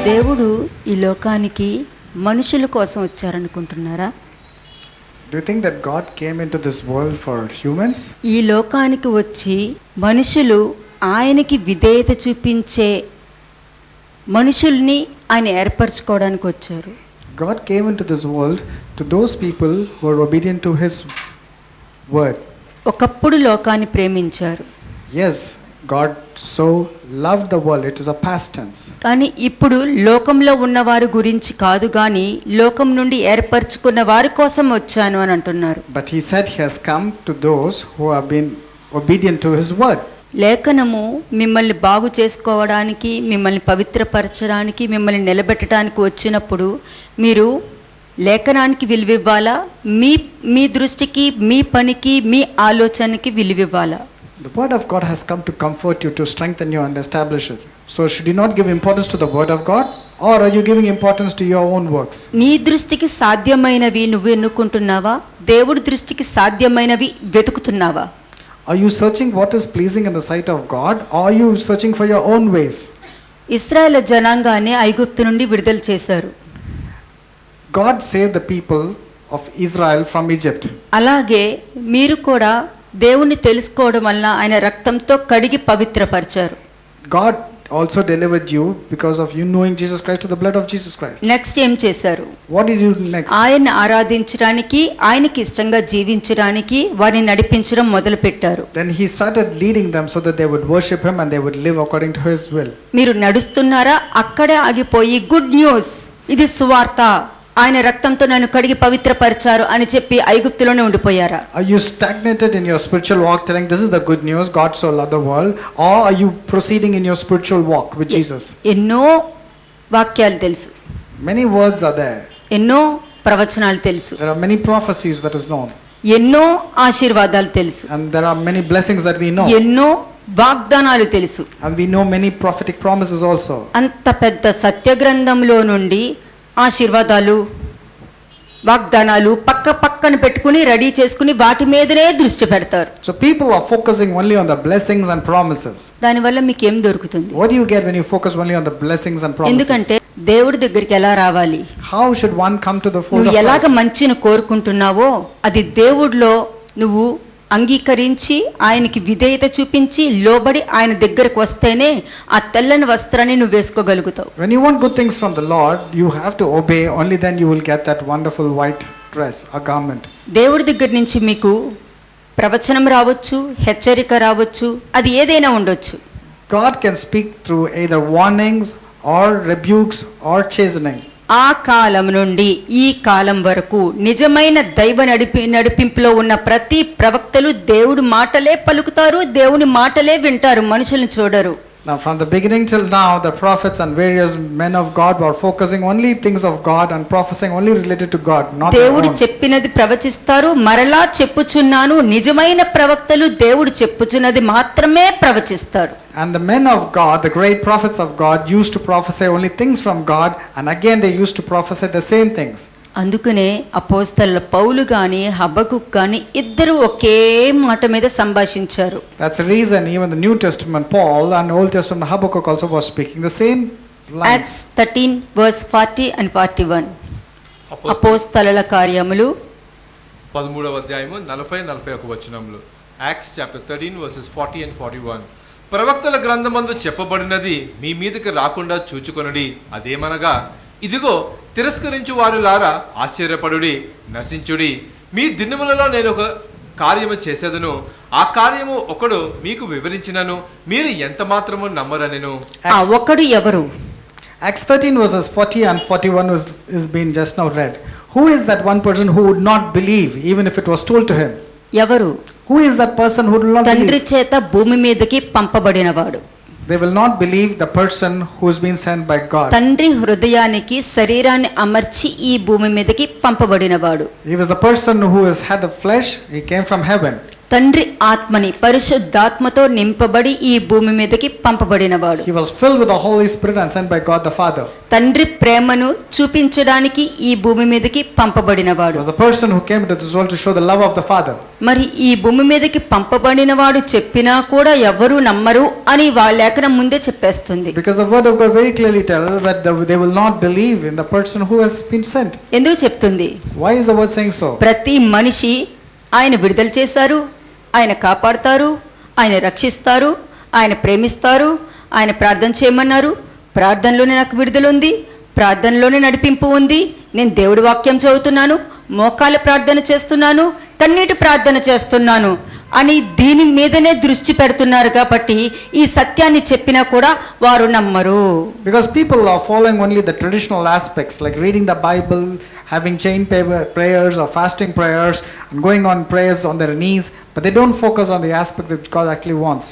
దేవుడు ఈ లోకానికి మనుషుల కోసం వచ్చారనుకుంటున్నారా? Do you think that God came into this world for humans? ఈ లోకానికి వచ్చి మనుషులు ఆయనకి విధేయత చూపించే మనుషుల్ని ఆయన ఏర్పరచుకోవడానికి వచ్చారు. God came into this world to those people who are obedient to His word. ఒకప్పుడు లోకాన్ని ప్రేమించారు. Yes, God so loved the world. It is a past tense. కానీ ఇప్పుడు లోకంలో ఉన్నవారి గురించి కాదు, కానీ లోకం నుండి ఏర్పరచుకున్న వారి కోసం వచ్చాను అని అంటున్నారు. But He said He has come to those who have been obedient to His word. లేఖనము మిమ్మల్ని బాగు చేసుకోవడానికి, మిమ్మల్ని పవిత్రపరచడానికి, మిమ్మల్ని నిలబెట్టడానికి వచ్చినప్పుడు మీరు లేఖనానికి విలువివ్వాలా? మీ దృష్టికి, మీ పనికి, మీ ఆలోచనకి విలువివ్వాలా? The word of God has come to comfort you, to strengthen you and establish it. So should you not give importance to the word of God, or are you giving importance to your own works? నీ దృష్టికి సాధ్యమైనవి నువ్వు ఎన్నుకుంటున్నావా? దేవుడి దృష్టికి సాధ్యమైనవి వెతుకుతున్నావా? Are you searching what is pleasing in the sight of God, or are you searching for your own ways? ఇశ్రాయేలు జనాంగాన్ని ఐగుప్తు నుండి విడుదల చేశారు. God saved the people of Israel from Egypt. అలాగే మీరు కూడా దేవుణ్ణి తెలుసుకోవడం వలన ఆయన రక్తంతో కడిగి పవిత్రపరిచారు. God also delivered you because of you knowing Jesus Christ, to the blood of Jesus Christ. Next ఏం చేశారు? What did you do next? ఆయన్ని ఆరాధించడానికి, ఆయనకి ఇష్టంగా జీవించడానికి వారిని నడిపించడం మొదలు పెట్టారు. Then He started leading them so that they would worship Him and they would live according to His will. మీరు నడుస్తున్నారా? అక్కడే ఆగిపోయి గుడ్ న్యూస్, ఇది సువార్త, ఆయన రక్తంతో నన్ను కడిగి పవిత్రపరిచారు అని చెప్పి ఐగుప్తులోనే ఉండిపోయారా? Are you stagnated in your spiritual walk telling this is the good news, God so loved the world, or are you proceeding in your spiritual walk with Jesus? ఎన్నో వాక్యాలు తెలుసు, Many words are there. ఎన్నో ప్రవచనాలు తెలుసు, There are many prophecies that is known, ఎన్నో ఆశీర్వాదాలు తెలుసు, and there are many blessings that we know, ఎన్నో వాగ్దానాలు తెలుసు. and we know many prophetic promises also. అంత పెద్ద సత్య గ్రంథంలో నుండి ఆశీర్వాదాలు, వాగ్దానాలు పక్కన పెట్టుకుని రెడీ చేసుకుని వాటి మీదనే దృష్టి పెడతారు. So people are focusing only on the blessings and promises. దానివల్ల మీకు ఏం దొరుకుతుంది? What do you get when you focus only on the blessings and promises? ఎందుకంటే దేవుడి దగ్గరికి ఎలా రావాలి? How should one come to the fold నువ్వు of ఎలాగ Christ? మంచిని కోరుకుంటున్నావో అది దేవుడిలో నువ్వు అంగీకరించి, ఆయనకి విధేయత చూపించి, లోబడి ఆయన దగ్గరకు వస్తేనే ఆ తెల్లని వస్త్రాన్ని నువ్వు వేసుకోగలుగుతావు. When you want good things from the Lord, you have to obey. Only then you will get that wonderful white dress, a garment. దేవుడి దగ్గర నుంచి మీకు ప్రవచనం రావచ్చు, హెచ్చరిక రావచ్చు, అది ఏదైనా ఉండొచ్చు. God can speak through either warnings or rebukes or chastening. ఆ కాలం నుండి ఈ కాలం వరకు నిజమైన దైవ నడిపింపులో ఉన్న ప్రతి ప్రవక్తలు దేవుడి మాటలే పలుకుతారు, దేవుని మాటలే వింటారు, మనుషుల్ని చూడరు. Now from the beginning till now, the prophets and various men of God were focusing only things of God and prophesying only related to God, not their దేవుడు own. చెప్పినది ప్రవచిస్తారు, మరలా చెప్పుచున్నాను. నిజమైన ప్రవక్తలు దేవుడు చెప్పుచున్నది మాత్రమే ప్రవచిస్తారు. And the men of God, the great prophets of God, used to prophesy only things from God, and again they used to prophesy the same things. అందుకనే అపోస్తలుల పౌలు గాని హబకుక్ గాని ఇద్దరు ఒకే మాట మీద సంభాషించారు. That's the reason even the New Testament Paul and Old Testament Habakkuk also was speaking the same lines. Acts 13 verse 40 and 41. అపోస్తలుల కార్యములు 13వ అధ్యాయము 40-41 వచనములు. Acts chapter 13 verses 40 and 41. ప్రవక్తల గ్రంథమందు చెప్పబడినది మీ మీదకి రాకుండా చూచుకొనుడి. అదేమనగా, ఇదిగో తిరస్కరించు వారులారా ఆశ్చర్యపడుడి, నశించుడి. మీ దినములలో నేను ఒక కార్యము చేసేదను, ఆ కార్యము ఒకడు మీకు వివరించినను మీరు ఎంత మాత్రము నమ్మరనెను. ఆ ఒకడు ఎవరు? Acts 13 verses 40 and 41 is being just now read. Who is that one person who would not believe even if it was told to him? ఎవరు? Who is that person who will not తండ్రి believe? చేత భూమి మీదకి పంపబడినవాడు. They will not believe the person who has been sent by God. తండ్రి హృదయానికి శరీరాన్ని అమర్చి ఈ భూమి మీదకి పంపబడినవాడు. He was the person who has had the flesh. He came from heaven. తండ్రి ఆత్మని పరిశుద్ధాత్మతో నింపబడి ఈ భూమి మీదకి పంపబడినవాడు. He was filled with the Holy Spirit and sent by God the Father. తండ్రి ప్రేమను చూపించడానికి ఈ భూమి మీదకి He పంపబడినవాడు. was a person who came to this world to show the love of the Father. మరి ఈ భూమి మీదకి పంపబడినవాడు చెప్పినా కూడా ఎవరు నమ్మరు అని వాళ్ళ లేఖనం ముందే చెప్పేస్తుంది. Because the word of God very clearly tells us that they will not believe in the person who has been sent. ఎందుకు చెప్తుంది? Why is the word saying so? ప్రతి మనిషి ఆయన విడుదల చేశారు, ఆయన కాపాడుతారు, ఆయన రక్షిస్తారు, ఆయన ప్రేమిస్తారు, ఆయన ప్రార్థన చేయమన్నారు. ప్రార్థనలోనే నాకు విడుదల ఉంది, ప్రార్థనలోనే నడిపింపు ఉంది. నేను దేవుడి వాక్యం చదువుతున్నాను, మోకాళ్ళ ప్రార్థన చేస్తున్నాను, కన్నీటి ప్రార్థన చేస్తున్నాను అని దీని మీదనే దృష్టి పెడుతున్నారు. కాబట్టి ఈ సత్యాన్ని చెప్పినా కూడా వారు నమ్మరు. Because people are following only the traditional aspects like reading the Bible, having chain prayers or fasting prayers and going on prayers on their knees, but they don't focus on the aspect that God actually wants.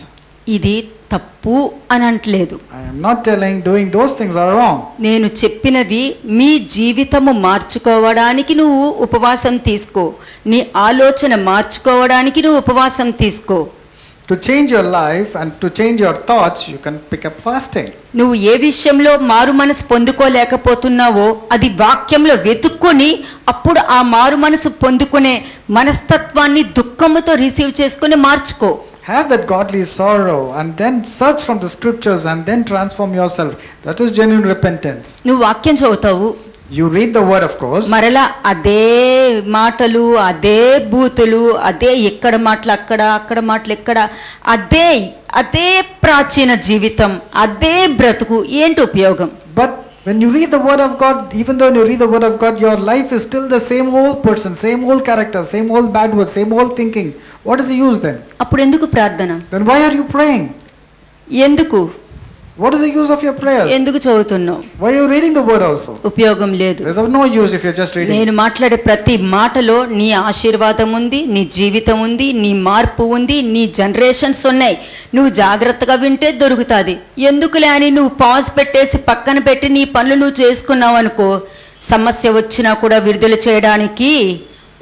ఇది తప్పు అని అంటలేదు. I am not telling doing those things are wrong. నేను చెప్పినవి మీ జీవితము మార్చుకోవడానికి నువ్వు ఉపవాసం తీసుకో, నీ ఆలోచన మార్చుకోవడానికి నువ్వు ఉపవాసం తీసుకో. To change your life and to change your thoughts, you can pick up fasting. నువ్వు ఏ విషయంలో మారు మనసు పొందుకోలేకపోతున్నావో అది వాక్యంలో వెతుక్కొని అప్పుడు ఆ మారు మనసు పొందుకునే మనస్తత్వాన్ని దుఃఖముతో రిసీవ్ చేసుకుని మార్చుకో. Have that godly sorrow and then search from the scriptures and then transform yourself. That is genuine repentance. నువ్వు వాక్యం చదువుతావు, You read the word, of course. మరలా అదే మాటలు, అదే బూతులు, అదే ఎక్కడ మాటలు అక్కడ, అక్కడ మాటలు ఎక్కడ, అదే అదే ప్రాచీన జీవితం, అదే బ్రతుకు, ఏంటి ఉపయోగం? But when you read the word of God, even though you read the word of God, your life is still the same old person, same old character, same old bad words, same old thinking. What is the use then? అప్పుడు ఎందుకు ప్రార్థన? Then why are you praying? ఎందుకు? What is the use of your prayers? ఎందుకు చదువుతున్నావు? Why are you reading the word also? ఉపయోగం లేదు. There's of no use if you're just reading. నేను మాట్లాడే ప్రతి మాటలో నీ ఆశీర్వాదం ఉంది, నీ జీవితం ఉంది, నీ మార్పు ఉంది, నీ జనరేషన్స్ ఉన్నాయి. నువ్వు జాగ్రత్తగా వింటే దొరుకుతుంది. ఎందుకులే అని నువ్వు పాజ్ పెట్టేసి పక్కన పెట్టి నీ పనులు నువ్వు చేసుకున్నావు అనుకో, సమస్య వచ్చినా కూడా విడుదల చేయడానికి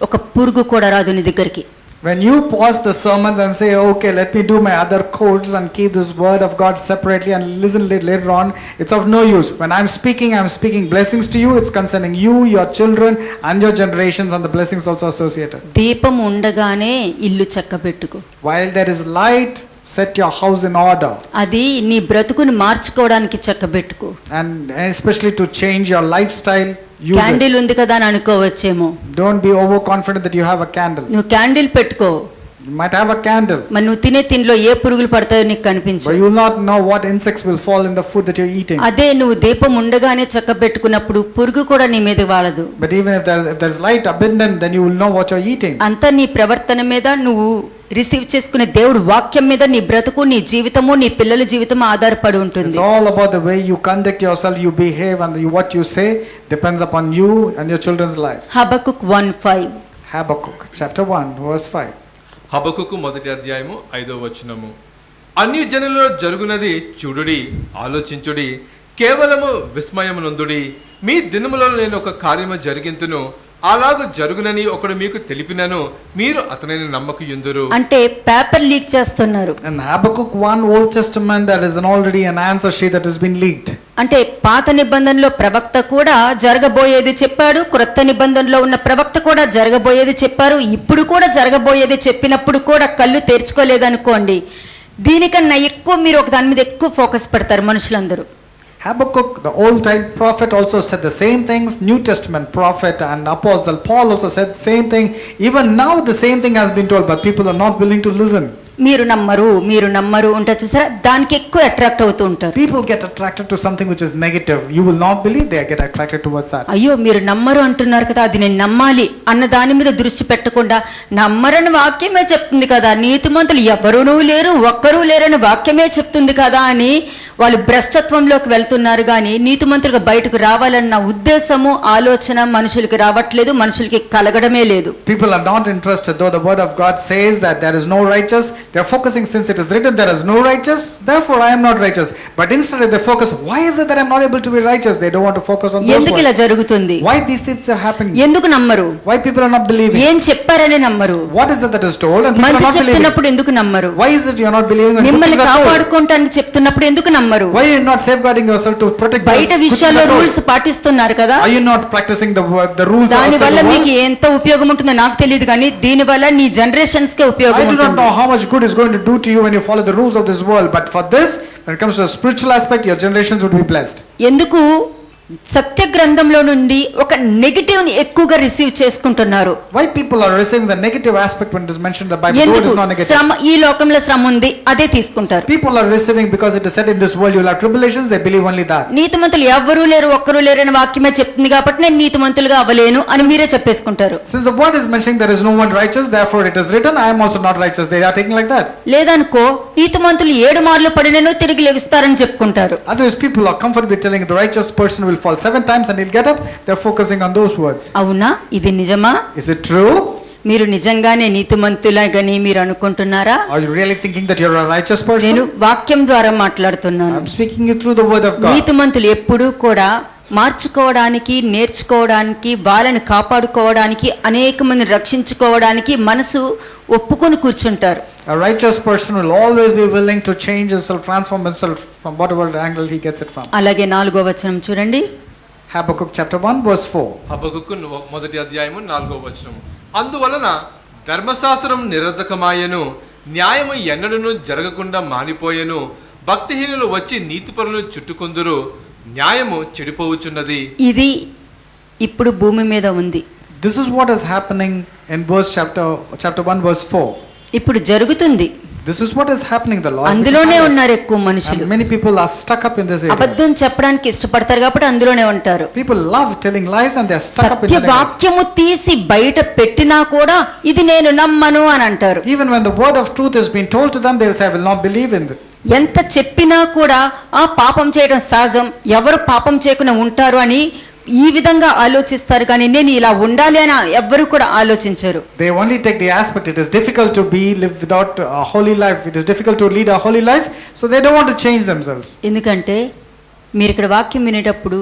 ఒక పురుగు కూడా రాదు నీ దగ్గరికి. When you pause the sermons and say, okay, let me do my other codes and keep this word of God separately and listen later on, it's of no use. When I'm speaking blessings to you, it's concerning you, your children and your generations and the blessings also associated. దీపం ఉండగానే ఇల్లు చక్కబెట్టుకో. While there is light, set your house in order. అది నీ బ్రతుకుని మార్చుకోవడానికి చక్కబెట్టుకో. And especially to change your lifestyle, use candle it. ఉంది కదా అని అనుకోవచ్చేమో. Don't be overconfident that you have a candle. నువ్వు క్యాండిల్ పెట్టుకో, You might have a candle, మరి నువ్వు తినే తిండిలో ఏ పురుగులు పడతాయో నీకు కనిపించు. but you will not know what insects will fall in the food that you're eating. అదే నువ్వు దీపం ఉండగానే చక్కబెట్టుకున్నప్పుడు పురుగు కూడా నీ మీద వాలదు. But even if there's light abundant, then you will know what you're eating. అంతా నీ ప్రవర్తన మీద, నువ్వు రిసీవ్ చేసుకునే దేవుడు వాక్యం మీద నీ బ్రతుకు, నీ జీవితము, నీ పిల్లల జీవితం ఆధారపడి ఉంటుంది. It's all about the way you conduct yourself, you behave, and what you say depends upon you and your children's lives. Habakkuk 1:5. Habakkuk chapter 1 verse 5. హబక్కుకు 1వ అధ్యాయము 5వ వచనము. అన్యజనులలో జరుగునది చూడుడి, ఆలోచించుడి, కేవలము విస్మయమునందుడి. మీ దినములలో నేను ఒక కార్యము జరిగింతును, అలాగ జరుగునని ఒకడు మీకు తెలిపినను మీరు అతనిని నమ్మకయుందురు. అంటే పేపర్ లీక్ చేస్తున్నారు. In Habakkuk 1 Old Testament, there is already an answer sheet that has been leaked. అంటే పాత నిబంధనలో ప్రవక్త కూడా జరగబోయేది చెప్పాడు, క్రొత్త నిబంధనలో ఉన్న ప్రవక్త కూడా జరగబోయేది చెప్పారు. ఇప్పుడు కూడా జరగబోయేది చెప్పినప్పుడు కూడా కళ్ళు తెరుచుకోలేదనుకోండి, దీనికన్నా ఎక్కువ మీరు ఒక దాని మీద ఎక్కువ ఫోకస్ పెడతారు మనుషులందరూ. Habakkuk, the old time prophet, also said the same things. New Testament prophet and apostle Paul also said the same thing. Even now the same thing has been told, but people are not willing to listen. మీరు నమ్మరు ఉంటా చూసారా, దానికి ఎక్కువ attract అవుతూ ఉంటారు. People get attracted to something which is negative. You will not believe, they get attracted towards that. అయ్యో మీరు నమ్మరు అంటున్నారు కదా, అది నేను నమ్మాలి అన్న దాని మీద దృష్టి పెట్టకుండా, నమ్మరని వాక్యమే చెప్తుంది కదా, నీతిమంతులు ఎవరూ లేరు ఒక్కరూ లేరని వాక్యమే చెప్తుంది కదా అని వాళ్ళు భ్రష్టత్వంలోకి వెళ్తున్నారు కానీ నీతిమంతులుగా బయటకు రావాలన్న ఉద్దేశము ఆలోచన మనుషులకి రావట్లేదు, మనుషులకి కలగడమే లేదు. People are not interested, though the word of God says that there is no righteous. They are focusing, since it is written there is no righteous, therefore I am not righteous. But instead they focus, why is it that I am not able to be righteous? They don't want to focus on those ఎందుకు ఇలా words. జరుగుతుంది? Why these things are happening? ఎందుకు నమ్మరు? Why people are not believing? ఏం చెప్పారని నమ్మరు? What is it that is told and people మంచి are not believing? చెప్తున్నప్పుడు ఎందుకు నమ్మరు? Why is it you are not believing when good మిమ్మల్ని things are told? కాపాడుకుంటానని చెప్తున్నప్పుడు ఎందుకు నమ్మరు? Why are you not safeguarding yourself to protect the బయట good things విషయాల్లో are told? రూల్స్ పాటిస్తున్నారు కదా, Are you not practicing the rules దాని outside వల్ల the మీకు world? ఎంత ఉపయోగం ఉంటుందో నాకు తెలియదు కానీ దీని వల్ల నీ జనరేషన్స్ కే ఉపయోగం I do not ఉంటుంది. know how much good is going to do to you when you follow the rules of this world, but for this, when it comes to the spiritual aspect, your generations would be blessed. ఎందుకు సత్య గ్రంథంలో నుండి ఒక negative ని ఎక్కువగా receive చేసుకుంటున్నారు? Why people are receiving the negative aspect when it is mentioned in the Bible, though it ఎందుకు? is not negative? శ్రమ, ఈ లోకంలో శ్రమ ఉంది అదే తీసుకుంటారు. People are receiving because it is said in this world you will have tribulations, they believe only that. నీతిమంతులు ఎవ్వరూ లేరు, ఒక్కరూ లేరు అని వాక్యమే చెప్తుంది కాబట్టి నేను నీతిమంతులుగా అవ్వలేను అని మీరే చెప్పేసుకుంటారు. Since the word is mentioning there is no one righteous, therefore it is written, I am also not righteous. They are taking like that. లేదనుకో నీతిమంతులు 7 మార్లు పడినను తిరిగి లెగుస్తారని చెప్పుకుంటారు. Otherwise people are comfortably telling the righteous person will fall 7 times and he'll get up. They're focusing on those words. అవునా? ఇది నిజమా? Is it true? మీరు నిజంగానే నీతిమంతులని మీరు అనుకుంటున్నారా? Are you really thinking that you're a righteous నేను person? వాక్యం ద్వారా మాట్లాడుతున్నాను. I'm speaking you through the word of God. నీతిమంతులు ఎప్పుడూ కూడా మార్చుకోవడానికి, నేర్చుకోవడానికి, వాళ్ళని కాపాడుకోవడానికి, అనేక మందిని రక్షించుకోవడానికి మనసు ఒప్పుకొని కూర్చుంటారు. A righteous person will always be willing to change himself, transform himself from whatever angle he gets it from. అలాగే 4వ వచనం చూడండి. Habakkuk chapter 1 verse 4. హబక్కూకు 1వ అధ్యాయము 4వ వచనము. అందువలన ధర్మశాస్త్రం నిరర్ధకమాయెను, న్యాయము ఎన్నడూను జరగకుండా మానిపోయెను, భక్తిహీనులు వచ్చి నీతిపరులను చుట్టుకొందురు, న్యాయము చెడిపోవుచున్నది. ఇది ఇప్పుడు భూమి మీద ఉంది. This is what is happening in chapter 1 verse 4. ఇప్పుడు జరుగుతుంది. This is what is happening. The law is అందులోనే becoming ఉన్నారు ఎక్కువ మనుషులు. and many people are stuck up in this area. అబద్ధం చెప్పడానికి ఇష్టపడతారు కాబట్టి అందులోనే ఉంటారు. People love telling lies and they are stuck up in Satya that area. వాక్యము తీసి బయట పెట్టినా కూడా ఇది నేను నమ్మను అని అంటారు. Even when the word of truth is being told to them, they will say, I will not believe in it. ఎంత చెప్పినా కూడా ఆ పాపం చేయడం సహజం, ఎవరు పాపం చేయకుండా ఉంటారు అని ఈ విధంగా ఆలోచిస్తారు కానీ నేను ఇలా ఉండాలి అని ఎవ్వరు కూడా ఆలోచించరు. They only take the aspect, it is difficult to live without a holy life. It is difficult to lead a holy life, so they don't want to change themselves. ఎందుకంటే మీరు ఇక్కడ వాక్యం వినేటప్పుడు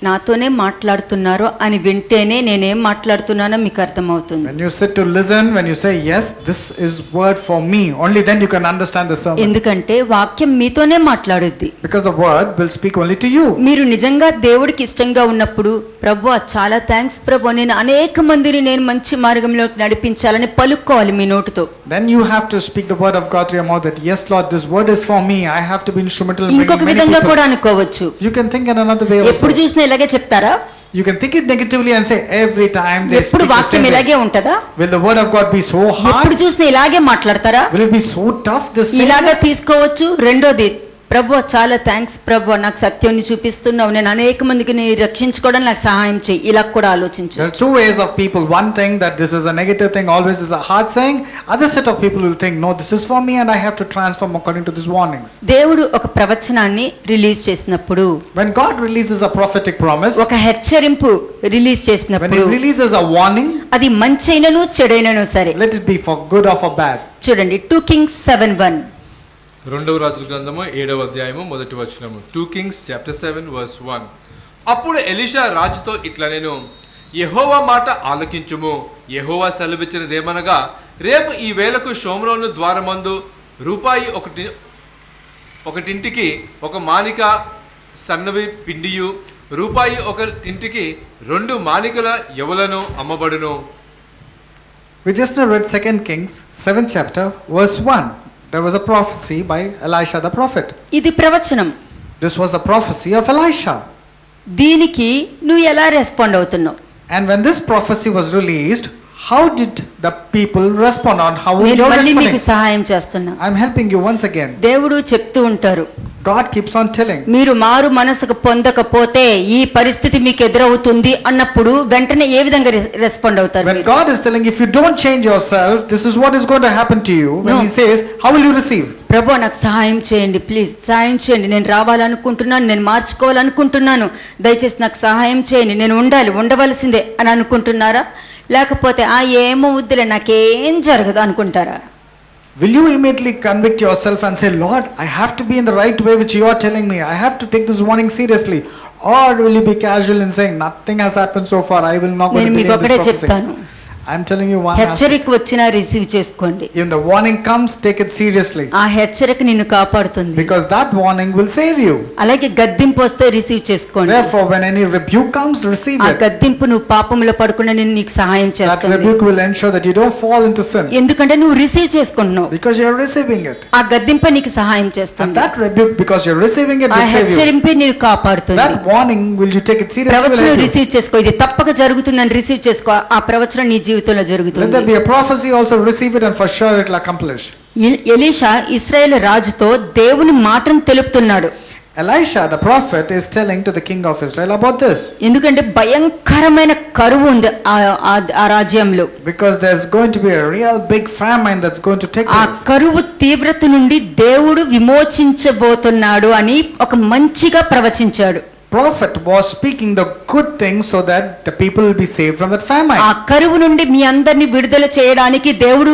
నాతోనే మాట్లాడుతున్నారు అని వింటేనే నేనేం మాట్లాడుతున్నానో మీకు అర్థమవుతుంది. When you sit to listen, when you say, yes, this is word for me, only then you can understand the sermon. ఎందుకంటే వాక్యం మీతోనే మాట్లాడుద్ది. Because the word will speak only to you. మీరు నిజంగా దేవుడికి ఇష్టంగా ఉన్నప్పుడు ప్రభువా చాలా థ్యాంక్స్ ప్రభు, నేను అనేక మందిని నేను మంచి మార్గంలోకి నడిపించాలని పలుక్కోవాలి మీ నోటితో. Then you have to speak the word of God through your mouth that, yes Lord, this word is for me. I have to be instrumental in ఇంకొక bringing many విధంగా people. కూడా అనుకోవచ్చు. You can think in another way ఎప్పుడు also. చూసినా ఇలాగే చెప్తారా? You can think it negatively and say every time they ఎప్పుడు speak the వాక్యం same way. ఇలాగే ఉంటదా? Will the word of God be so ఎప్పుడు hard? చూసినా ఇలాగే మాట్లాడతారా? Will it be so tough? This ఇలాగా sameness? తీసుకోవచ్చు. రెండోది, ప్రభు చాలా థ్యాంక్స్ ప్రభు, నాకు సత్యాన్ని చూపిస్తున్నావు, నేను అనేక మందికి రక్షించుకోవడం నాకు సహాయం చేయి, ఇలా కూడా ఆలోచించు. There are two ways of people. One thing that this is a negative thing, always is a hard saying. Other set of people will think, no, this is for me and I have to transform according to these warnings. దేవుడు ఒక ప్రవచనాన్ని release చేసినప్పుడు, When God releases a prophetic promise, ఒక హెచ్చరింపు release when చేసినప్పుడు He releases a warning, అది మంచైనను చెడైనను సరే. let it be for good or for bad. చూడండి 2 Kings 7:1. 2వ రాజుల గ్రంథము 7వ అధ్యాయము 1వ వచనము. 2 Kings chapter 7 verse 1. అప్పుడు ఎలీషా రాజుతో ఇట్లా, నేను యెహోవా మాట ఆలకించుము, యెహోవా సెలవిచ్చినదేమనగా, రేపు ఈ వేళకు షోమ్రోను ద్వారమందు రూపాయి ఒకటింటికి ఒక మానిక సన్నవి పిండియు, రూపాయి ఒకటింటికి 2 మానికల యవలను అమ్మబడును. We just now read 2 Kings 7th chapter verse 1. There was a prophecy by Elisha the prophet. ఇది ప్రవచనం. This was a prophecy of Elisha. దీనికి నువ్వు ఎలా రెస్పాండ్ అవుతున్నావు? And when this prophecy was released, how did the people respond on how నేను you're మళ్ళీ మీకు responding? సహాయం చేస్తున్నా. I'm helping you once again. దేవుడు చెప్తూ ఉంటారు, God keeps on telling. మీరు మారు మనసుకు పొందకపోతే ఈ పరిస్థితి మీకు ఎదురవుతుంది అన్నప్పుడు వెంటనే ఏ విధంగా రెస్పాండ్ అవుతారు? When మీరు? God is telling, if you don't change yourself, this is what is going to happen to you. When No. He says, how will you receive? ప్రభు నాకు సహాయం చేయండి, ప్లీజ్ సహాయం చేయండి, నేను రావాలనుకుంటున్నాను, నేను మార్చుకోవాలనుకుంటున్నాను, దయచేసి నాకు సహాయం చేయండి, నేను ఉండవలసిందే అని అనుకుంటున్నారా? లేకపోతే ఏమో వద్దులే నాకేం జరగదు అనుకుంటారా? Will you immediately convict yourself and say, Lord, I have to be in the right way which you are telling me. I have to take this warning seriously. Or will you be casual in saying, nothing has happened so far, I will not go to నేను మీకు believe ఒకటే this prophecy. చెప్తాను, I'm telling you one. హెచ్చరిక వచ్చినా receive చేసుకోండి. When the warning comes, take it seriously. ఆ హెచ్చరిక నిన్ను కాపాడుతుంది. Because that warning will save you. అలాగే గద్దింపు వస్తే రిసీవ్ చేసుకోండి. Therefore, when any rebuke comes, receive ఆ it. గద్దింపు నువ్వు పాపంలో పడకుండా నేను నీకు సహాయం That చేస్తుంది. rebuke will ensure that you don't fall into sin. ఎందుకంటే నువ్వు రిసీవ్ చేసుకుంటున్నావు. Because you're receiving it. ఆ గద్దింపు నీకు సహాయం And చేస్తుంది. that rebuke, because you're receiving it, ఆ will save you. హెచ్చరింపే నీకు కాపాడుతుంది. That warning, will you take it seriously? will ప్రవచనం help you. రిసీవ్ చేసుకో, ఇది తప్పక జరుగుతుందని రిసీవ్ చేసుకో. ఆ ప్రవచనం నీ జీవితంలో Let జరుగుతుంది. there be a prophecy, also receive it, and for sure it will accomplish. Elisha ఇశ్రాయేలు రాజుతో దేవుని మాటను తెలుపుతున్నాడు. Elisha, the prophet, is telling to the king of Israel about this. ఎందుకంటే భయంకరమైన కరువు ఉంది ఆ రాజ్యంలో. Because there's going to be a real big famine that's going to take ఆ place. కరువు తీవ్రత నుండి దేవుడు విమోచించబోతున్నాడు అని ఒక మంచిగా ప్రవచించాడు. Prophet was speaking the good things so that the people will be saved from that famine. ఆ కరువు నుండి మీ అందరిని విడుదల చేయడానికి దేవుడు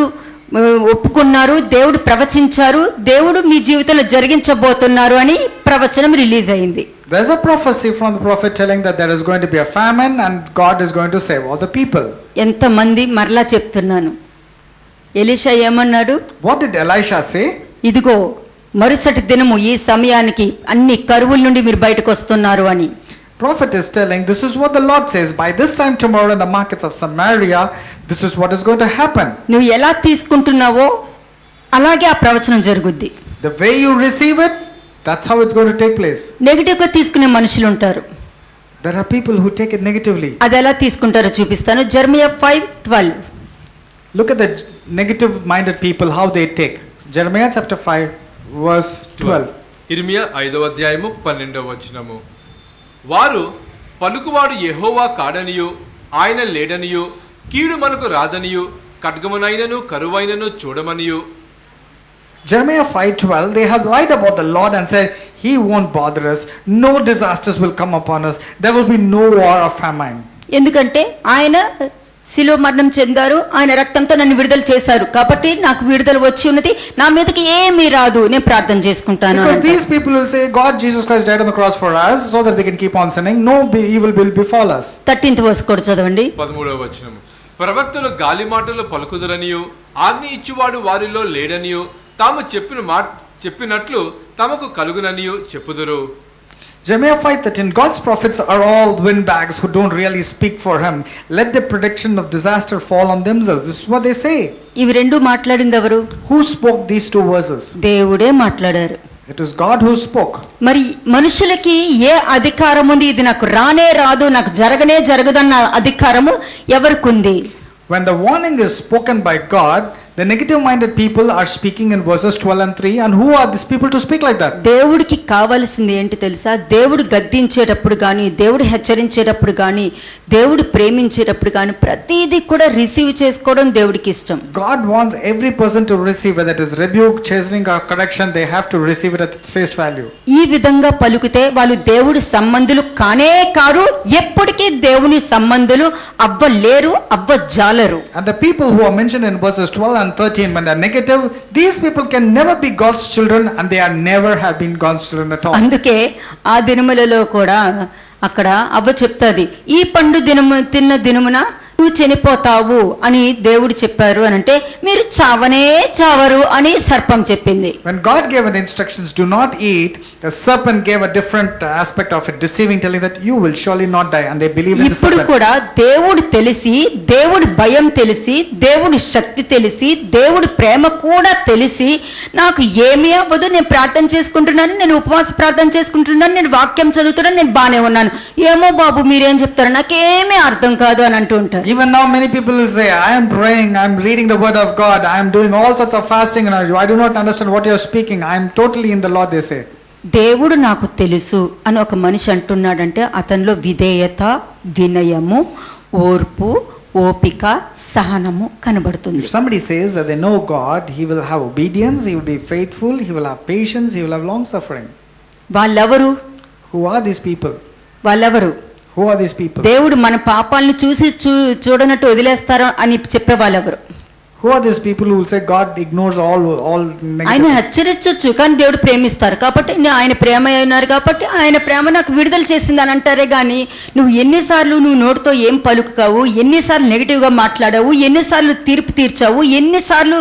ఒప్పుకున్నారు, దేవుడు ప్రవచించారు, దేవుడు మీ జీవితంలో జరిగించబోతున్నారు అని ప్రవచనం రిలీజ్ అయింది. There's a prophecy from the prophet telling that there is going to be a famine and God is going to save all the people. ఎంతమంది మరలా చెప్తున్నాను, ఎలీషా ఏమన్నాడు? What did Elisha say? ఇదిగో మరుసటి దినము ఈ సమయానికి అన్ని కరువుల నుండి మీరు బయటకు వస్తున్నారు అని. Prophet is telling, this is what the Lord says, by this time tomorrow in the markets of Samaria, this is what is going to happen. నువ్వు ఎలా తీసుకుంటున్నావో అలాగే ఆ ప్రవచనం జరుగుద్ది. The way you receive it, that's how it's going to take place. నెగిటివ్గా తీసుకునే మనుషులు ఉంటారు. There are people who take it negatively. అది ఎలా తీసుకుంటారో చూపిస్తాను. Jeremiah 5:12. Look at the negative minded people, how they take. Jeremiah chapter 5 verse 12. ఇర్మియా 5వ అధ్యాయము 12వ వచనము. వారు పలుకువాడు యెహోవా కాడనియు ఆయన లేడనియు కీడు మనకు రాదనియు ఖడ్గమునైనను కరువైనను చూడమనియు. Jeremiah 5:12, they have lied about the Lord and said, He won't bother us, no disasters will come upon us, there will be no war or famine. ఎందుకంటే ఆయన శిలువ మరణం చెందారు, ఆయన రక్తంతో నన్ను విడుదల చేశారు, కాబట్టి నాకు విడుదల వచ్చి ఉన్నది, నా మీదకి ఏమీ రాదు, నేను ప్రార్థన చేసుకుంటాను. Because these people will say, God, Jesus Christ died on the cross for us so that we can keep on sinning, no evil will befall us. 13th verse కూడా చదవండి. 13వ వచనము. ప్రవక్తలు గాలి మాటలు పలుకుదురనియు ఆజ్ఞ ఇచ్చువాడు వారిలో లేడనియు తాము చెప్పినట్లు తమకు కలుగుననియు చెప్పుదురు. Jeremiah 5:13, God's prophets are all windbags who don't really speak for him. Let the prediction of disaster fall on themselves. This is what they say. ఇవి రెండు మాట్లాడింది ఎవరు? Who spoke these two verses? దేవుడే మాట్లాడారు. It is God who spoke. మరి మనుషులకి ఏ అధికారం ఉంది? ఇది నాకు రానే రాదు, నాకు జరగనే జరగదన్న అధికారము ఎవరికి ఉంది? When the warning is spoken by God, the negative minded people are speaking in verses 12 and 3, and who are these people to speak like that? దేవుడికి కావాల్సింది ఏంటి తెలుసా? దేవుడు గద్దించేటప్పుడు కానీ, దేవుడు హెచ్చరించేటప్పుడు కానీ, దేవుడు ప్రేమించేటప్పుడు కానీ ప్రతిదీ కూడా రిసీవ్ చేసుకోవడం దేవుడికి ఇష్టం. God wants every person to receive, whether it is rebuke, chastening or correction, they have to receive it at its face value. ఈ విధంగా పలుకుతే వాళ్ళు దేవుడి సంబంధులు కానే కారు, ఎప్పటికీ దేవుని సంబంధులు అవ్వలేరు, అవ్వజాలరు. And the people who are mentioned in verses 12 and 13, when they are negative, these people can never be God's children, and they are never have been God's children at all. అందుకే ఆ దినములలో కూడా అక్కడ అవ్వ చెప్తాది, ఈ పండు తిన్న దినమున నువ్వు చనిపోతావు అని దేవుడు చెప్పారు అని అంటే, మీరు చావనే చావరు అని సర్పం చెప్పింది. When God gave an instructions, do not eat, the serpent gave a different aspect of it, deceiving, telling that you will surely not die, and they believe in the ఇప్పుడు serpent. కూడా దేవుడు తెలిసి, దేవుడి భయం తెలిసి, దేవుడి శక్తి తెలిసి, దేవుడి ప్రేమ కూడా తెలిసి, నాకు ఏమీ అవ్వదు, నేను ప్రార్థన చేసుకుంటున్నాను, నేను ఉపవాస ప్రార్థన చేసుకుంటున్నాను, నేను వాక్యం చదువుతున్నాను, నేను బానే ఉన్నాను, ఏమో బాబు మీరేం చెప్తారు, నాకేమీ అర్థం కాదు అని అంటూ ఉంటారు. Even now many people will say, I am praying, I am reading the word of God, I am doing all sorts of fasting, and I do not understand what you are speaking, I am totally in the Lord, they say. దేవుడు నాకు తెలుసు అని ఒక మనిషి అంటున్నాడంటే అతనిలో విధేయత, వినయము, ఓర్పు, ఓపిక, సహనము కనబడుతుంది. If somebody says that they know God, he will have obedience, he will be faithful, he will have patience, he will have long suffering. వాళ్ళెవరు? Who are these people? వాళ్ళెవరు? Who are these people? దేవుడు మన పాపాలను చూసి చూడనట్టు వదిలేస్తారో అని చెప్పే వాళ్ళెవరు? Who are these people who will say God ignores all ఆయన negative? హెచ్చరించవచ్చు, కానీ దేవుడు ప్రేమిస్తారు కాబట్టి ఆయన ప్రేమ ఉన్నారు కాబట్టి ఆయన ప్రేమ నాకు విడుదల చేసింది అని అంటారే కానీ నువ్వు ఎన్నిసార్లు నువ్వు నోటితో ఏం పలుకుతావు, ఎన్నిసార్లు నెగిటివ్గా మాట్లాడావు, ఎన్నిసార్లు తీర్పు తీర్చావు, ఎన్నిసార్లు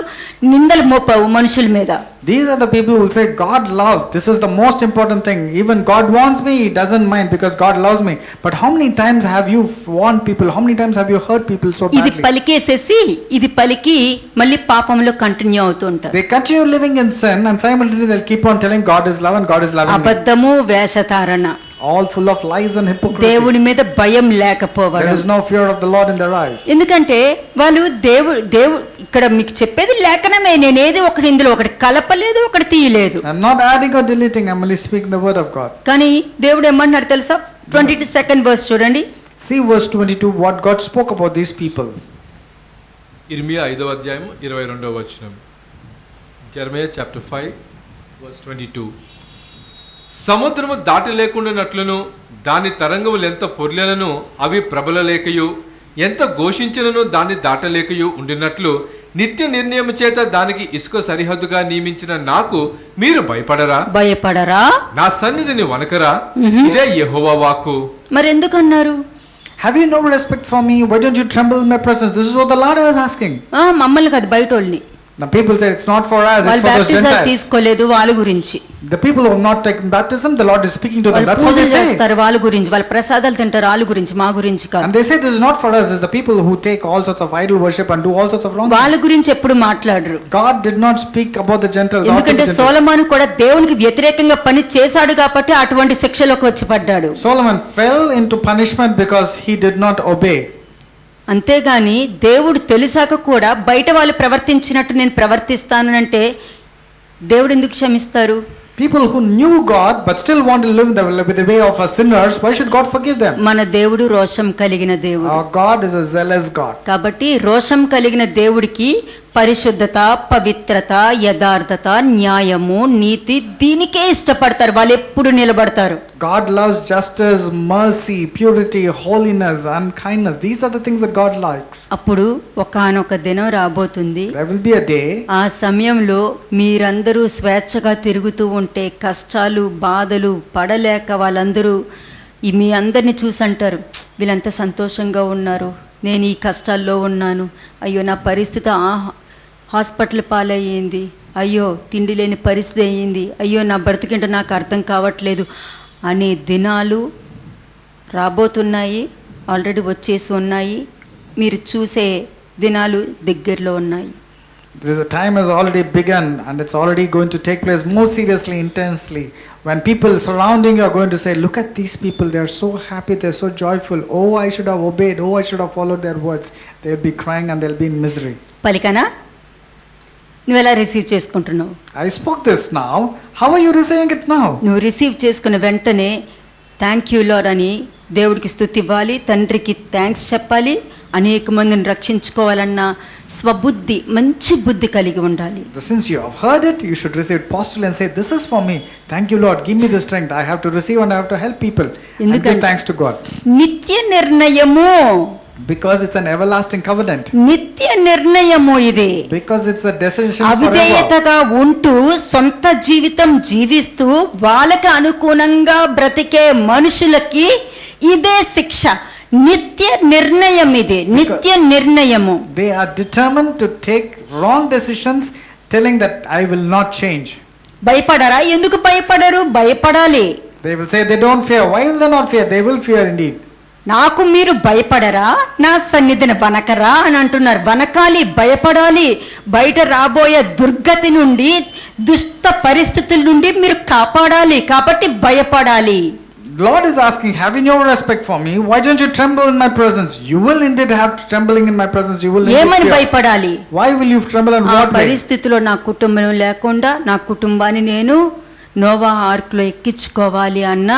నిందలు మోపావు మనుషుల మీద. These are the people who will say God love. This is the most important thing. Even God wants me, he doesn't mind because God loves me. But how many times have you warned people? How many times have you hurt people so ఇది badly? పలికేసేసి ఇది పలికి మళ్ళీ పాపంలో continue అవుతూ ఉంటారు. They continue living in sin and simultaneously they'll keep on telling God is love and God is loving me. అబద్ధము, వేషధారణ, All full of lies and hypocrisy. దేవుడి మీద భయం There లేకపోవడం. is no fear of the Lord in their eyes. ఎందుకంటే వాళ్ళు దేవుడు ఇక్కడ మీకు చెప్పేది లేఖనమే, నేనేది ఒకటి ఇందులో ఒకటి కలపలేదు, ఒకటి తీయలేదు. I'm not adding or deleting, I'm only speaking the word of God. కానీ దేవుడు ఏమంటున్నారు తెలుసా? 22nd verse చూడండి. See verse 22, what God spoke about these people. ఇర్మియా 5వ అధ్యాయం 22వ వచనం. Jeremiah chapter 5 verse 22. సముద్రము దాటి లేకుండానట్లును దాని తరంగములు ఎంత పొర్లెలను అవి ప్రబలలేకయు ఎంత ఘోషించినను దాన్ని దాటలేకయు ఉండినట్లు నిత్య నిర్ణయం చేత దానికి ఇసుక సరిహద్దుగా నియమించిన నాకు మీరు భయపడరా? నా సన్నిధిని వనకరా? ఇదే యెహోవా వాక్కు. మరి ఎందుకన్నారు? Have you no respect for me? Why don't you tremble in my presence? This is what the Lord is asking. మమ్మల్ని కాదు, బయటోళ్ళని. The people say it's not for us, it's వాళ్ళు for those బ్యాప్టిజం Gentiles. తీసుకోలేదు, వాళ్ళ గురించి. The people who have not taken baptism, the Lord is speaking to them. వాళ్ళు That's what పూజలు they say. చేస్తారు వాళ్ళ గురించి, వాళ్ళ ప్రసాదాలు తింటారు వాళ్ళ గురించి, మా గురించి కాదు. And they say this is not for us, it's the people who take all sorts of idol worship and do all sorts of wrong వాళ్ళ things. గురించి ఎప్పుడు మాట్లాడరు. God did not speak about the Gentiles. or to the ఎందుకంటే Gentiles. సొలొమోను కూడా దేవునికి వ్యతిరేకంగా పని చేశాడు కాబట్టి అటువంటి శిక్షలోకి వచ్చి పడ్డాడు. Solomon fell into punishment because he did not obey. అంతేగాని దేవుడు తెలిసాక కూడా బయట వాళ్ళు ప్రవర్తించినట్టు నేను ప్రవర్తిస్తాను అంటే దేవుడు ఎందుకు క్షమిస్తారు? People who knew God but still want to live with the way of sinners, why should God forgive them? మన దేవుడు రోషం కలిగిన దేవుడు. Our God is a zealous God. కాబట్టి రోషం కలిగిన దేవుడికి పరిశుద్ధత, పవిత్రత, యథార్థత, న్యాయము, నీతి దీనికే ఇష్టపడతారు, వాళ్ళు ఎప్పుడు నిలబడతారు. God loves justice, mercy, purity, holiness and kindness. These are the things that God likes. అప్పుడు ఒకానొక దినం రాబోతుంది, There will be a day ఆ సమయంలో మీరందరూ స్వేచ్ఛగా తిరుగుతూ ఉంటే కష్టాలు, బాధలు పడలేక వాళ్ళందరూ మీ అందరిని చూసి అంటారు, వీళ్ళంత సంతోషంగా ఉన్నారు, నేను ఈ కష్టాల్లో ఉన్నాను, అయ్యో నా పరిస్థితి హాస్పిటల్ పాలయ్యింది, అయ్యో తిండి లేని పరిస్థితి అయ్యింది, అయ్యో నా బ్రతికింటో నాకు అర్థం కావట్లేదు అనే దినాలు రాబోతున్నాయి, ఆల్రెడీ వచ్చేసి ఉన్నాయి, మీరు చూసే దినాలు దగ్గరలో ఉన్నాయి. the time has already begun and it's already going to take place more seriously, intensely. When people surrounding you are going to say, look at these people, they are so happy, they are so joyful. Oh, I should have obeyed. Oh, I should have followed their words. They will be crying and they will be in misery. పలికనా? నువ్వు ఎలా receive చేసుకుంటున్నావు? I spoke this now. How are you receiving it now? నువ్వు receive చేసుకున్న వెంటనే thank you lord అని దేవుడికి స్తుతి ఇవ్వాలి, తండ్రికి థ్యాంక్స్ చెప్పాలి, అనేక మందిని రక్షించుకోవాలన్న స్వబుద్ధి, మంచి బుద్ధి కలిగి ఉండాలి. Since you have heard it, you should receive it positively and say, this is for me. Thank you, Lord. Give me the strength. I have to receive and I have to help people. And give thanks to God. నిత్య నిర్ణయము. Because it's an everlasting covenant. నిత్య నిర్ణయము ఇది. Because it's a decision forever. అవిధేయతగా ఉంటూ సొంత జీవితం జీవిస్తూ వాళ్ళకి అనుగుణంగా బ్రతికే మనుషులకి ఇదే శిక్ష. నిత్య నిర్ణయం ఇది, నిత్య నిర్ణయము. They are determined to take wrong decisions, telling that I will not change. భయపడరా? ఎందుకు భయపడరు? భయపడాలి. They will say they don't fear. Why will they not fear? They will fear indeed. నాకు మీరు భయపడరా, నా సన్నిధిని వనకరా అని అంటున్నారు. వనకాలి, భయపడాలి. బయట రాబోయే దుర్గతి నుండి, దుష్ట పరిస్థితుల నుండి మీరు కాపాడాలి, కాబట్టి భయపడాలి. Lord is asking, having no respect for me, why don't you tremble in my presence? You will indeed have trembling in my presence. You will ఏమని indeed fear. భయపడాలి? Why will you tremble and ఆ what way? పరిస్థితిలో నా కుటుంబం లేకుండా నా కుటుంబాన్ని నేను నోవా ఆర్క్లో ఎక్కించుకోవాలి అన్న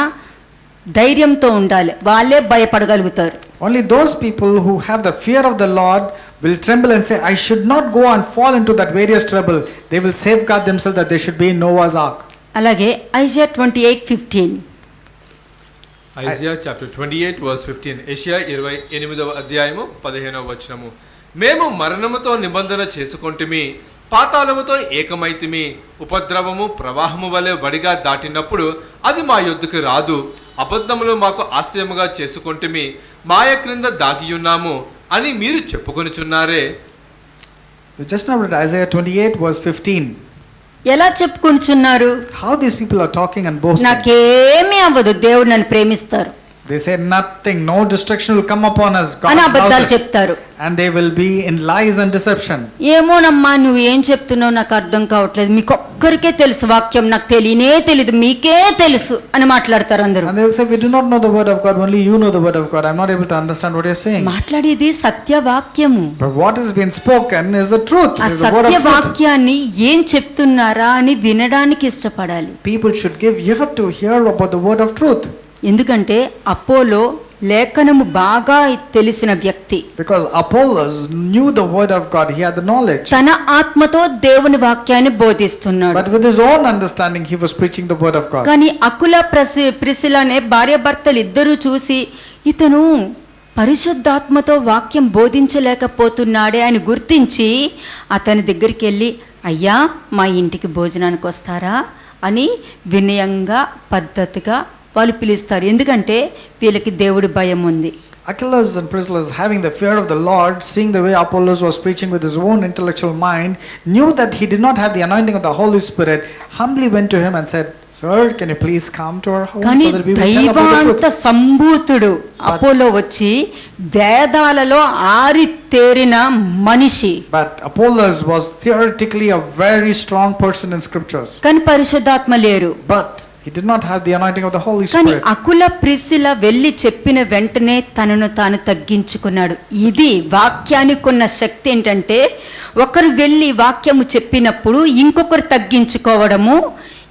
ధైర్యంతో ఉండాలి. వాళ్ళే భయపడగలుగుతారు. Only those people who have the fear of the Lord will tremble and say, I should not go and fall into that various trouble. They will safeguard themselves that they should be in Noah's ark. అలాగే Isaiah 28:15. Isaiah chapter 28 verse 15. యెషయా 28వ అధ్యాయము 15వ వచనము. మేము మరణముతో నిబంధన చేసుకొంటిమి, పాతాళముతో ఏకమైతిమి. ఉపద్రవము ప్రవాహము వలె వడిగా దాటినప్పుడు అది మా యొద్దకు రాదు. అబద్ధములు మాకు ఆశ్రయముగా చేసుకొంటిమి, మాయ క్రింద దాగియున్నాము అని మీరు చెప్పుకొనుచున్నారే. We just now read Isaiah 28 verse 15. ఎలా చెప్పుకుంటున్నారు? How these people are talking and boasting. నాకేమీ అవ్వదు, దేవుడు నన్ను ప్రేమిస్తారు They say nothing, no destruction will come upon us. God అని అబద్ధాలు allows it. చెప్తారు. And they will be in lies and deception. ఏమోనమ్మా నువ్వు ఏం చెప్తున్నావు నాకు అర్థం కావట్లేదు, మీకు ఒక్కరికే తెలుసు వాక్యం, నాకు తెలియనే తెలీదు, మీకే తెలుసు అని మాట్లాడతారు అందరూ. And they will say, we do not know the word of God, only you know the word of God. I'm not able to understand what you're saying. మాట్లాడేది సత్యవాక్యము. But what has been spoken is the truth. ఆ Is the word of truth. సత్యవాక్యాన్ని ఏం చెప్తున్నారా అని వినడానికి ఇష్టపడాలి. People should give ear to hear about the word of truth. ఎందుకంటే Apollo లేఖనము బాగా తెలిసిన వ్యక్తి. Because Apollos knew the word of God, he had the knowledge. తన ఆత్మతో దేవుని వాక్యాన్ని బోధిస్తున్నాడు. But with his own understanding, he was preaching the word of God. కానీ అకుల ప్రిసిల అనే భార్యాభర్తలు ఇద్దరూ చూసి ఇతను పరిశుద్ధాత్మతో వాక్యం బోధించలేకపోతున్నాడే అని గుర్తించి అతని దగ్గరికి వెళ్ళి, అయ్యా మా ఇంటికి భోజనానికి వస్తారా అని వినయంగా పద్ధతిగా వాళ్ళు పిలుస్తారు. ఎందుకంటే వీళ్ళకి దేవుడి భయం ఉంది. Achilles and Priscilla, having the fear of the Lord, seeing the way Apollos was preaching with his own intellectual mind, knew that he did not have the anointing of the Holy Spirit, humbly went to him and said, Sir, can you please come to our home కానీ so that we will tell about the దైవాంత truth? సంభూతుడు Apollo వచ్చి వేదాలలో ఆరితేరిన మనిషి. But Apollos was theoretically a very strong person in scriptures. కానీ పరిశుద్ధాత్మ లేరు. But he did not have the anointing of the Holy కానీ Spirit. అకుల ప్రిసిల వెళ్ళి చెప్పిన వెంటనే తనను తాను తగ్గించుకున్నాడు. ఇది వాక్యానికి ఉన్న శక్తి ఏంటంటే ఒకరు వెళ్ళి వాక్యము చెప్పినప్పుడు ఇంకొకరు తగ్గించుకోవడము,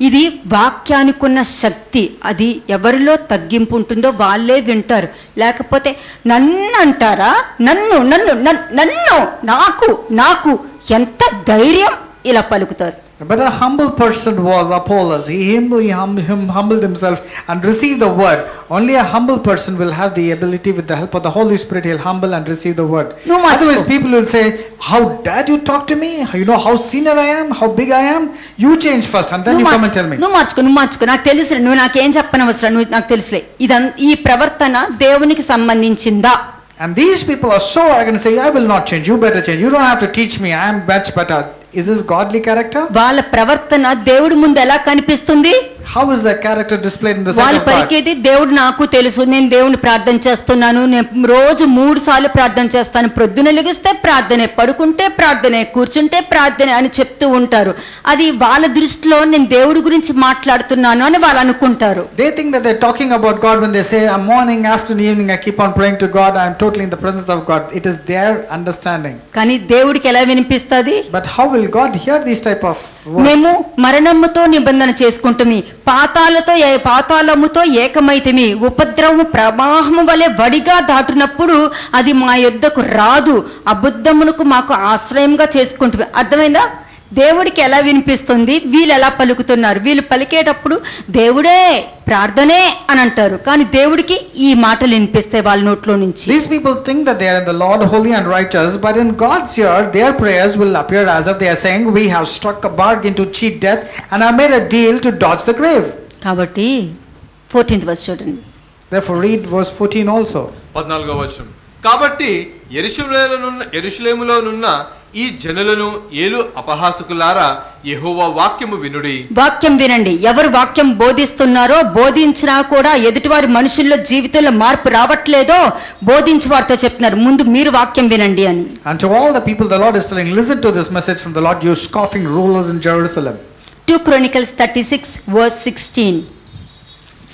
ఇది వాక్యానికి ఉన్న శక్తి. అది ఎవరిలో తగ్గింపు ఉంటుందో వాళ్ళే వింటారు. లేకపోతే నన్ను అంటారా, నన్ను నన్ను నన్ను నాకు నాకు ఎంత ధైర్యం ఇలా పలుకుతారు. But a humble person was Apollos. He humbled himself and received the word. Only a humble person will have the ability, with the help of the Holy Spirit, he'll humble and receive the word. No, Otherwise, people will say, how dare you talk to me? You know how senior I am, how big I am? You change first and then you come and tell me. నువ్వు మార్చుకో, నాకు తెలుసు, నువ్వు నాకేం చెప్పనవసరం, నువ్వు నాకు తెలుసులే. ఈ ప్రవర్తన దేవునికి సంబంధించిందా? And these people are so arrogant and say, I will not change, you better change. You don't have to teach me, I am much better. Is this godly character? వాళ్ళ ప్రవర్తన దేవుడి ముందు ఎలా కనిపిస్తుంది? How is that character displayed in the sight వాళ్ళు of God? పలికేది దేవుడు నాకు తెలుసు, నేను దేవుని ప్రార్థన చేస్తున్నాను, నేను రోజు 3 సార్లు ప్రార్థన చేస్తాను, ప్రొద్దున లెగిస్తే ప్రార్థనే, పడుకుంటే ప్రార్థనే, కూర్చుంటే ప్రార్థనే అని చెప్తూ ఉంటారు. అది వాళ్ళ దృష్టిలో నేను దేవుడి గురించి మాట్లాడుతున్నాను అని వాళ్ళు అనుకుంటారు. They think that they're talking about God when they say, morning, afternoon, evening, I keep on praying to God, I am totally in the presence of God. It is their understanding. కానీ దేవుడికి ఎలా వినిపిస్తుంది? But how will God hear these type of words? మేము మరణముతో నిబంధన చేసుకుంటుమి, పాతాళముతో ఏకమైతిమి, ఉపద్రవము ప్రవాహము వలె వడిగా దాటునప్పుడు అది మా యొద్దకు రాదు, అబద్ధమునకు మాకు ఆశ్రయంగా చేసుకుంటుమి. అర్థమైందా? దేవుడికి ఎలా వినిపిస్తుంది, వీళ్ళు ఎలా పలుకుతున్నారు. వీళ్ళు పలికేటప్పుడు దేవుడే ప్రార్థనే అని అంటారు, కానీ దేవుడికి ఈ మాటలు వినిపిస్తాయి వాళ్ళ నోట్లో నుంచి. These people think that they are in the Lord holy and righteous, but in God's ear their prayers will appear as if they are saying, we have struck a bargain to cheat death and have made a deal to dodge the grave. కాబట్టి 14th verse చూడండి. Therefore read verse 14 also. 14వ వచనం. కాబట్టి యెరూషలేములోనున్న ఈ జనులను ఏలు అపహాసకులారా, యెహోవా వాక్యము వినుడి. వాక్యం వినండి. ఎవరు వాక్యం బోధిస్తున్నారో, బోధించినా కూడా ఎదుటివారి మనుషుల్లో జీవితంలో మార్పు రావట్లేదో బోధించి వారితో చెప్తున్నారు, ముందు మీరు వాక్యం వినండి అని. And to all the people the Lord is telling, listen to this message from the Lord, you scoffing rulers in Jerusalem. 2 Chronicles 36 verse 16.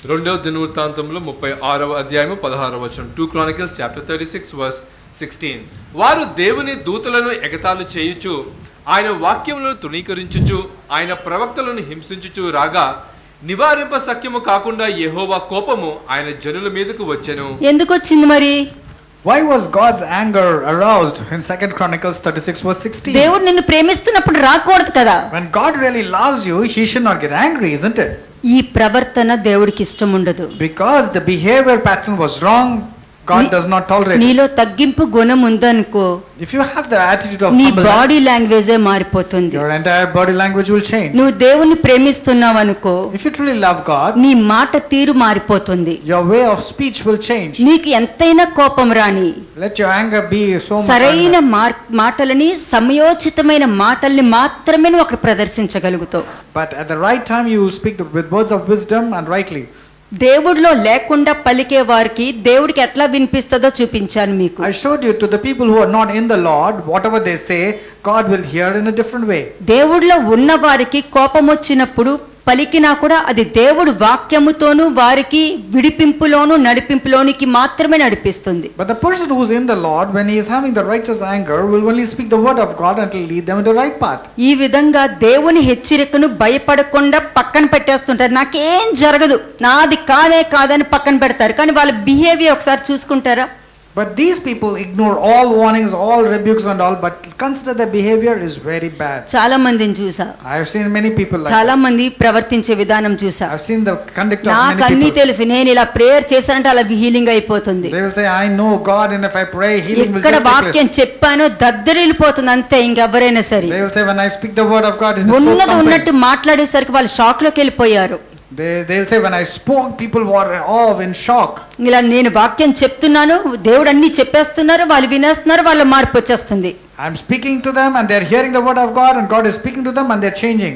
2వ దినవృత్తాంతంలో 36వ అధ్యాయము 16వ వచనం. 2 Chronicles chapter 36 verse 16. వారు దేవుని దూతలను ఎగతాళి చేయుచు, ఆయన వాక్యములను తృణీకరించుచు, ఆయన ప్రవక్తలను హింసించుచు రాగా నివారింప సఖ్యము కాకుండా యెహోవా కోపము ఆయన జనుల మీదకు వచ్చెను. ఎందుకు వచ్చింది మరి? Why was God's anger aroused in 2 Chronicles 36 verse 16? దేవుడు నిన్ను ప్రేమిస్తున్నప్పుడు రాకూడదు కదా. When God really loves you, he should not get angry, isn't it? ఈ ప్రవర్తన దేవుడికి ఇష్టం ఉండదు. Because the behavior pattern was wrong, God does not tolerate it. నీలో తగ్గింపు గుణం ఉందనుకో, If you have the attitude of నీ humbleness, బాడీ లాంగ్వేజే మారిపోతుంది. your entire body language will change. నువ్వు దేవుణ్ణి ప్రేమిస్తున్నావు అనుకో, If you truly love God, నీ మాట తీరు మారిపోతుంది. your way of speech will change. నీకు ఎంతైనా కోపం రాని, Let your anger be so much సరైన anger. మాటలని, సమయోచితమైన మాటల్ని మాత్రమే నువ్వు అక్కడ ప్రదర్శించగలుగుతావు. But at the right time you will speak with words of wisdom and rightly. దేవుడిలో లేకుండా పలికే వారికి దేవుడికి ఎట్లా వినిపిస్తుందో చూపించాను మీకు. I showed you to the people who are not in the Lord, whatever they say, God will hear in a different way. దేవుడిలో ఉన్న వారికి కోపం వచ్చినప్పుడు పలికినా కూడా అది దేవుడు వాక్యముతోనూ వారికి విడిపింపులోను నడిపింపులోనికి మాత్రమే నడిపిస్తుంది. But the person who is in the Lord, when he is having the righteous anger, will only speak the word of God and will lead them in the right path. ఈ విధంగా దేవుని హెచ్చరికను భయపడకుండా పక్కన పెట్టేస్తుంటారు. నాకేం జరగదు, నాది కాదే కాదని పక్కన పెడతారు. కానీ వాళ్ళ బిహేవియర్ ఒకసారి చూసుకుంటారా? But these people ignore all warnings, all rebukes and all, but consider their behavior is very bad. చాలా మందిని చూసా, I have seen many people like చాలా that. మంది ప్రవర్తించే విధానం చూసా. I have seen the conduct of నాకు many అన్ని people. తెలుసు, నేను ఇలా ప్రేయర్ చేశానంటే అలా హీలింగ్ అయిపోతుంది. They will say, I know God, and if I pray, healing will ఎక్కడ just take place. వాక్యం చెప్పానో దద్దరిల్లిపోతుంది అంతే. ఇంకెవరైనా సరే They will say, when I speak the word of God, it is so ఉన్నది compelling. ఉన్నట్టు మాట్లాడేసరికి వాళ్ళు షాక్ లోకి వెళ్ళిపోయారు. They will say, when I spoke, people were all in shock. ఇలా నేను వాక్యం చెప్తున్నాను, దేవుడు అన్ని చెప్పేస్తున్నారు, వాళ్ళు వినేస్తున్నారు, వాళ్ళ మార్పు వచ్చేస్తుంది. I'm speaking to them and they're hearing the word of God and God is speaking to them and they're changing.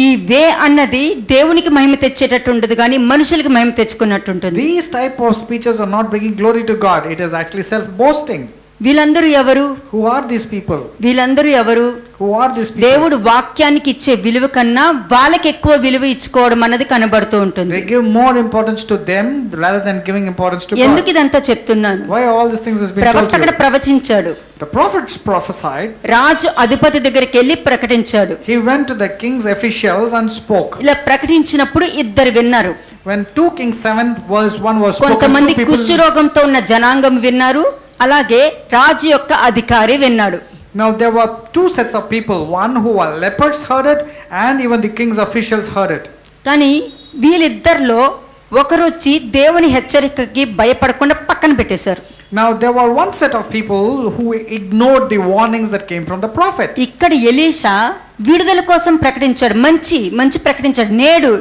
ఈ వే అన్నది దేవునికి మహిమ తెచ్చేటట్టు ఉండదు కానీ మనుషులకి మహిమ తెచ్చుకున్నట్టు ఉంటుంది. These type of speeches are not bringing glory to God. It is actually self-boasting. వీళ్ళందరూ ఎవరు? Who are these people? వీళ్ళందరూ ఎవరు? Who are these people? దేవుడు వాక్యానికి ఇచ్చే విలువ కన్నా వాళ్ళకి ఎక్కువ విలువ ఇచ్చుకోవడం అన్నది కనబడుతూ ఉంటుంది. They give more importance to them rather than giving importance to ఎందుకు God. ఇదంతా చెప్తున్నాను? Why all these things has been told ప్రవక్త to అక్కడ you? ప్రవచించాడు, The prophets prophesied. రాజు అధిపతి దగ్గరికి వెళ్ళి ప్రకటించాడు. He went to the king's officials and spoke. ఇలా ప్రకటించినప్పుడు ఇద్దరు విన్నారు. When 2 Kings 7 verse 1 was spoken, కొంతమంది two people, కుష్ఠ రోగంతో ఉన్న జనాంగం విన్నారు, అలాగే రాజు యొక్క అధికారి విన్నాడు. now there were two sets of people. One who were lepers heard it and even the king's officials heard it. కానీ వీళ్ళిద్దరిలో ఒకరు వచ్చి దేవుని హెచ్చరికకి భయపడకుండా పక్కన పెట్టేశారు. Now there were one set of people who ignored the warnings that came from the prophet. ఇక్కడ Elisha విడుదల కోసం ప్రకటించాడు, మంచి ప్రకటించాడు. నేడు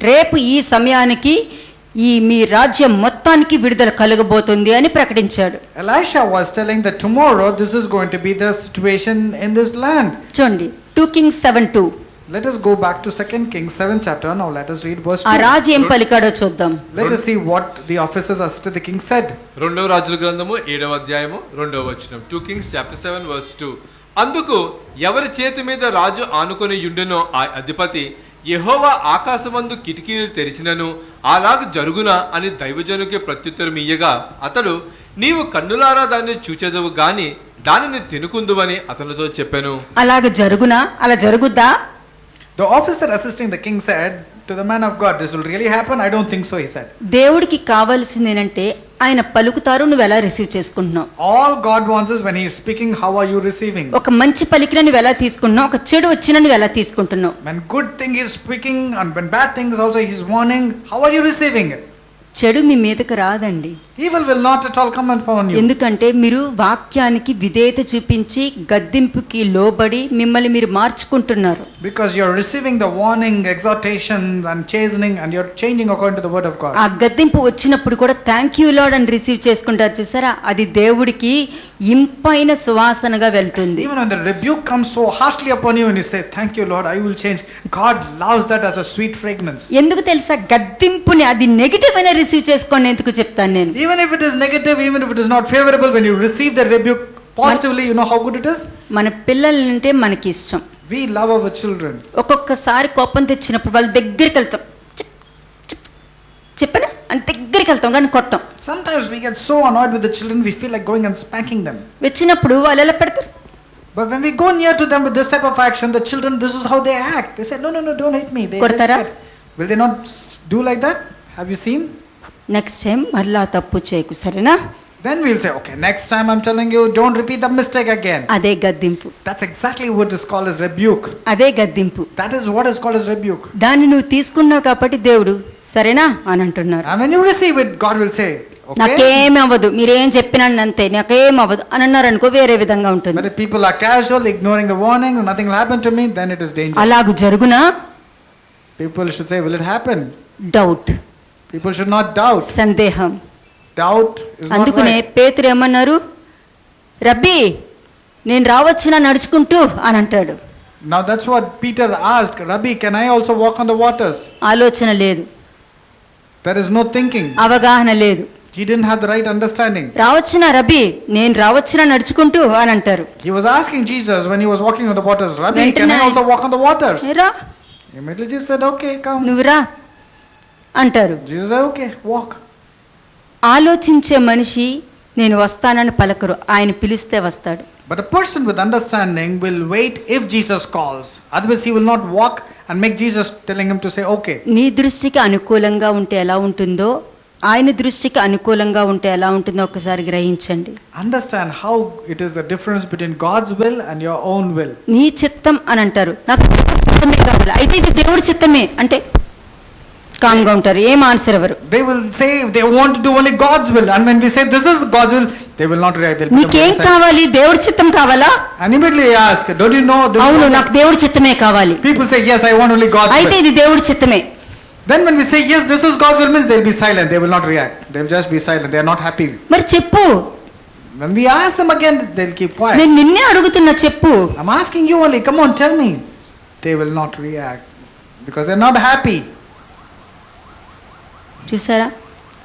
రేపు ఈ సమయానికి ఈ మీ రాజ్యం మొత్తానికి విడుదల కలగబోతుంది అని ప్రకటించాడు. Elisha was telling that tomorrow this is going to be the situation in this land. చూడండి 2 Kings 7:2. Let us go back to 2 Kings 7 chapter. Now let us read verse ఆ 2. రాజు ఏం పలికాడో చూద్దాం. Let us see what the officers assisted the king said. రెండవ రాజుల గ్రంథము 7వ అధ్యాయము 2వ వచనం. 2 Kings chapter 7 verse 2. అందుకు ఎవరి చేతి మీద రాజు ఆనుకొని యుండెనో ఆ అధిపతి, యెహోవా ఆకాశమందు కిటికీలు తెరిచినను అలాగ జరుగునా అని దైవజనునికి ప్రత్యుత్తరం ఇయ్యగా, అతడు నీవు కన్నులారా దాన్ని చూచెదవు గాని దానిని తినుకుందువని అతనితో చెప్పాను. అలాగ జరుగునా? అలా జరుగుద్దా? The officer assisting the king said to the man of God, this will really happen? I don't think so, he said. దేవుడికి కావాల్సింది ఏంటంటే ఆయన పలుకుతారు, నువ్వు ఎలా రిసీవ్ చేసుకుంటున్నావు. All God wants is when he is speaking, how are you receiving? ఒక మంచి పలికిన నువ్వు ఎలా తీసుకుంటున్నావు, ఒక చెడు వచ్చిన నువ్వు ఎలా తీసుకుంటున్నావు. When good thing is speaking and when bad things also he is warning, how are you receiving it? చెడు మీ మీదకి రాదండి. Evil will not at all come upon you. ఎందుకంటే మీరు వాక్యానికి విధేయత చూపించి గద్దింపుకి లోబడి మిమ్మల్ని మీరు మార్చుకుంటున్నారు. Because you are receiving the warning, exhortation and chastening and you are changing according to the word of God. ఆ గద్దింపు వచ్చినప్పుడు కూడా థ్యాంక్ యూ లార్డ్ అని రిసీవ్ చేసుకుంటారు చూసారా, అది దేవుడికి ఇంపైన సువాసనగా వెళ్తుంది. Even when the rebuke comes so harshly upon you and you say, thank you Lord, I will change. God loves that as a sweet fragrance. ఎందుకు తెలుసా? గద్దింపుని అది నెగిటివ్ అయినా రిసీవ్ చేసుకోండి. ఎందుకు చెప్తాను నేను? Even if it is negative, even if it is not favorable, when you receive the rebuke positively, you know how good it is? మన పిల్లలంటే మనకి ఇష్టం. We love our children. ఒక్కొక్కసారి కోపం తెచ్చినప్పుడు వాళ్ళ దగ్గరికి వెళ్తాం, చెప్పనా అని దగ్గరికి వెళ్తాం కానీ కొట్టం. Sometimes we get so annoyed with the children, we feel like going and spanking them. వచ్చినప్పుడు వాళ్ళు ఎలా పెడతారు? But when we go near to them with this type of action, the children, this is how they act. They say, no, don't hit me. They just కొడతారా? said, will they not do like that? Have you seen? Next time మరలా తప్పు చేయకు, సరేనా? Then we'll say, okay, next time I'm telling you, don't repeat the mistake again. అదే గద్దింపు, That's exactly what is called as rebuke. అదే గద్దింపు. That is what is called as rebuke. దాన్ని నువ్వు తీసుకున్నావు కాబట్టి దేవుడు సరేనా అని అంటున్నారు. And when you receive it, God will say, okay. నాకేం అవ్వదు, మీరేం చెప్పినండి అంతే, నాకేం అవ్వదు అని అన్నారు అనుకో, వేరే విధంగా ఉంటుంది. But if people are casual, ignoring the warnings, nothing will happen to me, then it is dangerous. అలాగు జరుగునా? People should say, will it happen? Doubt, People should not doubt. సందేహం. Doubt is not అందుకనే right. పేతురు ఏమన్నారు, రబ్బీ నేను రావచ్చునా నడుచుకుంటూ అని అంటాడు. Now that's what Peter asked, Rabbi, can I also walk on the waters? ఆలోచన లేదు, There is no thinking. అవగాహన లేదు. He didn't have the right understanding. రావచ్చునా రబ్బీ, నేను రావచ్చునా నడుచుకుంటూ అని అంటారు. He was asking Jesus when he was walking on the waters, Rabbi, Went can I tonight. also walk on the waters? రా, Immediately Jesus said, okay, come. నువ్వు రా అంటారు. Jesus said, okay, walk. ఆలోచించే మనిషి నేను వస్తానని పలకరు, ఆయన పిలిస్తే వస్తాడు. But a person with understanding will wait if Jesus calls. Otherwise he will not walk and make Jesus telling him to say, okay. నీ దృష్టికి అనుకూలంగా ఉంటే ఎలా ఉంటుందో, ఆయన దృష్టికి అనుకూలంగా ఉంటే ఎలా ఉంటుందో ఒకసారి గ్రహించండి. Understand how it is the difference between God's will and your own will. నీ చిత్తం అని అంటారు, నాకు దేవుడి చిత్తమే కావాలి, అయితే ఇది దేవుడి చిత్తమే అంటే కామ్గా ఉంటారు, ఏం ఆన్సర్ ఎవరు. They will say they want to do only God's will, and when we say this is God's will, they will not react. They'll become నీకేం silent. కావాలి, దేవుడి చిత్తం కావాలా? And immediately ask, don't you know? Do you అవును, know నాకు దేవుడి చిత్తమే కావాలి, that? People say, yes, I want only God's అయితే will. ఇది దేవుడి చిత్తమే. Then when we say, yes, this is God's will, means they'll be silent. They will not react. They'll just be silent. They are not happy. మరి చెప్పు, When we ask them again, they'll keep quiet. నేను నిన్నే అడుగుతున్నా చెప్పు. I'm asking you only, come on, tell me. They will not react because they're not happy. చూసారా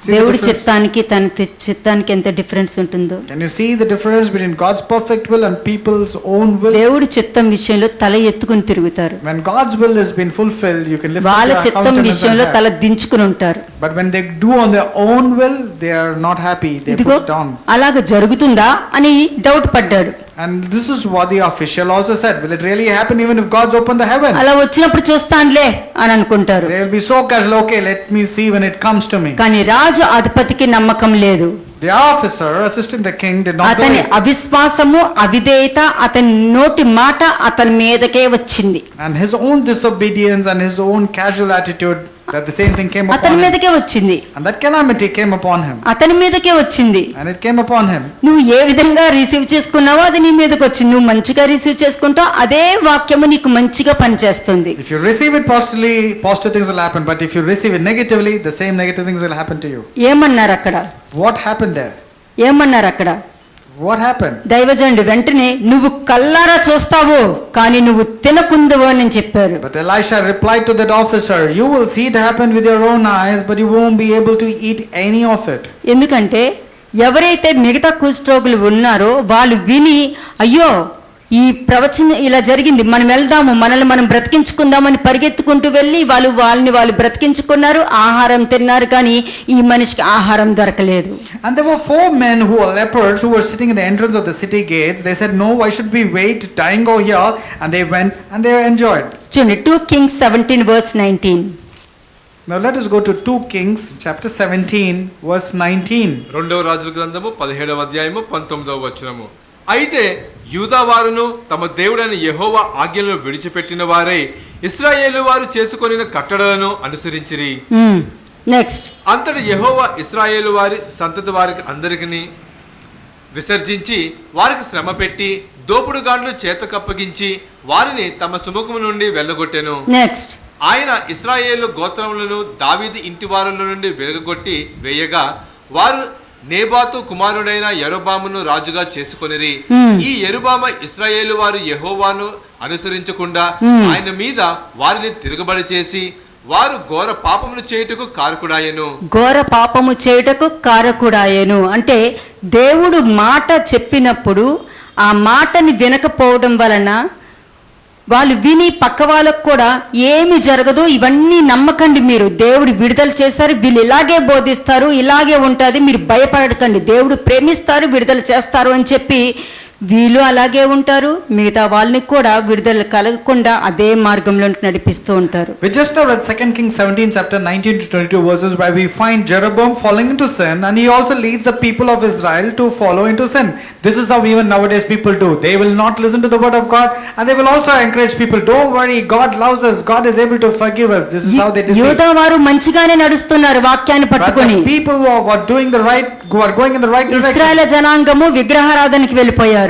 See the దేవుడి difference? చిత్తానికి తన చిత్తానికి ఎంత డిఫరెన్స్ ఉంటుందో. Can you see the difference between God's perfect will and people's own will? దేవుడి చిత్తం విషయంలో తల ఎత్తుకుని తిరుగుతారు, When God's will has been fulfilled, you can lift up వాళ్ళ your చిత్తం countenance and విషయంలో head. తల దించుకుని ఉంటారు. But when they do on their own will, they are not happy. They ఇదిగో put down. అలాగ జరుగుతుందా అని డౌట్ పడ్డాడు. And this is what the official also said. Will it really happen even if God's opened the heaven? అలా వచ్చినప్పుడు చూస్తానులే అని అనుకుంటారు. They will be so casual, okay, let me see when it comes to me. కానీ రాజు అధిపతికి నమ్మకం లేదు. The officer assisting the king did not అతని believe. అవిశ్వాసము, అవిధేయత, అతని నోటి మాట అతని మీదకే వచ్చింది. And his own disobedience and his own casual attitude, that the same thing came అతని upon him. మీదకే వచ్చింది, And that calamity came upon him. అతని మీదకే వచ్చింది. And it came upon him. నువ్వు ఏ విధంగా రిసీవ్ చేసుకున్నావో అది నీ మీదకి వచ్చింది. నువ్వు మంచిగా రిసీవ్ చేసుకుంటావు, అదే వాక్యము నీకు మంచిగా పనిచేస్తుంది. If you receive it positively, positive things will happen. But if you receive it negatively, the same negative things will happen to you. ఏమన్నారు అక్కడ? What happened there? ఏమన్నారు అక్కడ? What happened? దైవజనుడు వెంటనే నువ్వు కల్లారా చూస్తావు కానీ నువ్వు తినకుందువు అని చెప్పారు. But Elisha replied to that officer, you will see it happen with your own eyes, but you won't be able to eat any of it. ఎందుకంటే ఎవరైతే మిగతా కుష్ఠరోగులు ఉన్నారో వాళ్ళు విని, అయ్యో ఈ ప్రవచనం ఇలా జరిగింది, మనం వెళ్దాము, మనల్ని మనం బ్రతికించుకుందామని పరిగెత్తుకుంటూ వెళ్ళి వాళ్ళు బ్రతికించుకున్నారు, ఆహారం తిన్నారు, కానీ ఈ మనిషికి ఆహారం దొరకలేదు. And there were 4 men who were lepers who were sitting in the entrance of the city gates. They said, no, why should we wait, dying over here? And they went and they enjoyed. చూడండి 2 Kings 17:19. Now let us go to 2 Kings chapter 17 verse 19. రెండవ రాజుల గ్రంథము 17వ అధ్యాయము 19వ వచనము. అయితే యూదావారును తమ దేవుడైన యెహోవా ఆజ్ఞలను విడిచిపెట్టిన వారై ఇశ్రాయేలు వారు చేసుకొనిన కట్టడలను అనుసరించిరి. నెక్స్ట్, అంతటి యెహోవా ఇశ్రాయేలు వారి సంతతి వారికి అందరికిని విసర్జించి వారికి శ్రమ పెట్టి దోపుడుగాండ్లు చేతకప్పగించి వారిని తమ సుముఖము నుండి వెళ్ళగొట్టెను. నెక్స్ట్, ఆయన ఇశ్రాయేలు గోత్రములను దావీదు ఇంటి వారుల నుండి వెలగొట్టి వేయగా వారు నేబాతు కుమారుడైన యెరోబామును రాజుగా చేసుకొనిరి. ఈ యెరోబాము ఇశ్రాయేలు వారు యెహోవాను అనుసరించకుండా ఆయన మీద వారిని తిరుగుబడి చేసి వారు ఘోర పాపములు చేయుటకు కారకుడాయెను. ఘోర పాపము చేయుటకు కారకుడాయెను అంటే దేవుడు మాట చెప్పినప్పుడు ఆ మాటని వినకపోవడం వలన వాళ్ళు విని పక్క వాళ్ళకు కూడా ఏమి జరగదు, ఇవన్నీ నమ్మకండి, మీరు దేవుడు విడుదల చేశారు, వీళ్ళు ఇలాగే బోధిస్తారు, ఇలాగే ఉంటుంది, మీరు భయపడకండి, దేవుడు ప్రేమిస్తారు, విడుదల చేస్తారు అని చెప్పి వీళ్ళు అలాగే ఉంటారు, మిగతా వాళ్ళని కూడా విడుదల కలగకుండా అదే మార్గంలో నడిపిస్తూ ఉంటారు. We just now read 2 Kings 17 chapter 19 to 22 verses where we find Jeroboam falling into sin, and he also leads the people of Israel to follow into sin. This is how even nowadays people do. They will not listen to the word of God, and they will also encourage people, don't worry, God loves us, God is able to forgive us. This is how they deceive. యూదా వారు మంచిగానే నడుస్తున్నారు వాక్యాన్ని But పట్టుకొని. the people who are doing the right, who are going in the right direction, ఇశ్రాయేలు జనాంగము విగ్రహారాధనకి వెళ్ళిపోయారు.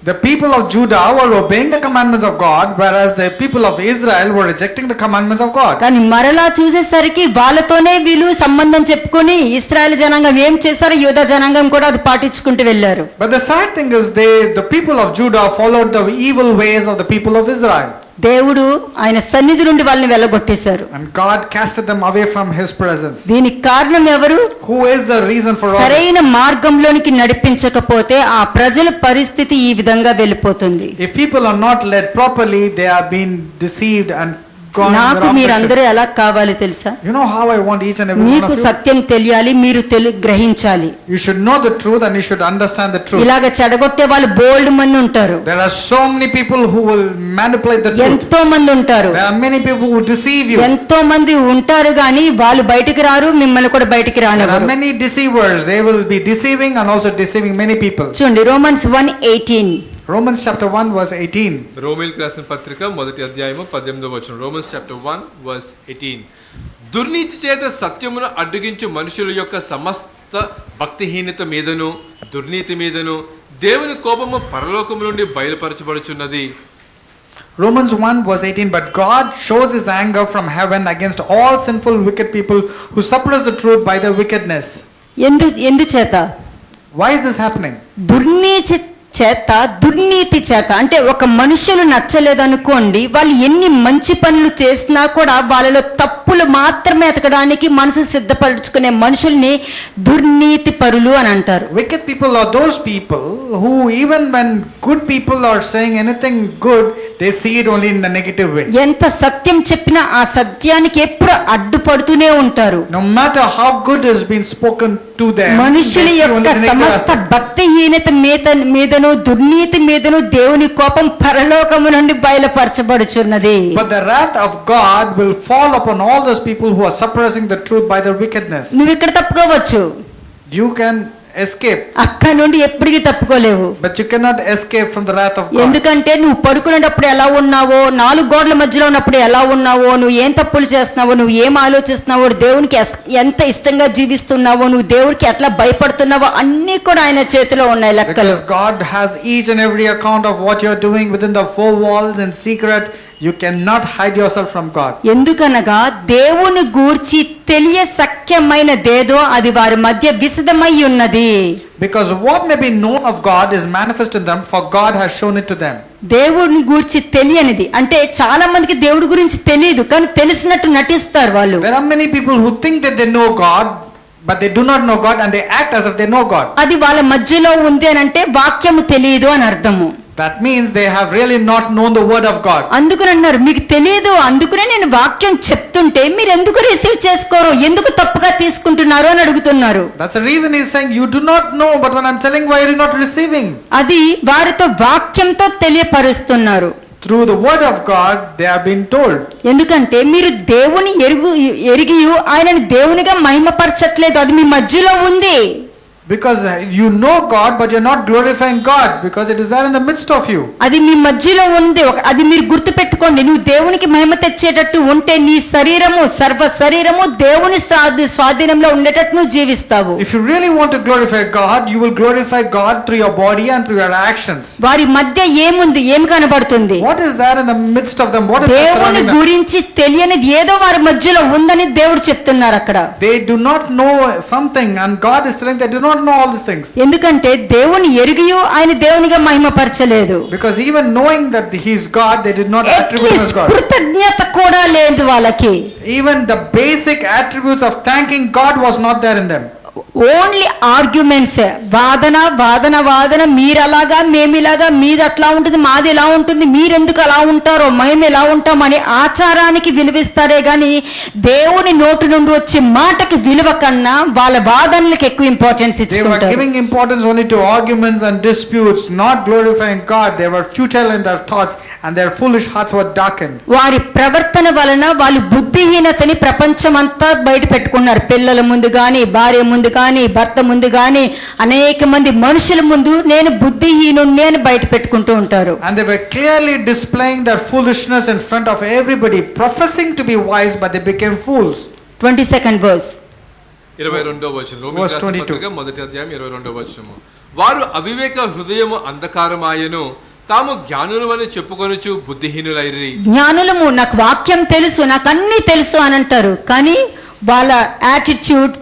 the people of Judah were obeying the commandments of God, whereas the people of Israel were rejecting the commandments of God. కానీ మరలా చూసేసరికి వాళ్ళతోనే వీళ్ళు సంబంధం చెప్పుకొని ఇశ్రాయేల్ జనాంగం ఏం చేశారో యూదా జనాంగం కూడా అది పాటించుకుంటూ వెళ్ళారు. But the sad thing is the people of Judah followed the evil ways of the people of Israel. దేవుడు ఆయన సన్నిధి నుండి వాళ్ళని వెళ్ళగొట్టేశారు. And God casted them away from his presence. దీనికి కారణం ఎవరు? Who is the reason for all this? సరైన మార్గంలోనికి నడిపించకపోతే ఆ ప్రజల పరిస్థితి ఈ విధంగా వెళ్ళిపోతుంది. If people are not led properly, they are being deceived and gone in the నాకు wrong మీరందరూ direction. ఎలా కావాలి తెలుసా? You know how I want each and every one మీకు of you? సత్యం తెలియాలి, మీరు గ్రహించాలి. You should know the truth and you should understand the truth. ఇలాగ చెడగొట్టే వాళ్ళు బోల్డ్ మంది ఉంటారు, There are so many people who will manipulate the truth. ఎంతో మంది ఉంటారు, There are many people who deceive you. ఎంతో మంది ఉంటారు కానీ వాళ్ళు బయటికి రారు, మిమ్మల్ని కూడా బయటికి There are రానివ్వరు. many deceivers. They will be deceiving and also deceiving many people. చూడండి రోమన్స్ 1:18. Romans chapter 1 verse 18. రోమిల్కి రాసిన పత్రిక మొదటి అధ్యాయము 18వ వచనం. Romans chapter 1 verse 18. దుర్నీతి చేత సత్యమును అడ్డగించు మనుషుల యొక్క సమస్త భక్తిహీనత మీదను దుర్నీతి మీదను దేవుని కోపము పరలోకము నుండి బయలుపరచబడుచున్నది. Romans 1 verse 18, but God shows his anger from heaven against all sinful wicked people who suppress the truth by their wickedness. ఎందుచేత? Why is this happening? దుర్నీతి చేత అంటే ఒక మనుషులు నచ్చలేదనుకోండి, వాళ్ళు ఎన్ని మంచి పనులు చేసినా కూడా వాళ్ళలో తప్పులు మాత్రమే ఎతకడానికి మనసు సిద్ధపరచుకునే మనుషుల్ని దుర్నీతి పరులు అని అంటారు. Wicked people are those people who even when good people are saying anything good, they see it only in the negative way. ఎంత సత్యం చెప్పినా ఆ సత్యానికి ఎప్పుడు అడ్డుపడుతూనే ఉంటారు. No matter how good has been spoken to them, మనుషుల they see యొక్క only the negative సమస్త aspect. భక్తిహీనత మీదను దుర్నీతి మీదను దేవుని కోపం పరలోకము నుండి బయలుపరచబడుచున్నది. But the wrath of God will fall upon all those people who are suppressing the truth by their wickedness. నువ్వు ఇక్కడ తప్పుకోవచ్చు, You can escape, అక్కడ నుండి ఎప్పటికీ తప్పుకోలేవు. but you cannot escape from the wrath of God. ఎందుకంటే నువ్వు పడుకునేటప్పుడు ఎలా ఉన్నావో, నాలుగు గోడల మధ్యలో ఉన్నప్పుడు ఎలా ఉన్నావో, నువ్వు ఏం తప్పులు చేస్తున్నావో, నువ్వు ఏం ఆలోచిస్తున్నావో, దేవునికి ఎంత ఇష్టంగా జీవిస్తున్నావో, నువ్వు దేవుడికి ఎట్లా భయపడుతున్నావో అన్నీ కూడా ఆయన చేతిలో ఉన్నాయి లెక్కలు. Because God has each and every account of what you are doing within the four walls in secret. You cannot hide yourself from God. ఎందుకనగా దేవుని గూర్చి తెలియశక్యమైనదేదో అది వారి మధ్య విశదమై ఉన్నది. Because what may be known of God is manifest in them, for God has shown it to them. దేవుని గూర్చి తెలియనిది అంటే చాలా మందికి దేవుడి గురించి తెలియదు, కానీ తెలిసినట్టు నటిస్తారు వాళ్ళు. There are many people who think that they know God, but they do not know God, and they act as if they know God. అది వాళ్ళ మధ్యలో ఉంది అని అంటే వాక్యము తెలియదు అని అర్థము. That means they have really not known the word of God. అందుకని అన్నారు మీకు తెలియదు, అందుకనే నేను వాక్యం చెప్తుంటే మీరు ఎందుకు రిసీవ్ చేసుకోరు, ఎందుకు తప్పుగా తీసుకుంటున్నారు అని అడుగుతున్నారు. That's the reason he's saying you do not know, but when I'm telling, why are you not receiving? అది వారితో వాక్యంతో తెలియపరుస్తున్నారు. Through the word of God, they are being told. ఎందుకంటే మీరు దేవుని ఎరిగి ఆయనను దేవునిగా మహిమపరచట్లేదు, అది మీ మధ్యలో ఉంది. Because you know God, but you're not glorifying God, because it is there in the midst of you. అది మీ మధ్యలో ఉంది, అది మీరు గుర్తు పెట్టుకోండి. నువ్వు దేవునికి మహిమ తెచ్చేటట్టు ఉంటే నీ శరీరము సర్వ శరీరము దేవుని స్వాధీనంలో ఉండేటట్టు నువ్వు జీవిస్తావు. If you really want to glorify God, you will glorify God through your body and through your actions. వారి మధ్య ఏముంది, ఏం కనబడుతుంది? What is there in the midst of them? What is there దేవుని surrounding them? గురించి తెలియనిది ఏదో వారి మధ్యలో ఉందని దేవుడు చెప్తున్నారు అక్కడ. They do not know something, and God is telling they do not know all these things. ఎందుకంటే దేవుని ఎరిగియు ఆయన దేవునిగా మహిమపరచలేదు. Because even knowing that he is God, they did not attribute him as God. కృతజ్ఞత కూడా లేదు వాళ్ళకి. Even the basic attributes of thanking God was not there in them. Only arguments, వాదన మీరలాగా మేమిలాగా, మీది అట్లా ఉంటుంది మాది ఇలా ఉంటుంది, మీరెందుకు అలా ఉంటారో మేము ఎలా ఉంటాం అని ఆచారానికి విలువిస్తారే గాని దేవుని నోటి నుండి వచ్చే మాటకి విలువ కన్నా వాళ్ళ వాదనలకు ఎక్కువ importance They were ఇచ్చుకుంటారు. giving importance only to arguments and disputes, not glorifying God. They were futile in their thoughts and their foolish hearts were darkened. వారి ప్రవర్తన వలన వాళ్ళు బుద్ధిహీనతని ప్రపంచమంతా బయట పెట్టుకున్నారు. పిల్లల ముందు గాని, భార్య ముందు గాని, భర్త ముందు గాని, అనేక మంది మనుషుల ముందు నేను బుద్ధిహీనుణ్ణి అని బయట పెట్టుకుంటూ ఉంటారు. And they were clearly displaying their foolishness in front of everybody, professing to be wise, but they became fools. 22nd verse. 22వ వచనం, రోమీయులకు Verse రాసిన 22. పత్రిక మొదటి అధ్యాయం 22వ వచనము. వారు అవివేక హృదయము అంధకారమాయను, తాము జ్ఞానులమని చెప్పుకొనుచు బుద్ధిహీనులైరి. జ్ఞానులము, నాకు వాక్యం తెలుసు, నాకు అన్ని తెలుసు అని అంటారు, కానీ వాళ్ళ యాటిట్యూడ్,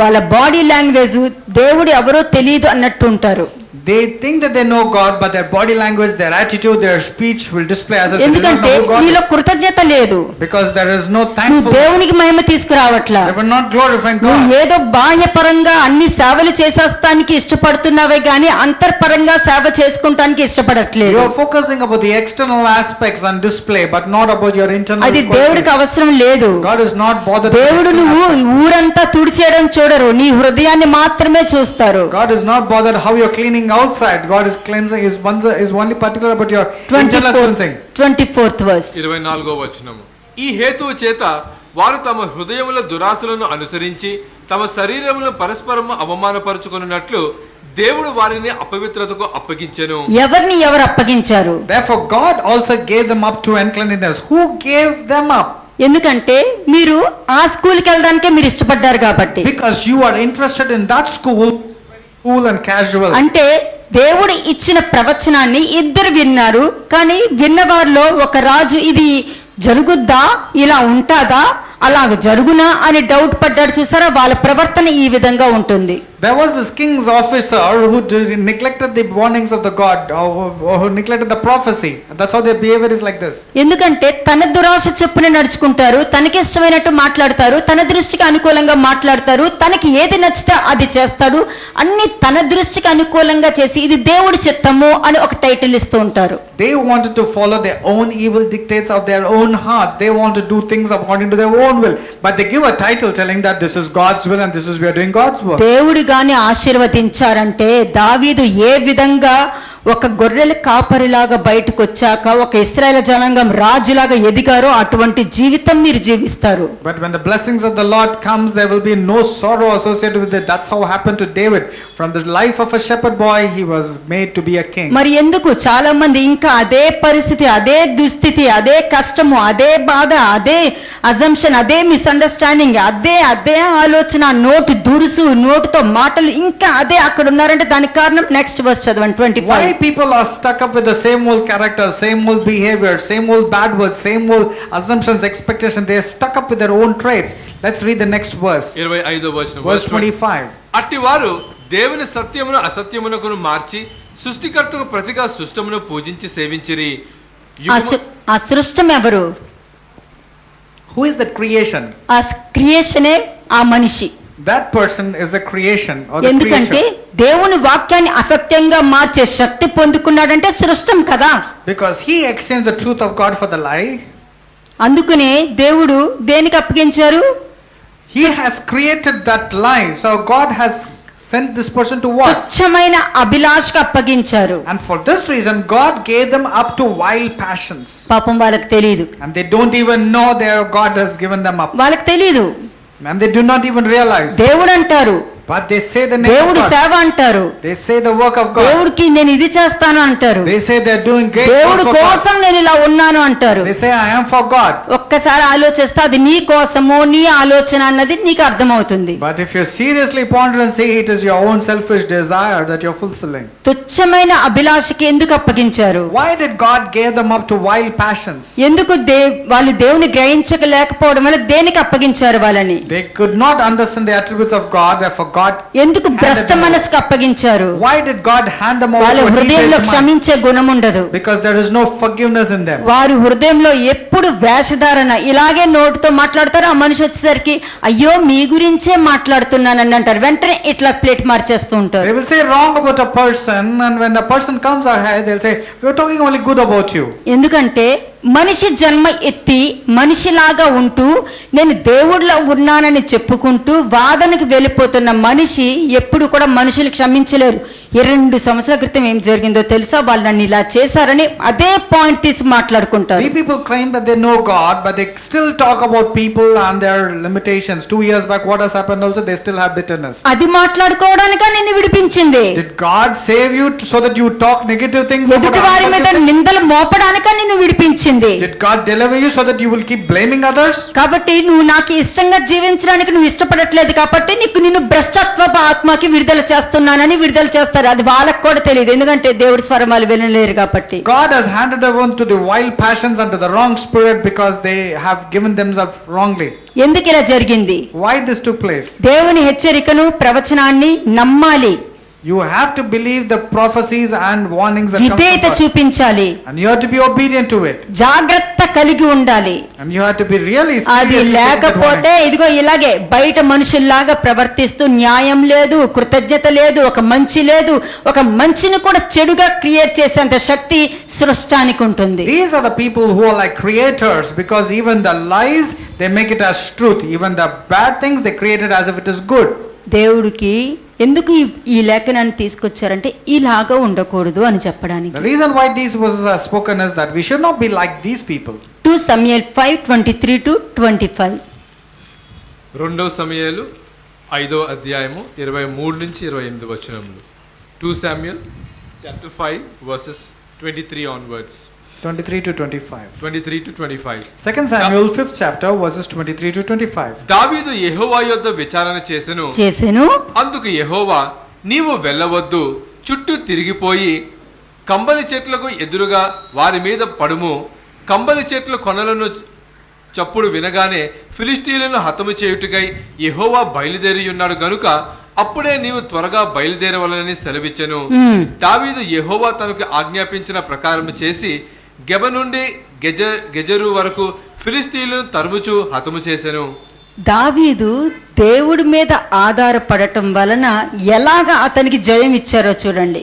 వాళ్ళ బాడీ లాంగ్వేజ్ దేవుడు ఎవరో తెలియదు అన్నట్టు ఉంటారు. They think that they know God, but their body language, their attitude, their speech will display as if they do not ఎందుకంటే know who God నీలో is. కృతజ్ఞత లేదు, Because there is no నువ్వు thankfulness. దేవునికి మహిమ తీసుకురావట్లా, They were not glorifying నువ్వు God. ఏదో బాహ్యపరంగా అన్ని సేవలు చేసేస్తానికి ఇష్టపడుతున్నావే గానీ అంతర్పరంగా సేవ చేసుకుంటానికి You ఇష్టపడట్లేదు. are focusing about the external aspects and display, but not about your internal అది దేవుడికి qualities. అవసరం లేదు. God is not bothered with దేవుడు external నువ్వు aspects. ఊరంతా తుడిచేయడం చూడరు, నీ హృదయాన్ని మాత్రమే చూస్తారు. God is not bothered how you're cleaning outside. God is cleansing, is only particular about your internal cleansing. 24th verse. 24వ వచనము. ఈ హేతువు చేత వారు తమ హృదయముల దురాశలను అనుసరించి తమ శరీరములను పరస్పరము అవమానపరుచుకొనున్నట్లు దేవుడు వారిని అపవిత్రతకు అప్పగించెను. ఎవరిని ఎవరు అప్పగించారు? Therefore God also gave them up to uncleanness. Who gave them up? ఎందుకంటే మీరు ఆ స్కూల్కి వెళ్ళడానికే మీరు ఇష్టపడ్డారు కాబట్టి. Because you are interested in that school, cool and casual. అంటే దేవుడు ఇచ్చిన ప్రవచనాన్ని ఇద్దరు విన్నారు, కానీ విన్నవారిలో ఒక రాజు ఇది జరుగుద్దా, ఇలా ఉంటాదా, అలాగ జరుగునా అని డౌట్ పడ్డాడు. చూసారా, వాళ్ళ ప్రవర్తన ఈ విధంగా ఉంటుంది. There was this king's officer who neglected the warnings of the God, or who neglected the prophecy. That's how their behavior is like this. ఎందుకంటే తన దురాశ చొప్పున నడుచుకుంటారు, తనకి ఇష్టమైనట్టు మాట్లాడతారు, తన దృష్టికి అనుకూలంగా మాట్లాడతారు, తనకి ఏది నచ్చితే అది చేస్తాడు, అన్ని తన దృష్టికి అనుకూలంగా చేసి ఇది దేవుడి చిత్తము అని ఒక టైటిల్ ఇస్తూ ఉంటారు. They wanted to follow their own evil dictates of their own hearts. They want to do things according to their own will. But they give a title telling that this is God's will and this is we are doing God's work. దేవుడు గాని ఆశీర్వదించారంటే దావీదు ఏ విధంగా ఒక గొర్రెల కాపరిలాగా బయటకు వచ్చాక ఒక ఇశ్రాయేలు జనాంగం రాజులాగా ఎదిగారో అటువంటి జీవితం మీరు జీవిస్తారు. But when the blessings of the Lord comes, there will be no sorrow associated with it. That's how happened to David. From the life of a shepherd boy, he was made to be a king. మరి ఎందుకు చాలా మంది ఇంకా అదే పరిస్థితి, అదే దుస్థితి, అదే కష్టము, అదే బాధ, అదే అజంప్షన్, అదే మిస్అండర్స్టాండింగ్, అదే ఆలోచన, నోటు దురుసు, నోటుతో మాటలు, ఇంకా అదే అక్కడ ఉన్నారంటే దానికి కారణం నెక్స్ట్ వర్స్ చదవండి. 25. Why people are stuck up with the same old character, same old behavior, same old bad words, same old assumptions, expectations? They are stuck up with their own traits. Let's read the next verse. 25వ వచనం. Verse 25. అట్టివారు దేవుని సత్యమును అసత్యమునకును మార్చి సృష్టికర్తకు ప్రతిగా సృష్టమును పూజించి సేవించిరి. ఆ సృష్టం ఎవరు? Who is that creation? ఆ క్రియేషనే ఆ మనిషి. That person is the creation or the ఎందుకంటే creature. దేవుని వాక్యాన్ని అసత్యంగా మార్చే శక్తి పొందుకున్నాడంటే సృష్టం కదా. Because he exchanged the truth of God for the lie. అందుకనే దేవుడు దేనికి అప్పగించారు? He has created that lie. So God has sent this person to what? తుచ్చమైన అభిలాషకు అప్పగించారు. And for this reason God gave them up to wild passions. పాపం వాళ్ళకి తెలియదు, And they don't even know their God has given them up. వాళ్ళకి తెలియదు. And they do not even realize. దేవుడు అంటారు, But they say the name of దేవుడి God. సేవ అంటారు, They say the work of God. దేవుడికి నేను ఇది చేస్తాను అంటారు, They say they're doing great దేవుడి work for God. కోసం నేను ఇలా ఉన్నాను అంటారు. They say I am for God. ఒక్కసారి ఆలోచిస్తే అది నీ కోసము, నీ ఆలోచన అన్నది నీకు అర్థమవుతుంది. But if you seriously ponder and say it is your own selfish desire that you're fulfilling. తుచ్చమైన అభిలాషకి ఎందుకు అప్పగించారు? Why did God give them up to wild passions? ఎందుకు వాళ్ళు దేవుని గ్రహించలేకపోవడం వల్ల దేనికి అప్పగించారు వాళ్ళని? They could not understand the attributes of God, therefore God ఎందుకు భ్రష్ట handed them over? మనసుకు అప్పగించారు? Why did God hand them over వాళ్ళ to a హృదయంలో depraved mind? క్షమించే గుణం ఉండదు. Because there is no forgiveness in them. వారు హృదయంలో ఎప్పుడు వేషధారణ, ఇలాగే నోటితో మాట్లాడతారు. ఆ మనిషి వచ్చేసరికి అయ్యో మీ గురించే మాట్లాడుతున్నానని అంటారు. వెంటనే ఇట్లా ప్లేట్ మార్చేస్తూ They ఉంటారు. will say wrong about a person, and when the person comes ahead, they'll say, "We're talking only good about you." ఎందుకంటే మనిషి జన్మ ఎత్తి మనిషిలాగా ఉంటూ నేను దేవుడిలో ఉన్నానని చెప్పుకుంటూ వాదనకు వెళ్ళిపోతున్న మనిషి ఎప్పుడు కూడా మనుషులు క్షమించలేరు. 2 సంవత్సరాల క్రితం ఏం జరిగిందో తెలుసా, వాళ్ళు నన్ను ఇలా చేశారని అదే పాయింట్ తీసి మాట్లాడుకుంటారు. We people claim that they know God, but they still talk about people and their limitations. 2 years back, what has happened also, they still have bitterness. అది మాట్లాడుకోవడానిక నిన్ను విడిపించింది. Did God save you so that you talk negative things about ఎదుటి వారి మీద others? నిందలు మోపడానిక నిన్ను విడిపించింది. Did God deliver you so that you will keep blaming others? కాబట్టి నువ్వు నాకు ఇష్టంగా జీవించడానికి నువ్వు ఇష్టపడట్లేదు కాబట్టి నిన్ను భ్రష్టత్వపు ఆత్మకి విడుదల చేస్తున్నానని విడుదల చేస్తారు. అది వాళ్ళకు కూడా తెలియదు, ఎందుకంటే దేవుడి స్వరం వాళ్ళు వినలేరు కాబట్టి. God has handed over to the wild passions and to the wrong spirit because they have given themselves wrongly. ఎందుకు ఇలా జరిగింది? Why this took place? దేవుని హెచ్చరికను ప్రవచనాన్ని నమ్మాలి, You have to believe the prophecies and warnings that come విధేయత from God. చూపించాలి, And you have to be obedient to it. జాగ్రత్త కలిగి ఉండాలి. And you have to be really అది serious with that లేకపోతే warning. ఇదిగో ఇలాగే బయట మనుషుల్లాగా ప్రవర్తిస్తూ న్యాయం లేదు, కృతజ్ఞత లేదు, ఒక మంచి లేదు, ఒక మంచిని కూడా చెడుగా క్రియేట్ చేసేంత శక్తి సృష్టానికి ఉంటుంది. These are the people who are like creators, because even the lies, they make it as truth. Even the bad things, they create it as if it is good. దేవుడికి ఎందుకు ఈ లేఖనాన్ని తీసుకొచ్చారంటే ఇలాగా ఉండకూడదు అని చెప్పడానికి. The reason why these verses are spoken is that we should not be like these people. 2 Samuel 5:23-25. 2 సమూయేలు 5వ అధ్యాయము 23 నుంచి 28 వచనములు. 2 Samuel chapter 5 verses 23 onwards. 23 to 25. 23 to 25. 2 Samuel 5th chapter verses 23 to 25. దావీదు యెహోవా యొద్ద విచారణ చేసెను. అందుకు యెహోవా, నీవు వెళ్ళవద్దు, చుట్టూ తిరిగిపోయి కంబలి చెట్లకు ఎదురుగా వారి మీద పడుము. కంబలి చెట్ల కొనలను చప్పుడు వినగానే ఫిలిష్తీయులను హతము చేయుటకై యెహోవా బయలుదేరి ఉన్నాడు గనుక అప్పుడే నీవు త్వరగా బయలుదేరవలనని సెలవిచ్చెను. దావీదు యెహోవా తనకు ఆజ్ఞాపించిన ప్రకారం చేసి గెబ నుండి గెజరు వరకు ఫిలిష్తీయులను తరుముచు హతము చేసెను. దావీదు దేవుడి మీద ఆధారపడటం వలన ఎలాగా అతనికి జయం ఇచ్చారో చూడండి.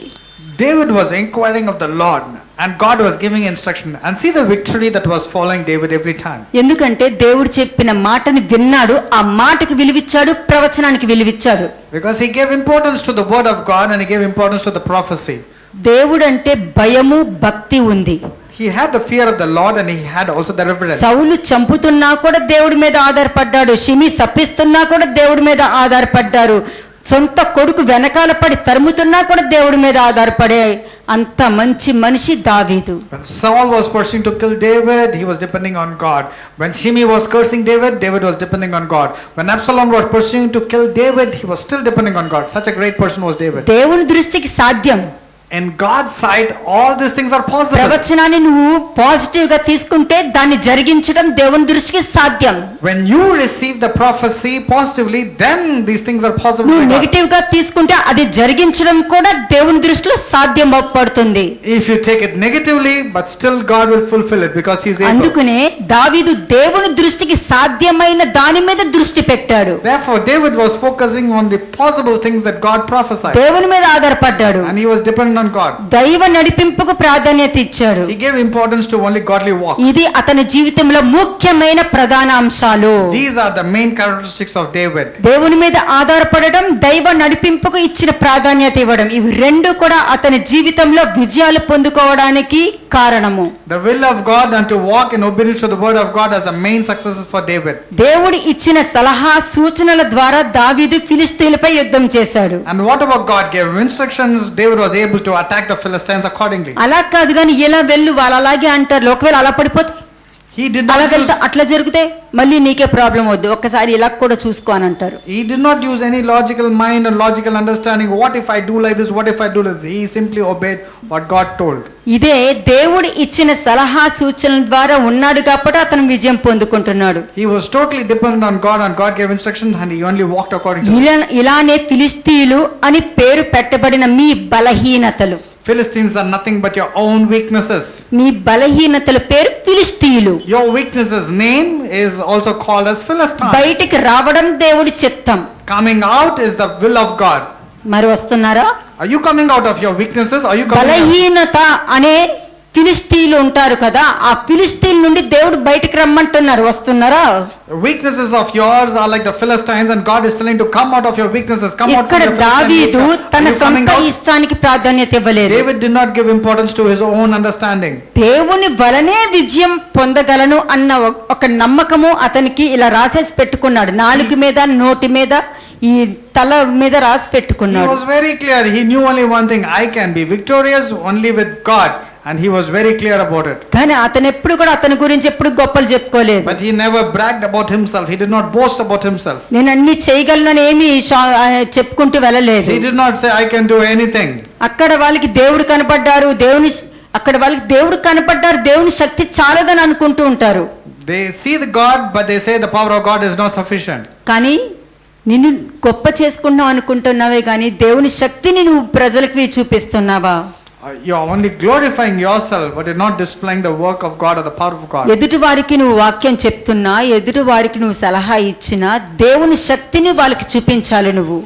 David was inquiring of the Lord, and God was giving instruction, and see the victory that was following David every time. ఎందుకంటే దేవుడు చెప్పిన మాటని విన్నాడు, ఆ మాటకి విలువిచ్చాడు, ప్రవచనానికి విలువిచ్చాడు. Because he gave importance to the word of God and he gave importance to the prophecy. దేవుడు అంటే భయము, భక్తి ఉంది. He had the fear of the Lord and he had also the reverence. సౌలు చంపుతున్నా కూడా దేవుడి మీద ఆధారపడ్డాడు, షిమి శపిస్తున్నా కూడా దేవుడి మీద ఆధారపడ్డారు, సొంత కొడుకు వెనకాల పడి తరుముతున్నా కూడా దేవుడి మీద ఆధారపడే అంత మంచి మనిషి దావీదు. When Saul was pursuing to kill David, he was depending on God. When Shimei was cursing David, David was depending on God. When Absalom was pursuing to kill David, he was still depending on God. Such a great person was David. దేవుని దృష్టికి సాధ్యం. In God's sight, all these things are possible. ప్రవచనాన్ని నువ్వు positive గా తీసుకుంటే దాన్ని జరిగించడం దేవుని దృష్టికి సాధ్యం. When you receive the prophecy positively, then these things are possible. నువ్వు by God. నెగటివ్ గా తీసుకుంటే అది జరిగించడం కూడా దేవుని దృష్టిలో సాధ్యం పడుతుంది. If you take it negatively, but still God will fulfill it because He is able. అందుకనే దావీదు దేవుని దృష్టికి సాధ్యమైన దాని మీద దృష్టి పెట్టాడు. Therefore, David was focusing on the possible things that God prophesied, దేవుని మీద ఆధారపడ్డాడు, and he was dependent on God. దైవ నడిపింపుకు ప్రాధాన్యత ఇచ్చాడు. He gave importance to only godly walk. ఇది అతని జీవితంలో ముఖ్యమైన ప్రధాన అంశాలు. These are the main characteristics of David. దేవుని మీద ఆధారపడడం, దైవ నడిపింపుకు ఇచ్చిన ప్రాధాన్యత ఇవ్వడం, ఇవి రెండు కూడా అతని జీవితంలో విజయాలు పొందుకోవడానికి కారణము. The will of God and to walk in obedience to the word of God as the main successes for David. దేవుడు ఇచ్చిన సలహా సూచనల ద్వారా దావీదు ఫిలిష్తీయులపై యుద్ధం చేశాడు. And whatever God gave instructions, David was able to attack the Philistines accordingly. అలా కాదు కానీ ఇలా వెళ్ళు, వాళ్ళు అలాగే అంటారు, ఒకవేళ అలా పడిపోతే He did not అలా use, వెళ్తే అట్లా జరిగితే మళ్ళీ నీకే ప్రాబ్లం వద్దు, ఒక్కసారి ఇలా కూడా చూసుకో అని అంటారు. he did not use any logical mind or logical understanding. What if I do like this? What if I do like this? He simply obeyed what God told. ఇదే దేవుడు ఇచ్చిన సలహా సూచనల ద్వారా ఉన్నాడు కాబట్టి అతను విజయం పొందుకుంటున్నాడు. He was totally dependent on God, and God gave instructions, and he only walked according to ఇలానే ఫిలిష్తీయులు అని పేరు పెట్టబడిన మీ బలహీనతలు, Philistines are nothing but your own weaknesses. మీ బలహీనతల పేరు ఫిలిష్తీయులు. Your weaknesses name is also called as Philistines. బయటికి రావడం దేవుడి చిత్తం. Coming out is the will of God. మరి వస్తున్నారా? Are you coming out of your weaknesses? Are you coming out? బలహీనత అనే ఫిలిష్తీయులు ఉంటారు కదా, ఆ ఫిలిష్తీయుల నుండి దేవుడు బయటికి రమ్మంటున్నారు, వస్తున్నారా? The weaknesses of yours are like the Philistines, and God is telling to come out of your weaknesses. Come out ఇక్కడ from your Philistine దావీదు nature. Are తన you coming సొంత out? ఇష్టానికి ప్రాధాన్యత ఇవ్వలేదు. David did not give importance to his own understanding. దేవుని వలనే విజయం పొందగలను అన్న ఒక నమ్మకము అతనికి ఇలా రాసేసి పెట్టుకున్నాడు, నాలుగు మీద, నోటి మీద, ఈ తల మీద రాసి He పెట్టుకున్నాడు. was very clear. He knew only one thing: I can be victorious only with God, and he was very clear about it. కానీ అతను ఎప్పుడు కూడా అతని గురించి ఎప్పుడు గొప్పలు చెప్పుకోలేదు. But he never bragged about himself. He did not boast about himself. నేను అన్ని చేయగలను ఏమి చెప్పుకుంటూ వెళ్ళలేదు. He did not say, I can do anything. అక్కడ వాళ్ళకి దేవుడు కనపడ్డారు, దేవుని శక్తి చాలదని అనుకుంటూ ఉంటారు. They see the God, but they say the power of God is not sufficient. కానీ నిన్ను గొప్ప చేసుకుంటున్నావు అనుకుంటున్నావే కానీ దేవుని శక్తిని నువ్వు ప్రజలకు చూపిస్తున్నావా? You are only glorifying yourself, but you're not displaying the work of God or the power of God. ఎదుటి వారికి నువ్వు వాక్యం చెప్తున్నా, ఎదుటి వారికి నువ్వు సలహా ఇచ్చినా దేవుని శక్తిని వాళ్ళకి చూపించాలి. నువ్వు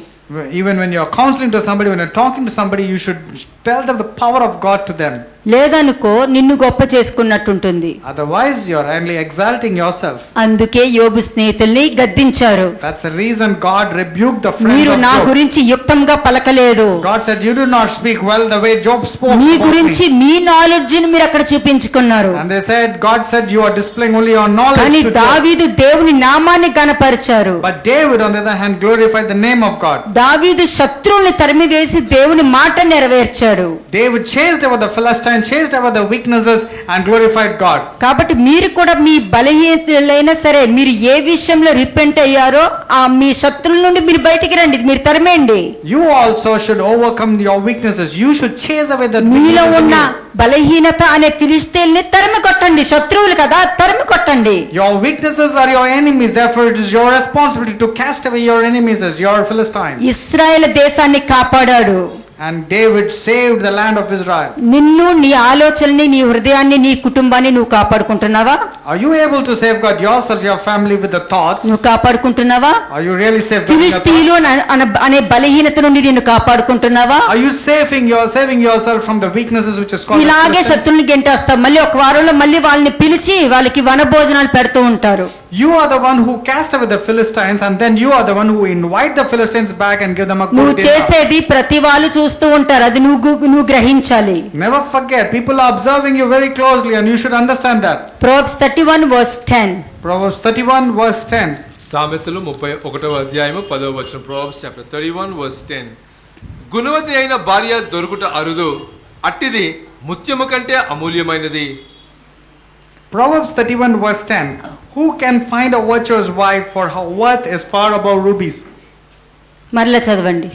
Even when you're counseling to somebody, when you're talking to somebody, you should tell them the power of God to them. లేదనుకో నిన్ను గొప్ప చేసుకున్నట్టుంటుంది. Otherwise, you're only exalting yourself. అందుకే యోబు స్నేహితుల్ని గద్దించారు. That's the reason God rebuked the friends మీరు of నా Job. గురించి యుక్తంగా పలకలేదు. God said, you do not speak well the way Job spoke me about గురించి me. మీ నాలెడ్జ్ ని మీరు అక్కడ చూపించుకున్నారు. And they said, God said, you are displaying only your knowledge కానీ to Job. దావీదు దేవుని నామాన్ని గణపరిచారు. But David, on the other hand, glorified the name of God. దావీదు శత్రువుల్ని తరిమివేసి దేవుని మాట నెరవేర్చాడు. David chased over the Philistine, chased over the weaknesses, and glorified God. కాబట్టి మీరు కూడా మీ బలహీనతలైనా సరే మీరు ఏ విషయంలో రిపెంట్ అయ్యారో ఆ మీ శత్రువుల నుండి మీరు బయటికి రండి, మీరు తరిమేయండి. You also should overcome your weaknesses. You should chase away the మీలో weaknesses in ఉన్న you. బలహీనత అనే ఫిలిష్తీయుల్ని తరిమి కొట్టండి. శత్రువులు కదా, తరిమి కొట్టండి. Your weaknesses are your enemies. Therefore, it is your responsibility to cast away your enemies as your Philistines. ఇశ్రాయేలు దేశాన్ని కాపాడాడు. And David saved the land of Israel. నిన్ను, నీ ఆలోచనని, నీ హృదయాన్ని, నీ కుటుంబాన్ని నువ్వు కాపాడుకుంటున్నావా? Are you able to safeguard yourself, your family with the thoughts? నువ్వు కాపాడుకుంటున్నావా? Are you really safeguarding your thoughts? ఫిలిష్తీయులు అనే బలహీనత నుండి నిన్ను కాపాడుకుంటున్నావా? Are you saving yourself from the weaknesses which is called ఇలాగే Philistines? శత్రువుని గెంటేస్తావు. మళ్ళీ ఒక వారంలో మళ్ళీ వాళ్ళని పిలిచి వాళ్ళకి వనభోజనాలు పెడుతూ ఉంటారు. You are the one who cast away the Philistines, and then you are the one who invite the Philistines back and give them a నువ్వు good dinner. చేసేది ప్రతి వాళ్ళు చూస్తూ ఉంటారు, అది నువ్వు గ్రహించాలి. Never forget, people are observing you very closely, and you should understand that. Proverbs 31:10. Proverbs 31 verse 10. సామెతలు 31వ అధ్యాయము 10వ వచనం. Proverbs chapter 31 verse 10. గుణవతి అయిన భార్య దొరుకుట అరుదు, అట్టిది ముత్యము కంటే అమూల్యమైనది. Proverbs 31 verse 10. Who can find a virtuous wife, for her worth is far above rubies? మరలా చదవండి.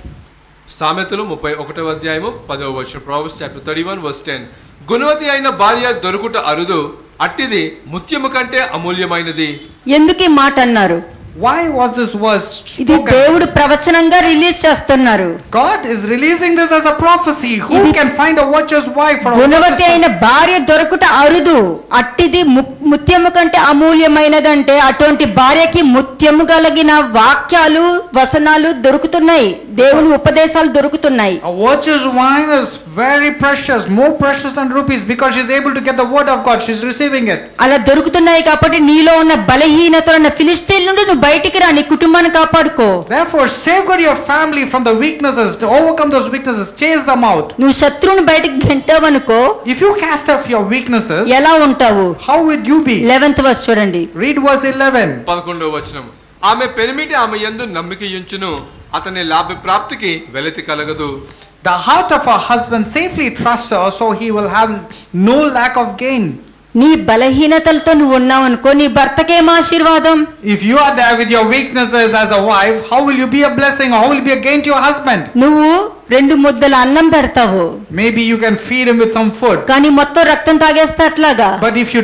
సామెతలు 31వ అధ్యాయము 10వ వచనం. Proverbs chapter 31 verse 10. గుణవతి అయిన భార్య దొరుకుట అరుదు, అట్టిది ముత్యము కంటే అమూల్యమైనది. ఎందుకు ఈ మాట అన్నారు? Why was this verse ఇది spoken? దేవుడు ప్రవచనంగా రిలీజ్ చేస్తున్నారు. God is releasing this as a prophecy. Who can find a virtuous wife for a Gunavati virtuous అయిన భార్య దొరుకుట అరుదు, అట్టిది ముత్యము కంటే అమూల్యమైనదంటే అటువంటి భార్యకి ముత్యము కలిగిన వాక్యాలు, వసనాలు దొరుకుతున్నాయి, దేవుని ఉపదేశాలు దొరుకుతున్నాయి. A virtuous wine is very precious, more precious than rupees, because she's able to get the word of God. She's receiving it. అలా దొరుకుతున్నాయి కాబట్టి నీలో ఉన్న బలహీనతలు ఉన్న ఫిలిష్తీయుల నుండి నువ్వు బయటికి రా, నీ కుటుంబాన్ని కాపాడుకో. Therefore, safeguard your family from the weaknesses. To overcome those weaknesses, chase them out. నువ్వు శత్రువుని బయటికి గెంటావనుకో If you cast off your weaknesses, ఎలా ఉంటావు? how would you be? 11th verse చూడండి. Read verse 11. 11వ వచనం. ఆమె పెనిమిటి ఆమె యందు నమ్మికయుంచును, అతని లాభ ప్రాప్తికి వెలితి కలగదు. The heart of her husband safely trusts her, so he will have no lack of gain. నీ బలహీనతలతో నువ్వు ఉన్నావు అనుకో, నీ భర్తకేం ఆశీర్వాదం? If you are there with your weaknesses as a wife, how will you be a blessing? How will you be a gain to your husband? నువ్వు 2 ముద్దల అన్నం పెడతావు, Maybe you can feed him with some food. కానీ మొత్తం రక్తం తాగేస్తే అట్లాగా. But if you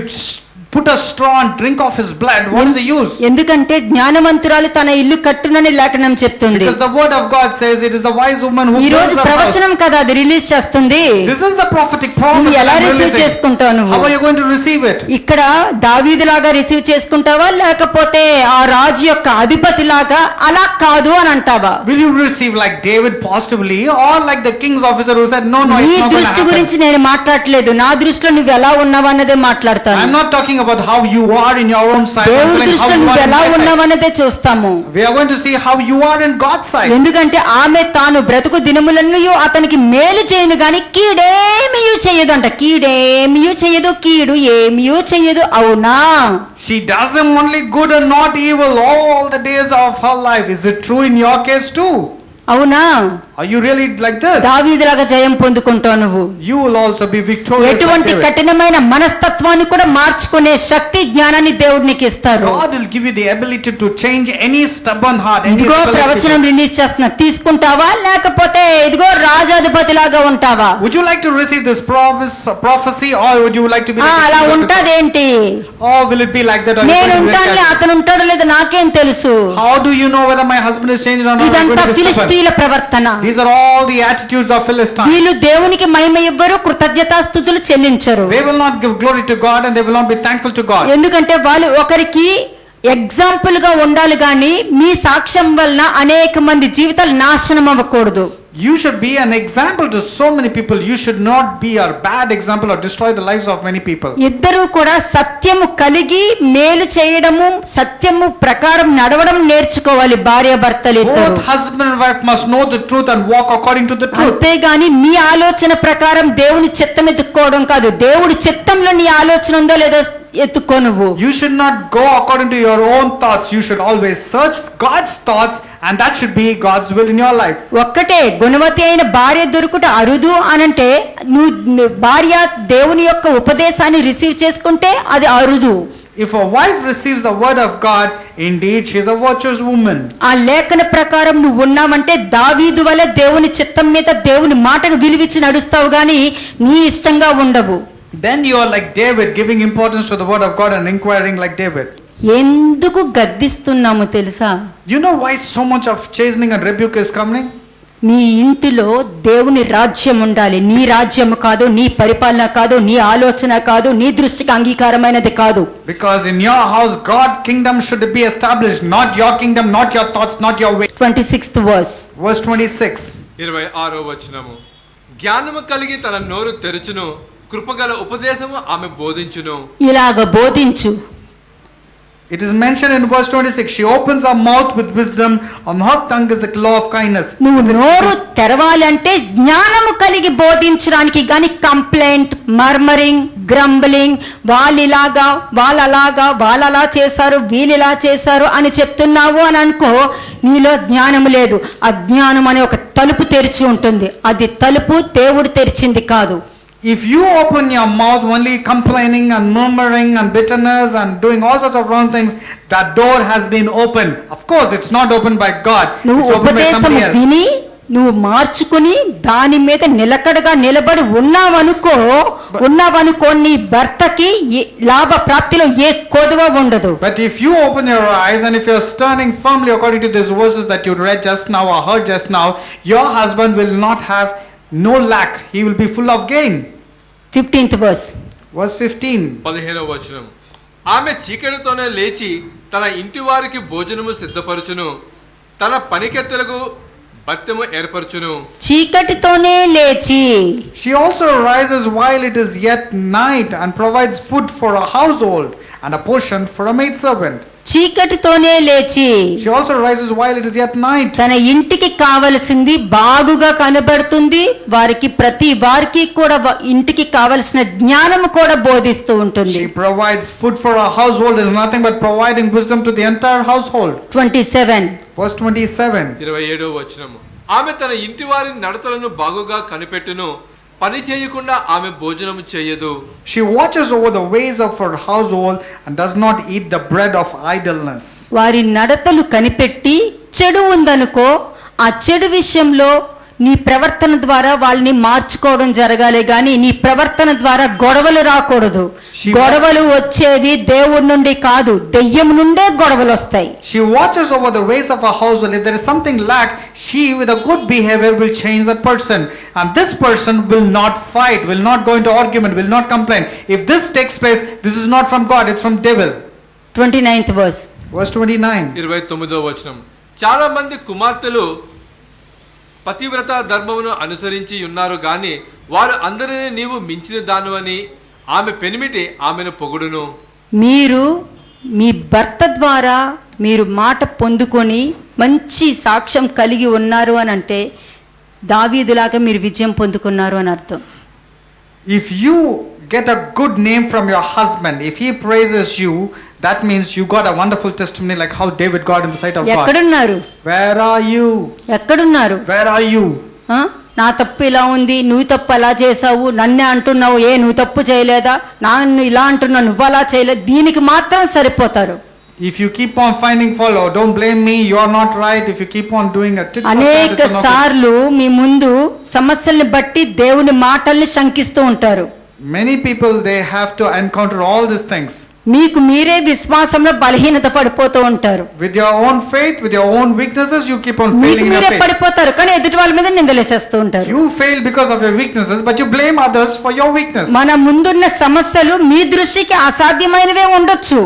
put a straw and drink of his blood, what is the use? ఎందుకంటే జ్ఞానవంతురాలు తన ఇల్లు కట్టునని లేఖనం చెప్తుంది. Because the word of God says it is the wise woman who ఈ రోజు builds her house. ప్రవచనం కదా అది రిలీజ్ చేస్తుంది. This is the prophetic promise. నువ్వు ఎలా that I'm రిసీవ్ releasing. చేసుకుంటావు నువ్వు? How are you going to receive it? ఇక్కడ దావీదులాగా రిసీవ్ చేసుకుంటావా, లేకపోతే ఆ రాజు యొక్క అధిపతి లాగా అలా కాదు అని అంటావా? Will you receive like David possibly, or like the king's officer who said no, నీ it's not going to దృష్టి happen? గురించి నేను మాట్లాడట్లేదు, నా దృష్టిలో నువ్వు ఎలా ఉన్నావు అన్నదే మాట్లాడతాను. I'm not talking about how you are in your own side. I'm దేవుడి telling దృష్టిలో how you నువ్వు are in ఎలా my side. ఉన్నావు అన్నదే చూస్తాము. We are going to see how you are in God's side. ఎందుకంటే ఆమె తాను బ్రతుకు దినములన్నీ అతనికి మేలు చేయను గాని కీడేమీ చేయదు అంట. కీడేమీ చేయదు, కీడు ఏమీ చేయదు. అవునా? She does him only good and not evil all the days of her life. Is it true in your case too? అవునా? Are you really like this? దావీదులాగా జయం పొందుకుంటావు నువ్వు. You will also be victorious. Like ఎటువంటి David. కఠినమైన మనస్తత్వాన్ని కూడా మార్చుకునే శక్తి జ్ఞానాన్ని దేవుడు నీకు ఇస్తారు. God will give you the ability to change any stubborn heart. Any ఇదిగో rebellious ప్రవచనం people. రిలీజ్ చేస్తున్నా, తీసుకుంటావా లేకపోతే ఇదిగో రాజాధిపతి లాగా ఉంటావా? Would you like to receive this prophecy, or would you like to be like a అలా king officer? ఉంటదేంటి? Or will it be like that? Or you నేను going to be ఉంటాను, like that? అతను ఉంటాడో లేదో నాకేం తెలుసు? How do you know whether my husband is changed or not? Or going ఇదంతా to be stubborn? ఫిలిష్తీయుల ప్రవర్తన. These are all the attitudes of Philistines. వీళ్ళు దేవునికి మహిమ ఇవ్వరు, కృతజ్ఞతాస్తుతులు చెల్లించరు. They will not give glory to God and they will not be thankful to God. ఎందుకంటే వాళ్ళు ఒకరికి example గా ఉండాలి గాని మీ సాక్ష్యం వలన అనేక మంది జీవితాలు నాశనం అవ్వకూడదు. You should be an example to so many people. You should not be a bad example or destroy the lives of many people. ఇద్దరు కూడా సత్యము కలిగి మేలు చేయడము, సత్యము ప్రకారం నడవడం నేర్చుకోవాలి భార్యాభర్తలు ఇద్దరు. Both husband and wife must know the truth and walk according to the truth. అంతేగాని మీ ఆలోచన ప్రకారం దేవుని చిత్తం ఎత్తుక్కోవడం కాదు. దేవుడి చిత్తంలో నీ ఆలోచన ఉందో లేదో ఎత్తుకో నువ్వు. You should not go according to your own thoughts. You should always search God's thoughts, and that should be God's will in your life. ఒక్కటే గుణవతి అయిన భార్య దొరుకుట అరుదు అనంటే నువ్వు భార్య దేవుని యొక్క ఉపదేశాన్ని రిసీవ్ చేసుకుంటే అది అరుదు. If a wife receives the word of God, indeed she is a virtuous woman. ఆ లేఖన ప్రకారం నువ్వు ఉన్నావంటే దావీదు వలె దేవుని చిత్తం మీద దేవుని మాటకు విలువిచ్చి నడుస్తావు గాని నీ ఇష్టంగా ఉండవు. Then you are like David, giving importance to the word of God and inquiring like David. ఎందుకు గద్దిస్తున్నాము తెలుసా? You know why so much of chastening and rebuke is coming? మీ ఇంటిలో దేవుని రాజ్యం ఉండాలి. నీ రాజ్యం కాదు, నీ పరిపాలన కాదు, నీ ఆలోచన కాదు, నీ దృష్టికి అంగీకారమైనది కాదు. Because in your house, God's kingdom should be established, not your kingdom, not your thoughts, not your way. 26th verse. Verse 26. 26వ వచనము. జ్ఞానము కలిగి తన నోరు తెరుచును, కృపగల ఉపదేశము ఆమె బోధించును. ఇలాగ బోధించు. It is mentioned in verse 26. She opens her mouth with wisdom, on her tongue is the law of kindness. నువ్వు నోరు తెరవాలంటే జ్ఞానము కలిగి బోధించడానికి గాని కంప్లైంట్, మర్మరింగ్, గ్రంబలింగ్, వాళ్ళిలాగా వాళ్ళలాగా వాళ్ళలా చేశారు వీళ్ళిలా చేశారు అని చెప్తున్నావు అని అనుకో, నీలో జ్ఞానము లేదు. అజ్ఞానం అనే ఒక తలుపు తెరిచి ఉంటుంది. అది తలుపు దేవుడు తెరిచింది కాదు. If you open your mouth only complaining and murmuring and bitterness and doing all sorts of wrong things, that door has been opened. Of course, it's not opened by God. నువ్వు It's opened by ఉపదేశం somebody else. విని నువ్వు మార్చుకుని దాని మీద నిలకడగా నిలబడి ఉన్నావనుకో నీ భర్తకి లాభ ప్రాప్తిలో ఏ కొదువ ఉండదు. But if you open your eyes and if you're standing firmly according to these verses that you read just now or heard just now, your husband will not have no lack. He will be full of gain. 15th verse. Verse 15. 15వ వచనం. ఆమె చీకటితోనే లేచి తన ఇంటి వారికి భోజనము సిద్ధపరచును, తన పనికెత్తెలకు భత్యము ఏర్పరచును. చీకటితోనే లేచి. She also rises while it is yet night and provides food for a household and a portion for a maidservant. చీకటితోనే లేచి. She also rises while it is yet night. తన ఇంటికి కావలసింది బాగుగా కనబడుతుంది. ప్రతి వారికి కూడా ఇంటికి కావలసిన జ్ఞానము కూడా బోధిస్తూ ఉంటుంది. She provides food for a household. Is nothing but providing wisdom to the entire household. 27. Verse 27. 27వ వచనము. ఆమె తన ఇంటి వారి నడతలను బాగుగా కనిపెట్టును, పని చేయకుండా ఆమె భోజనం చేయదు. She watches over the ways of her household and does not eat the bread of idleness. వారి నడతలు కనిపెట్టి చెడు ఉందనుకో, ఆ చెడు విషయంలో నీ ప్రవర్తన ద్వారా వాళ్ళని మార్చుకోవడం జరగాలి గాని నీ ప్రవర్తన ద్వారా గొడవలు రాకూడదు. గొడవలు వచ్చేవి దేవుడి నుండి కాదు, దెయ్యం నుండే గొడవలు వస్తాయి. She watches over the ways of her household. If there is something lack, she with a good behavior will change that person. And this person will not fight, will not go into argument, will not complain. If this takes place, this is not from God, it's from devil. 29th verse. Verse 29. 29వ వచనం. చాలా మంది కుమార్తెలు పతివ్రత ధర్మమును అనుసరించి ఉన్నారు గాని వారు అందరినీ నీవు మించిన దానివని ఆమె పెనిమిటి ఆమెను పొగుడును. మీరు మీ భర్త ద్వారా మీరు మాట పొందుకొని మంచి సాక్ష్యం కలిగి ఉన్నారు అని అంటే దావీదులాగా మీరు విజయం పొందుకున్నారు అని అర్థం. If you get a good name from your husband, if he praises you, that means you got a wonderful testimony like how David got in the sight of God. ఎక్కడున్నారు? Where are you? ఎక్కడున్నారు? Where are you? నా తప్పు ఇలా ఉంది, నువ్వు తప్పు అలా చేసావు, నన్నే అంటున్నావు, నువ్వు తప్పు చేయలేదా, నన్ను ఇలా అంటున్నావు, నువ్వు అలా చేయలేదు, దీనికి మాత్రం సరిపోతారు. If you keep on finding fault, oh, don't blame me, you are not right. If you keep on doing a tit for tat, అనేక it's not సార్లు మీ ముందు సమస్యల్ని బట్టి దేవుని మాటల్ని శంకిస్తూ ఉంటారు. many people, they have to encounter all these things. మీకు మీరే విశ్వాసంలో బలహీనత పడిపోతూ ఉంటారు. With your own faith, with your own weaknesses, you keep on మీకు failing in your మీరే faith. పడిపోతారు, కానీ ఎదుటి వాళ్ళ మీద నిందలేసేస్తూ ఉంటారు. You fail because of your weaknesses, but you blame others for your weakness. మన ముందున్న సమస్యలు మీ దృష్టికి అసాధ్యమైనవే ఉండొచ్చు,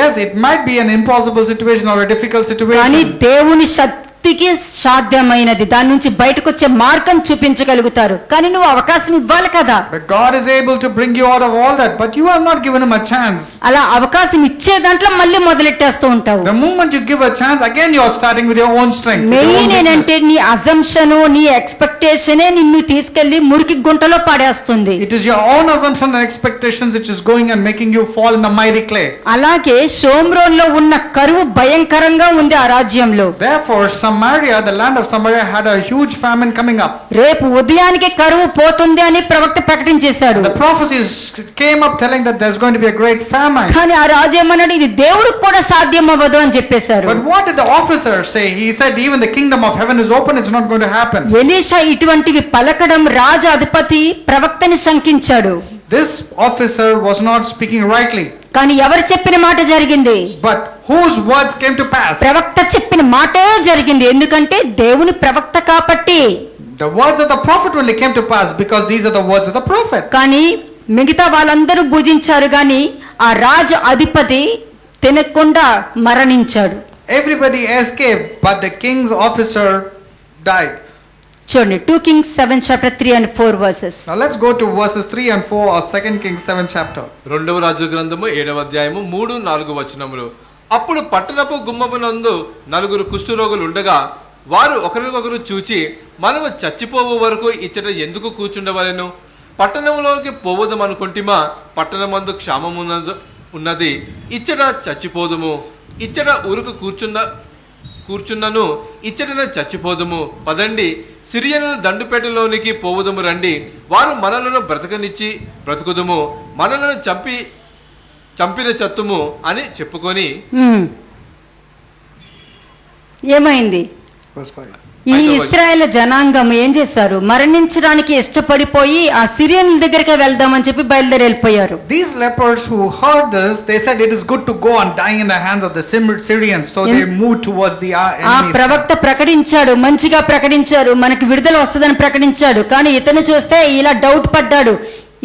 Yes, it might be an impossible situation or a difficult కానీ situation. దేవుని శక్తికి సాధ్యమైనది. దాని నుంచి బయటకు వచ్చే మార్గం చూపించగలుగుతారు, కానీ నువ్వు అవకాశం ఇవ్వాలి కదా. But God is able to bring you out of all that, but you have not given him a chance. అలా అవకాశం ఇచ్చే దాంట్లో మళ్ళీ మొదలెట్టేస్తూ ఉంటావు. The moment you give a chance, again you are starting with your own strength. with your own main weakness. ఏంటంటే నీ assumption, నీ ఎక్స్పెక్టేషనే నిన్ను తీసుకెళ్లి మురికి గుంటలో పడేస్తుంది. It is your own assumption and expectations which is going and making you fall in the miry clay. అలాగే షోమ్రోన్లో ఉన్న కరువు భయంకరంగా ఉంది ఆ రాజ్యంలో. Therefore, Samaria, the land of Samaria, had a huge famine coming up. రేపు ఉదయానికి కరువు పోతుంది అని ప్రవక్త ప్రకటించేశాడు. The prophecies came up telling that there's going to be a great famine. కానీ ఆ రాజు ఏమన్నాడు, ఇది దేవుడికి కూడా సాధ్యం అవ్వదు అని చెప్పేశారు. But what did the officer say? He said, even the kingdom of heaven is open, it's not going to happen. Elisha ఇటువంటివి పలకడం రాజు అధిపతి ప్రవక్తని శంకించాడు. This officer was not speaking rightly. కానీ ఎవరు చెప్పిన మాట జరిగింది? But whose words came to pass? ప్రవక్త చెప్పిన మాటే జరిగింది. ఎందుకంటే దేవుని ప్రవక్త కాబట్టి. The words of the prophet only came to pass because these are the words of the prophet. కానీ మిగతా వాళ్ళందరూ భుజించారు, కానీ ఆ రాజు అధిపతి తినకుండా మరణించాడు. Everybody escaped, but the king's officer died. చూడండి 2 Kings 7 chapter 3 and 4 verses. Now let's go to verses 3 and 4 of 2 Kings 7 chapter. రెండవ రాజు గ్రంథము 7వ అధ్యాయము 3-4 వచనములు. అప్పుడు పట్టణపు గుమ్మమునందు 9 కుష్ఠరోగులు ఉండగా వారు ఒకరినొకరు చూచి, మనము చచ్చిపోవు వరకు ఇచ్చట ఎందుకు కూర్చుండవలెను? పట్టణంలోకి పోవదమనుకుంటిమా? పట్టణమందు క్షామమున్నది, ఇచ్చట చచ్చిపోదుము. ఇచ్చట ఊరుకు కూర్చున్నను, ఇచ్చటన చచ్చిపోదుము. పదండి, సిరియనుల దండుపేటలోనికి పోవుదము రండి. వారు మనలను బ్రతకనిచ్చి బ్రతుకుదుము, మనలను చంపిన చత్తుము అని చెప్పుకొని. ఏమైంది? Verse 5. ఈ ఇశ్రాయేల్ జనాంగం ఏం చేశారు? మరణించడానికి ఇష్టపడిపోయి ఆ సిరియన్ల దగ్గరికి వెళ్దామని చెప్పి బయలుదేరి వెళ్ళిపోయారు. These lepers who heard this, they said it is good to go and die in the hands of the Syrians, so they moved towards the ఆ enemies. ప్రవక్త ప్రకటించాడు, మంచిగా ప్రకటించారు, మనకి విడుదల వస్తుందని ప్రకటించాడు. కానీ ఇతను చూస్తే ఇలా డౌట్ పడ్డాడు,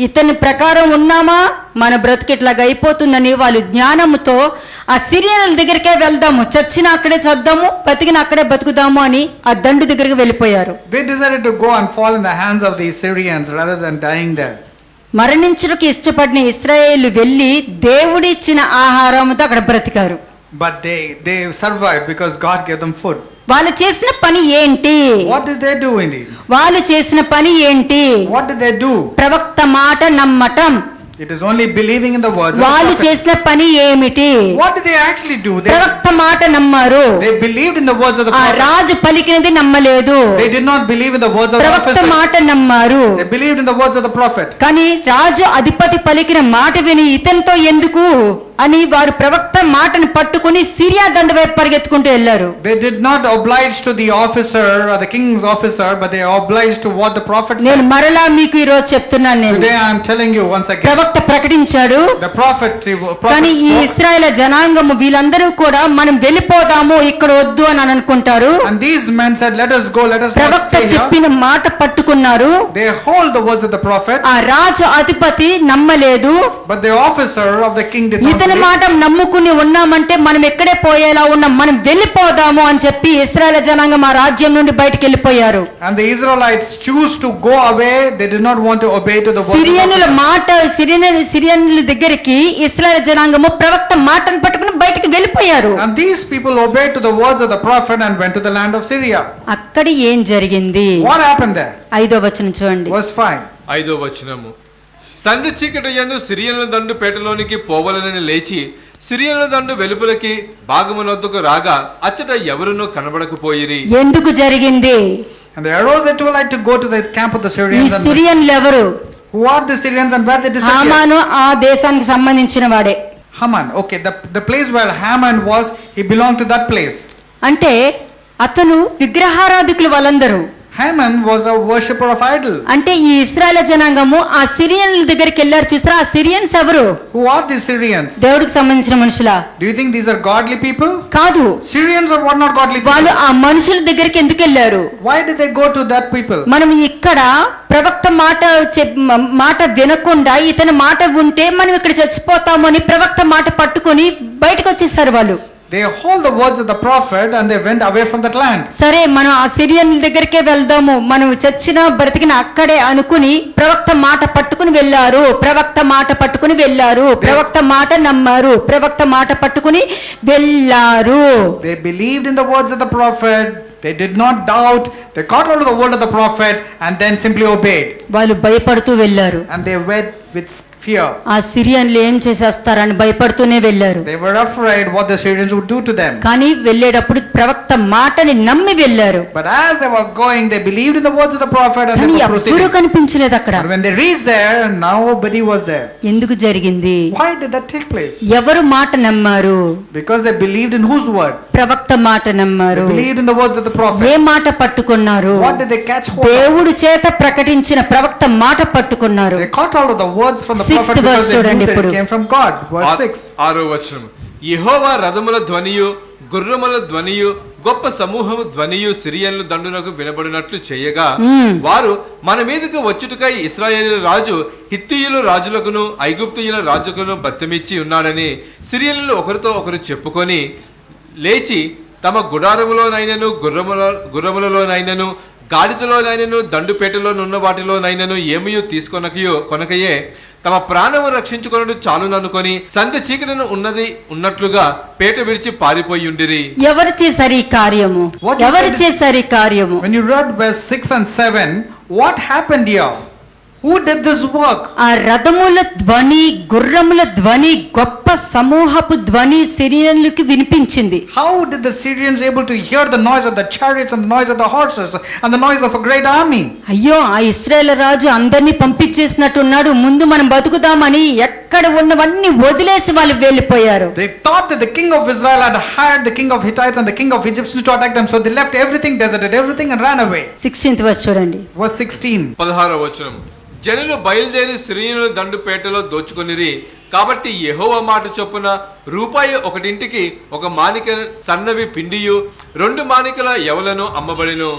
ఇతని ప్రకారం ఉన్నామా మన బ్రతికిట్లాగా అయిపోతుందని వాళ్ళు జ్ఞానముతో ఆ సిరియన్ల దగ్గరికే వెళ్దాము, చచ్చినా అక్కడే చద్దాము, బతికిన అక్కడే బతుకుదాము అని ఆ దండు దగ్గరికి వెళ్ళిపోయారు. They decided to go and fall in the hands of the Syrians rather than dying there. మరణించుటకు ఇష్టపడిన ఇశ్రాయేలు వెళ్ళి దేవుడిచ్చిన ఆహారంతో అక్కడ బ్రతికారు. But they survived because God gave them food. వాళ్ళు చేసిన పని ఏంటి? What did they do indeed? వాళ్ళు చేసిన పని ఏంటి? What did they do? ప్రవక్త మాట నమ్మటం. It is only believing in the words of the వాళ్ళు prophet. చేసిన పని ఏమిటి? What did they actually do? ప్రవక్త మాట నమ్మారు. They believed in the words of the ఆ prophet. రాజు పలికినది నమ్మలేదు. They did not believe in the words of the ప్రవక్త officer. మాట నమ్మారు. They believed in the words of the prophet. కానీ రాజు అధిపతి పలికిన మాట విని ఇతనితో ఎందుకు అని వారు ప్రవక్త మాటను పట్టుకుని సిరియా దండ వైపు పరిగెత్తుకుంటూ వెళ్ళారు. They did not oblige to the officer or the king's officer, but they obliged to what the prophet నేను said. మరలా మీకు ఈ రోజు చెప్తున్నాను. నేను Today I am telling you once again. ప్రవక్త ప్రకటించాడు. The prophet కానీ ఈ spoke, ఇశ్రాయేల్ జనాంగము వీళ్ళందరూ కూడా మనం వెళ్ళిపోదాము ఇక్కడ వద్దు అని అనుకుంటారు. and these men said, "Let us go. Let us not ప్రవక్త stay here." చెప్పిన మాట పట్టుకున్నారు. They hold the words of the prophet, ఆ రాజు అధిపతి నమ్మలేదు. but the officer of the king did not ఇతని believe. మాట నమ్ముకుని ఉన్నామంటే మనం ఎక్కడే పోయేలా ఉన్నాం, మనం వెళ్ళిపోదాము అని చెప్పి ఇశ్రాయేల్ జనాంగం ఆ రాజ్యం నుండి బయటికి వెళ్ళిపోయారు. And the Israelites choose to go away. They did not want to obey to the words of the సిరియనుల officer. మాట సిరియనుల దగ్గరికి ఇశ్రాయేల్ జనాంగము ప్రవక్త మాటను పట్టుకుని బయటికి వెళ్ళిపోయారు. And these people obeyed to the words of the prophet and went to the land of Syria. అక్కడ ఏం జరిగింది? What happened there? 5వ వచనం చూడండి. Verse 5. 5వ వచనము. సంధి చీకటి యందు సిరియనుల దండు పేటలోనికి పోవలనని లేచి సిరియనుల దండు వెలుపలకి భాగమునొద్దకు రాగా అచ్చట ఎవరునూ కనబడకపోయిరి. ఎందుకు జరిగింది? And they arose at twilight to go to the camp of the ఈ Syrians. And సిరియన్లు ఎవరు? who are the Syrians and where they disappeared? హామాను ఆ దేశానికి సంబంధించిన వాడే. Haman. Okay, the place where Haman was, he belonged to that place. అంటే అతను విగ్రహారాధికులు వాళ్ళందరూ. Haman was a worshipper of idol. అంటే ఈ ఇశ్రాయేల్ జనాంగము ఆ సిరియన్ల దగ్గరికి వెళ్ళారు. చూస్తారా? ఆ సిరియన్స్ ఎవరు? Who are these Syrians? దేవుడికి సంబంధించిన మనుషులా? Do you think these are godly people? కాదు. Syrians are what, not godly people? వాళ్ళు ఆ మనుషుల దగ్గరికి ఎందుకు వెళ్ళారు? Why did they go to that people? మనం ఇక్కడ ప్రవక్త మాట వినకుండా ఇతని మాట ఉంటే మనం ఇక్కడ చచ్చిపోతామని ప్రవక్త మాట పట్టుకొని బయటకు వచ్చేసారు వాళ్ళు. They hold the words of the prophet and they went away from that land. సరే మనం ఆ సిరియన్ల దగ్గరికే వెళ్దాము, మనం చచ్చినా బ్రతికిన అక్కడే అనుకుని ప్రవక్త మాట పట్టుకుని వెళ్ళారు. ప్రవక్త మాట పట్టుకుని వెళ్ళారు. ప్రవక్త మాట నమ్మారు. ప్రవక్త మాట పట్టుకుని వెళ్ళారు. They believed in the words of the prophet. They did not doubt. They caught hold of the word of the prophet and then simply obeyed. వాళ్ళు భయపడుతూ వెళ్ళారు. And they went with fear. ఆ సిరియన్లు ఏం చేసేస్తారని భయపడుతూనే వెళ్ళారు. They were afraid what the Syrians would do to them. కానీ వెళ్ళేటప్పుడు ప్రవక్త మాటని నమ్మి వెళ్ళారు. But as they were going, they believed in the words of the prophet and they కానీ were ఎవ్వరూ proceeding. కనిపించలేదు అక్కడ. But when they reached there, nobody was there. ఎందుకు జరిగింది? Why did that take place? ఎవరు మాట నమ్మారు? Because they believed in whose word? ప్రవక్త మాట నమ్మారు. They believed in the words of the A prophet. మాట పట్టుకున్నారు? What did they catch hold of? దేవుడు చేత ప్రకటించిన ప్రవక్త మాట పట్టుకున్నారు. They caught hold of the words from the Sixth prophet verse because they చూడండి knew that ఇప్పుడు. it came from God. Verse 6. 6వ వచనం. యెహోవా రథముల ధ్వనియు గుర్రముల ధ్వనియు గొప్ప సమూహము ధ్వనియు సిరియన్లు దండునకు వినబడినట్లు చేయగా వారు మన మీదకు వచ్చుటకై ఇశ్రాయేలు రాజు హిత్తీయుల రాజులకును ఐగుప్తీయుల రాజుకును బత్తమిచ్చి ఉన్నాడని సిరియన్లు ఒకరితో ఒకరు చెప్పుకొని లేచి తమ గుడారములోనైనను గుర్రములలోనైనను గాడిదలోనైనను దండుపేటలోనున్న వాటిలోనైనను ఏమయూ కొనకయే తమ ప్రాణము రక్షించుకొనుడు చాలుననుకొని సంధ్య చీకటిన ఉన్నట్లుగా పేట విడిచి పారిపోయుండిరి. ఎవరు చేశారు ఈ కార్యము? What you ఎవరు said- చేశారు ఈ కార్యము? When you read verse 6 and 7, what happened here? Who did this work? ఆ రథముల ధ్వని, గుర్రముల ధ్వని, గొప్ప సమూహపు ధ్వని సిరియన్లకు వినిపించింది. How did the Syrians able to hear the noise of the chariots and the noise of the horses and the noise of a great army? అయ్యో, ఆ ఇశ్రాయేల్ రాజు అందరినీ పంపించేసినట్టున్నాడు, ముందు మనం బతుకుదామని ఎక్కడ ఉన్నవన్నీ వదిలేసి వాళ్ళు వెళ్ళిపోయారు. They thought that the king of Israel had hired the king of Hittites and the king of Egyptians to attack them, so they left everything, deserted everything and ran away. 16th verse చూడండి. Verse 16. 16వ వచనం. జనులు బయలుదేరి సిరియనుల దండుపేటలో దోచుకొనిరి. కాబట్టి యెహోవా మాట చొప్పున రూపాయి ఒకటింటికి ఒక మానిక సన్నవి పిండియు 2 మానికల యవలను అమ్మబడెను.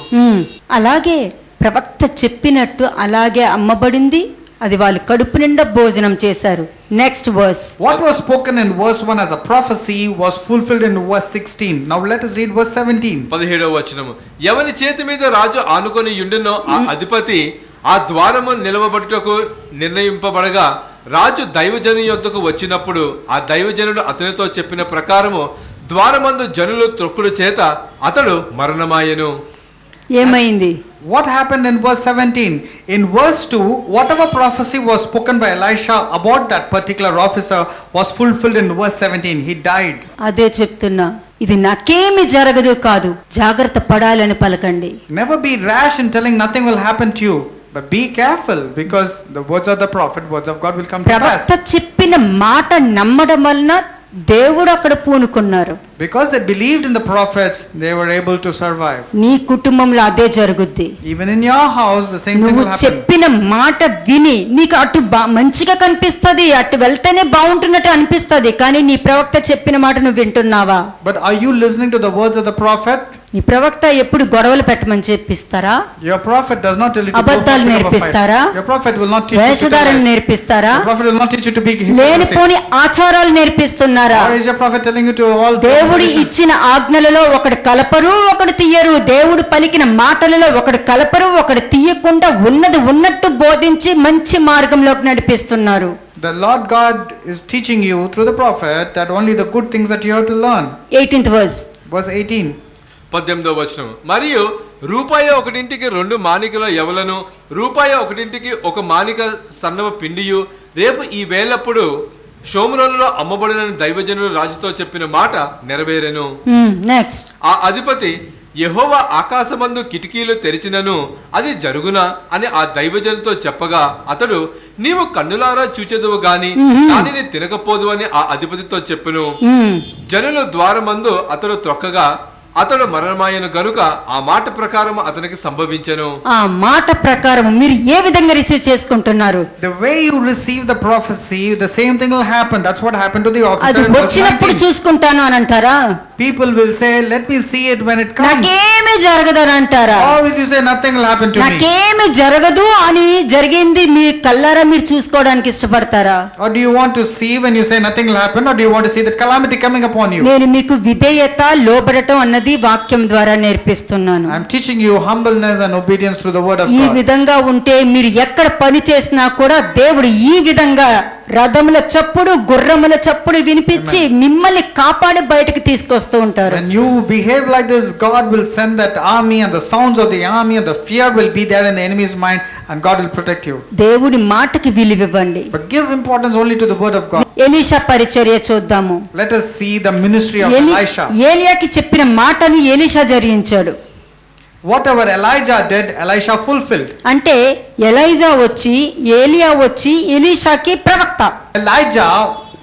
అలాగే ప్రవక్త చెప్పినట్టు అలాగే అమ్మబడింది. అది వాళ్ళు కడుపు నిండా భోజనం చేశారు. Next verse. What was spoken in verse 1 as a prophecy was fulfilled in verse 16. Now let us read verse 17. 17వ వచనము. ఎవని చేతి మీద రాజు ఆనుకొని యుండెనో ఆ అధిపతి ఆ ద్వారము నిలవబడుటకు నిర్ణయింపబడగా రాజు దైవజను యొద్దకు వచ్చినప్పుడు ఆ దైవజనుడు అతనితో చెప్పిన ప్రకారము ద్వారమందు జనులు త్రొక్కుడు చేత అతడు మరణమాయెను. ఏమైంది? What happened in verse 17? In verse 2, whatever prophecy was spoken by Elisha about that particular officer was fulfilled in verse 17. He died. అదే చెప్తున్నా, ఇది నాకేమి జరగదు కాదు, జాగ్రత్త పడాలని పలకండి. Never be rash in telling nothing will happen to you. But be careful, because the words of the prophet, words of God will come to pass. ప్రవక్త చెప్పిన మాట నమ్మడం వలన దేవుడు అక్కడ పూనుకున్నారు. Because they believed in the prophets, they were able to survive. నీ కుటుంబంలో అదే జరుగుద్ది. Even in your house, the same thing నువ్వు will happen. చెప్పిన మాట విని నీకు అటు మంచిగా కనిపిస్తది, అటు వెళ్తేనే బాగుంటున్నట్టు అనిపిస్తది, కానీ నీ ప్రవక్త చెప్పిన మాట నువ్వు వింటున్నావా? But are you listening to the words of the prophet? నీ ప్రవక్త ఎప్పుడు గొడవలు పెట్టమని చెప్పిస్తారా? Your prophet does not tell you to go for అబద్ధాలు a fight. నేర్పిస్తారా? Your prophet will not teach you to వేషధారణ lie. నేర్పిస్తారా? Your prophet will not teach you to be hypocrite. లేనిపోని ఆచారాలు నేర్పిస్తున్నారా? Or is your prophet telling you to all దేవుడు traditions? ఇచ్చిన ఆజ్ఞలలో ఒకడు కలపరు, ఒకడు తీయరు. దేవుడు పలికిన మాటలలో ఒకడు కలపరు, ఒకడు తీయకుండా ఉన్నది ఉన్నట్టు బోధించి మంచి మార్గంలోకి నడిపిస్తున్నారు. The Lord God is teaching you through the prophet that only the good things that you have to learn. 18th verse. Verse 18. 18వ వచనం, మరియు రూపాయి ఒకటింటికి 2 మానికల యవలను, రూపాయి ఒకటింటికి 1 మానిక సన్నవ పిండియు రేపు ఈ వేళప్పుడు షోమ్రోనులో అమ్మబడిన దైవజనులు రాజుతో చెప్పిన మాట నెరవేరెను. నెక్స్ట్. ఆ అధిపతి యెహోవా ఆకాశమందు కిటికీలు తెరిచినను అది జరుగునా అని ఆ దైవజనుతో చెప్పగా అతడు, నీవు కన్నులారా చూచెదవు గాని దానిని తినకపోదు అని ఆ అధిపతితో చెప్పును. జనుల ద్వారమందు అతడు త్రొక్కగా అతడు మరణమాయను గనుక ఆ మాట ప్రకారం అతనికి సంభవించెను. ఆ మాట ప్రకారం మీరు ఏ విధంగా రిసీవ్ చేసుకుంటున్నారు? The way you receive the prophecy, the same thing will happen. That's what happened to the officer అది in verse వచ్చినప్పుడు 19. చూసుకుంటాను అని అంటారా? People will say, let me see it when it comes. నాకేమీ జరగదు అని అంటారా? Or will you say, nothing will happen to me? నాకేమీ జరగదు అని జరిగింది మీ కళ్ళారా మీరు చూసుకోవడానికి ఇష్టపడతారా? Or do you want to see when you say nothing will happen? Or do you want to see that calamity coming upon you? నేను మీకు విధేయత, లోబడటం అన్నది వాక్యం ద్వారా నేర్పిస్తున్నాను. I'm teaching you humbleness and obedience through the word of ఈ God. విధంగా ఉంటే మీరు ఎక్కడ పని చేసినా కూడా దేవుడు ఈ విధంగా రథముల చప్పుడు, గుర్రముల చప్పుడు వినిపించి మిమ్మల్ని కాపాడి బయటకు తీసుకొస్తూ ఉంటారు. When you behave like this, God will send that army, and the sounds of the army and the fear will be there in the enemy's mind, and God will protect you. దేవుడి మాటకి విలువివ్వండి. But give importance only to the word of God. Elisha పరిచర్య చూద్దాము. Let us see the ministry of Elisha. ఏలియాకి చెప్పిన మాటను Elisha జరిగించాడు. Whatever Elijah did, Elisha fulfilled. అంటే Elijah వచ్చి, ఏలియా వచ్చి ఎలీషాకి ప్రవక్త. Elijah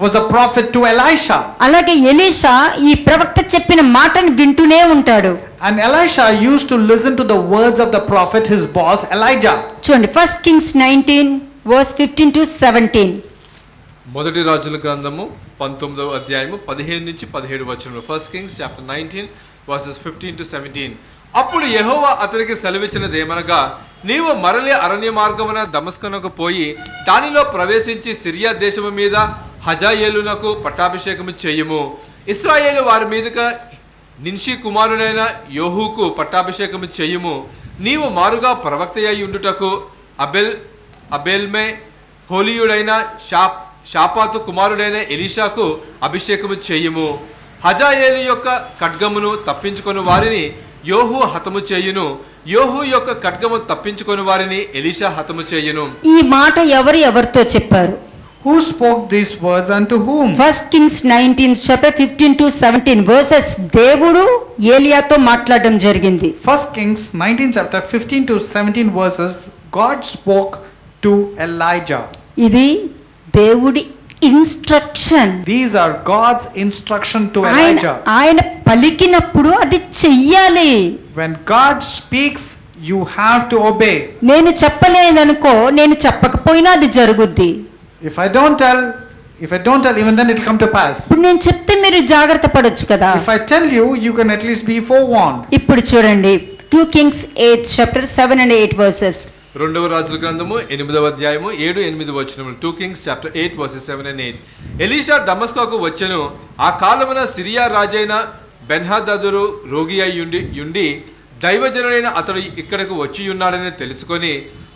was the prophet to Elisha. అలాగే ఎలీషా ఈ ప్రవక్త చెప్పిన మాటను వింటూనే ఉంటాడు. And Elisha used to listen to the words of the prophet, his boss Elijah. చూడండి 1 Kings 19 verse 15 to 17. మొదటి రాజుల గ్రంథము 19వ అధ్యాయము 15 నుంచి 17 వచనములు. 1 Kings chapter 19 verses 15 to 17. అప్పుడు యెహోవా అతనికి సెలవిచ్చినదేమనగా, నీవు మరలి అరణ్య మార్గమున దమస్కునకు పోయి దానిలో ప్రవేశించి సిరియా దేశము మీద హజాయేలునకు పట్టాభిషేకము చేయుము. ఇశ్రాయేలు వారి మీదుగా నిన్షి కుమారుడైన యోహుకు పట్టాభిషేకము చేయుము. నీవు మారుగా ప్రవక్తయ్యి ఉండుటకు అబెల్మే హోలీయుడైన షాపాతు కుమారుడైన ఎలీషాకు అభిషేకము చేయుము. హజాయేలు యొక్క ఖడ్గమును తప్పించుకొని వారిని యోహు హతము చేయును. యోహు యొక్క ఖడ్గము తప్పించుకొని వారిని ఎలీషా హతము చేయును. ఈ మాట ఎవరితో చెప్పారు? Who spoke these words unto whom? 1 Kings 19 chapter 15 to 17 verses దేవుడు ఏలియాతో మాట్లాడడం జరిగింది. 1 Kings 19 chapter 15 to 17 verses, God spoke to Elijah. ఇది దేవుడి instruction. These are God's instruction to Elijah. ఆయన పలికినప్పుడు అది చెయ్యాలి. When God speaks, you have to obey. నేను చెప్పలేదనుకో, నేను చెప్పకపోయినా అది జరుగుద్ది. If I don't tell, even then it will come to pass. ఇప్పుడు నేను చెప్తే మీరు జాగ్రత్త పడొచ్చు కదా. If I tell you, you can at least be forewarned. ఇప్పుడు చూడండి 2 Kings 8 chapter 7 and 8 verses. రెండవ రాజుల గ్రంథము 8వ అధ్యాయము 7-8 వచనములు. 2 Kings chapter 8 verses 7 and 8. Elisha దమస్కుకు వచ్చెను. ఆ కాలమున సిరియా రాజైన బెన్హదదురు రోగి అయ్యుండి దైవజనుడైన అతడు ఇక్కడకు వచ్చి ఉన్నాడని తెలుసుకొని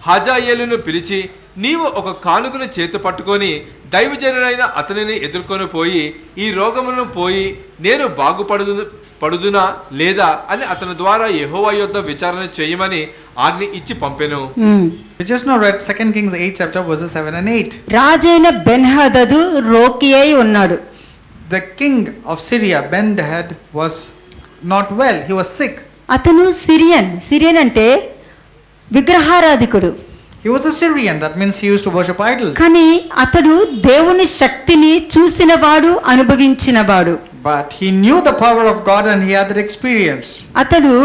హజాయేలును పిలిచి, నీవు ఒక కానుకను చేతి పట్టుకొని దైవజనుడైన అతనిని ఎదుర్కొని పోయి, ఈ రోగమును పోయి నేను పడుదునా లేదా అని అతని ద్వారా యెహోవా యొద్ద విచారణ చేయమని ఆజ్ఞ ఇచ్చి పంపెను. We just now read 2 Kings 8 chapter verses 7 and 8. రాజైన బెన్హదదు రోగి అయి ఉన్నాడు. The king of Syria, Ben-Hadad, was not well. He was sick. అతను సిరియన్ అంటే విగ్రహారాధికుడు. He was a Syrian. That means he used to worship idols. కానీ అతడు దేవుని శక్తిని చూసినవాడు, అనుభవించినవాడు. But he knew the power of God and he had that experience. అతడు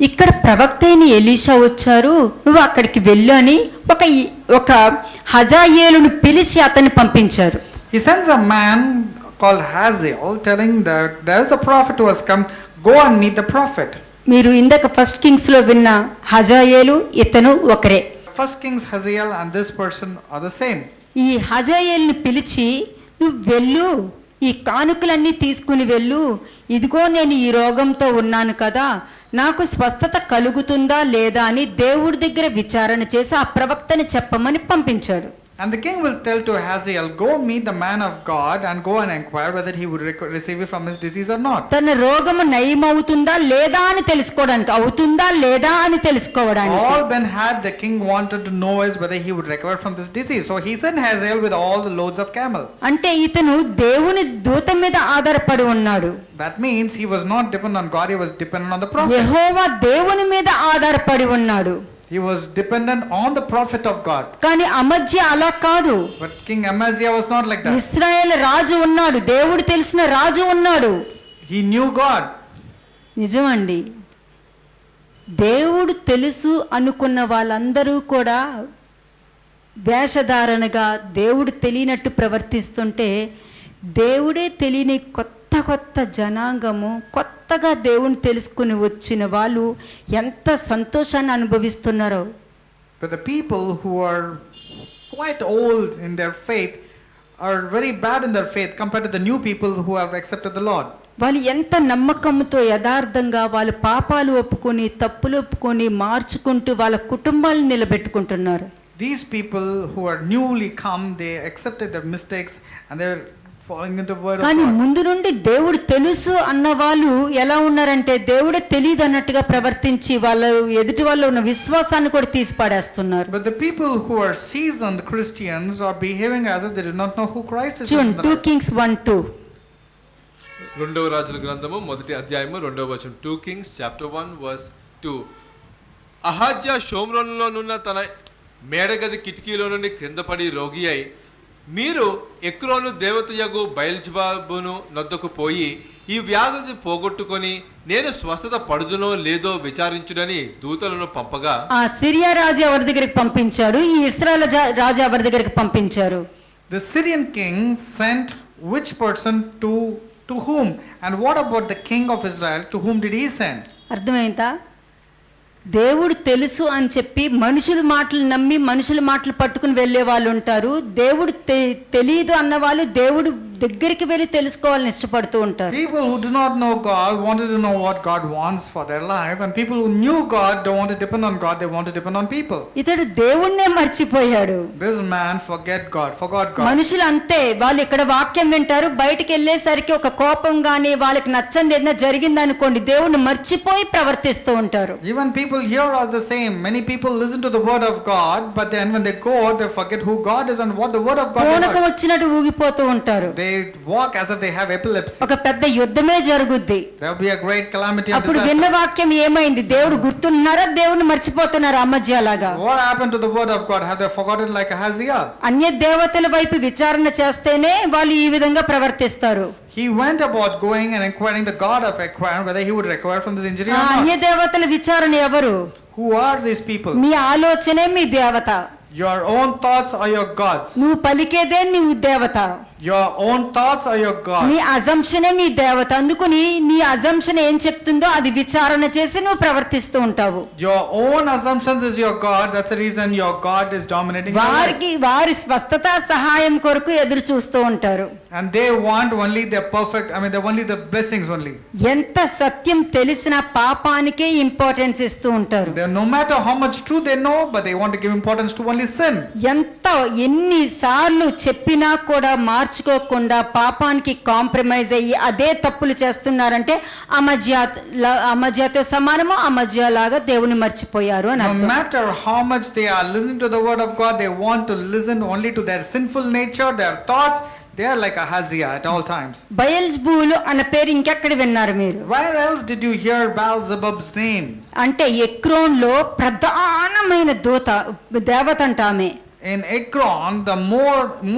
ఇక్కడ ప్రవక్త అయిన ఎలీషా వచ్చారు, నువ్వు అక్కడికి వెళ్ళు అని ఒక హజాయేలును పిలిచి అతన్ని పంపించారు. He sends a man called Hazael telling that there is a prophet who has come, go and meet the prophet. మీరు ఇందాక ఫస్ట్ కింగ్స్ లో విన్న హజాయేలు ఇతను ఒకరే. First Kings Hazael and this person are the same. ఈ హజాయేల్ని పిలిచి నువ్వు వెళ్ళు, ఈ కానుకలన్నీ తీసుకుని వెళ్ళు, ఇదిగో నేను ఈ రోగంతో ఉన్నాను కదా, నాకు స్వస్థత కలుగుతుందా లేదా అని దేవుడి దగ్గర విచారణ చేసి ఆ ప్రవక్తని చెప్పమని పంపించాడు. And the king will tell to Hazael, go meet the man of God and go and inquire whether he would receive it from his disease or not. తన రోగము నయమవుతుందా లేదా అని తెలుసుకోవడానికి, అవుతుందా లేదా అని తెలుసుకోవడానికి. All Ben-Hadad the king wanted to know is whether he would recover from this disease. So he sent Hazael with all the loads of camel. అంటే ఇతను దేవుని దూత మీద ఆధారపడి ఉన్నాడు. That means he was not dependent on God, he was dependent on the prophet. యెహోవా దేవుని మీద ఆధారపడి ఉన్నాడు. He was dependent on the prophet of God. కానీ అమజ్య అలా కాదు. But King Amaziah was not like that. Israel రాజు ఉన్నాడు, దేవుడు తెలిసిన రాజు ఉన్నాడు. He knew God. నిజమండి, దేవుడు తెలుసు అనుకున్న వాళ్ళందరూ కూడా వేషధారణగా దేవుడు తెలియనట్టు ప్రవర్తిస్తుంటే, దేవుడే తెలియని కొత్త జనాంగము, కొత్తగా దేవుని తెలుసుకుని వచ్చిన వాళ్ళు ఎంత సంతోషాన్ని అనుభవిస్తున్నారో. But the people who are quite old in their faith are very bad in their faith compared to the new people who have accepted the Lord. వాళ్ళు ఎంత నమ్మకంతో యథార్థంగా వాళ్ళ పాపాలు ఒప్పుకొని, తప్పులు ఒప్పుకొని, మార్చుకుంటూ వాళ్ళ కుటుంబాలను నిలబెట్టుకుంటున్నారు. These people who are newly come, they accepted their mistakes and they're falling into the word of కానీ God. ముందు నుండి దేవుడు తెలుసు అన్న వాళ్ళు ఎలా ఉన్నారంటే, దేవుడే తెలియదు అన్నట్టుగా ప్రవర్తించి వాళ్ళ ఎదుటి వాళ్ళు ఉన్న విశ్వాసాన్ని కూడా తీసి పడేస్తున్నారు. But the people who are seasoned Christians are behaving as if they do not know who Christ is. చూడండి 2 Kings 1:2. రెండవ రాజుల గ్రంథము 1వ అధ్యాయము 2వ వచనం. 2 Kings chapter 1 verse 2. అహజ్యా షోమ్రోనులోనున్న తన మేడగది కిటికీలో నుండి క్రింద పడి రోగి అయి, మీరు ఎక్రోను దేవతయగు బయల్జెబూబును నొద్దకు పోయి ఈ వ్యాధిని పోగొట్టుకొని నేను స్వస్థత పడుదునో లేదో విచారించుడని దూతలను పంపగా, ఆ సిరియా రాజు ఎవరి దగ్గరికి పంపించాడు, ఈ ఇశ్రాయేల్ రాజు ఎవరి దగ్గరికి పంపించారు? The Syrian king sent which person to whom? And what about the king of Israel? To whom did he send? అర్థమైందా? దేవుడు తెలుసు అని చెప్పి మనుషుల మాటలు నమ్మి మనుషుల మాటలు పట్టుకుని వెళ్ళే వాళ్ళు ఉంటారు. దేవుడు తెలియదు అన్న వాళ్ళు దేవుడు దగ్గరికి వెళ్ళి తెలుసుకోవాలని ఇష్టపడుతూ ఉంటారు. People who do not know God wanted to know what God wants for their life, and people who knew God don't want to depend on God, they want to depend on people. ఇతడు దేవుణ్ణే మర్చిపోయాడు. This man forgot God. మనుషులు అంతే, వాళ్ళు ఇక్కడ వాక్యం వింటారు, బయటికి వెళ్ళేసరికి ఒక కోపం గానీ వాళ్ళకి నచ్చంది ఏదైనా జరిగింది అనుకోండి, దేవుణ్ణి మర్చిపోయి ప్రవర్తిస్తూ ఉంటారు. Even people here are the same. Many people listen to the word of God, but then when they go out, they forget who God is and what the word of God పూనకం is. వచ్చినట్టు ఊగిపోతూ ఉంటారు. They walk as if they have epilepsy. ఒక పెద్ద యుద్ధమే జరుగుద్ది. There will be a great calamity and అప్పుడు విన్న disaster. వాక్యం ఏమైంది? దేవుడు గుర్తున్నారా, దేవుడిని మర్చిపోతున్నారా? అమజ్యాలాగా What happened to the word of God? Have they forgotten like Ahaziah? అన్య దేవతల వైపు విచారణ చేస్తేనే వాళ్ళు ఈ విధంగా ప్రవర్తిస్తారు. He went about going and inquiring the God of Ekron whether he would recover from this injury ఆ or అన్య not. దేవతల విచారణ ఎవరు? Who are these people? మీ ఆలోచనే మీ దేవత. Your own thoughts are your gods. నువ్వు పలికేదే నీవు దేవత. Your own thoughts are your gods. నీ అజంప్షనే నీ దేవత. అందుకని నీ అజంప్షన్ ఏం చెప్తుందో అది విచారణ చేసి నువ్వు ప్రవర్తిస్తూ ఉంటావు. Your own assumptions is your God. That's the reason your God is dominating your life. వారి స్వస్థత సహాయం కొరకు ఎదురు చూస్తూ ఉంటారు. And they want only the perfect, they only the blessings only. ఎంత సత్యం తెలిసిన పాపానికే ఇంపార్టెన్స్ ఇస్తూ ఉంటారు. No matter how much truth they know, but they want to give importance to only sin. ఎన్ని సార్లు చెప్పినా కూడా మార్చుకోకుండా పాపానికి కాంప్రమైజ్ అయ్యి అదే తప్పులు చేస్తున్నారంటే అమజ్యాతో సమానము, అమజ్యలాగా దేవుని మర్చిపోయారు అని No అర్థం. matter how much they are listening to the word of God, they want to listen only to their sinful nature, their thoughts. They are like Ahaziah at all times. బయల్జబూలు అన్న పేరు ఇంకెక్కడ విన్నారు మీరు? Where else did you hear Baal-zebub's name? అంటే ఎక్రోన్లో ప్రధానమైన దేవత అంట ఆమె. In Ekron, the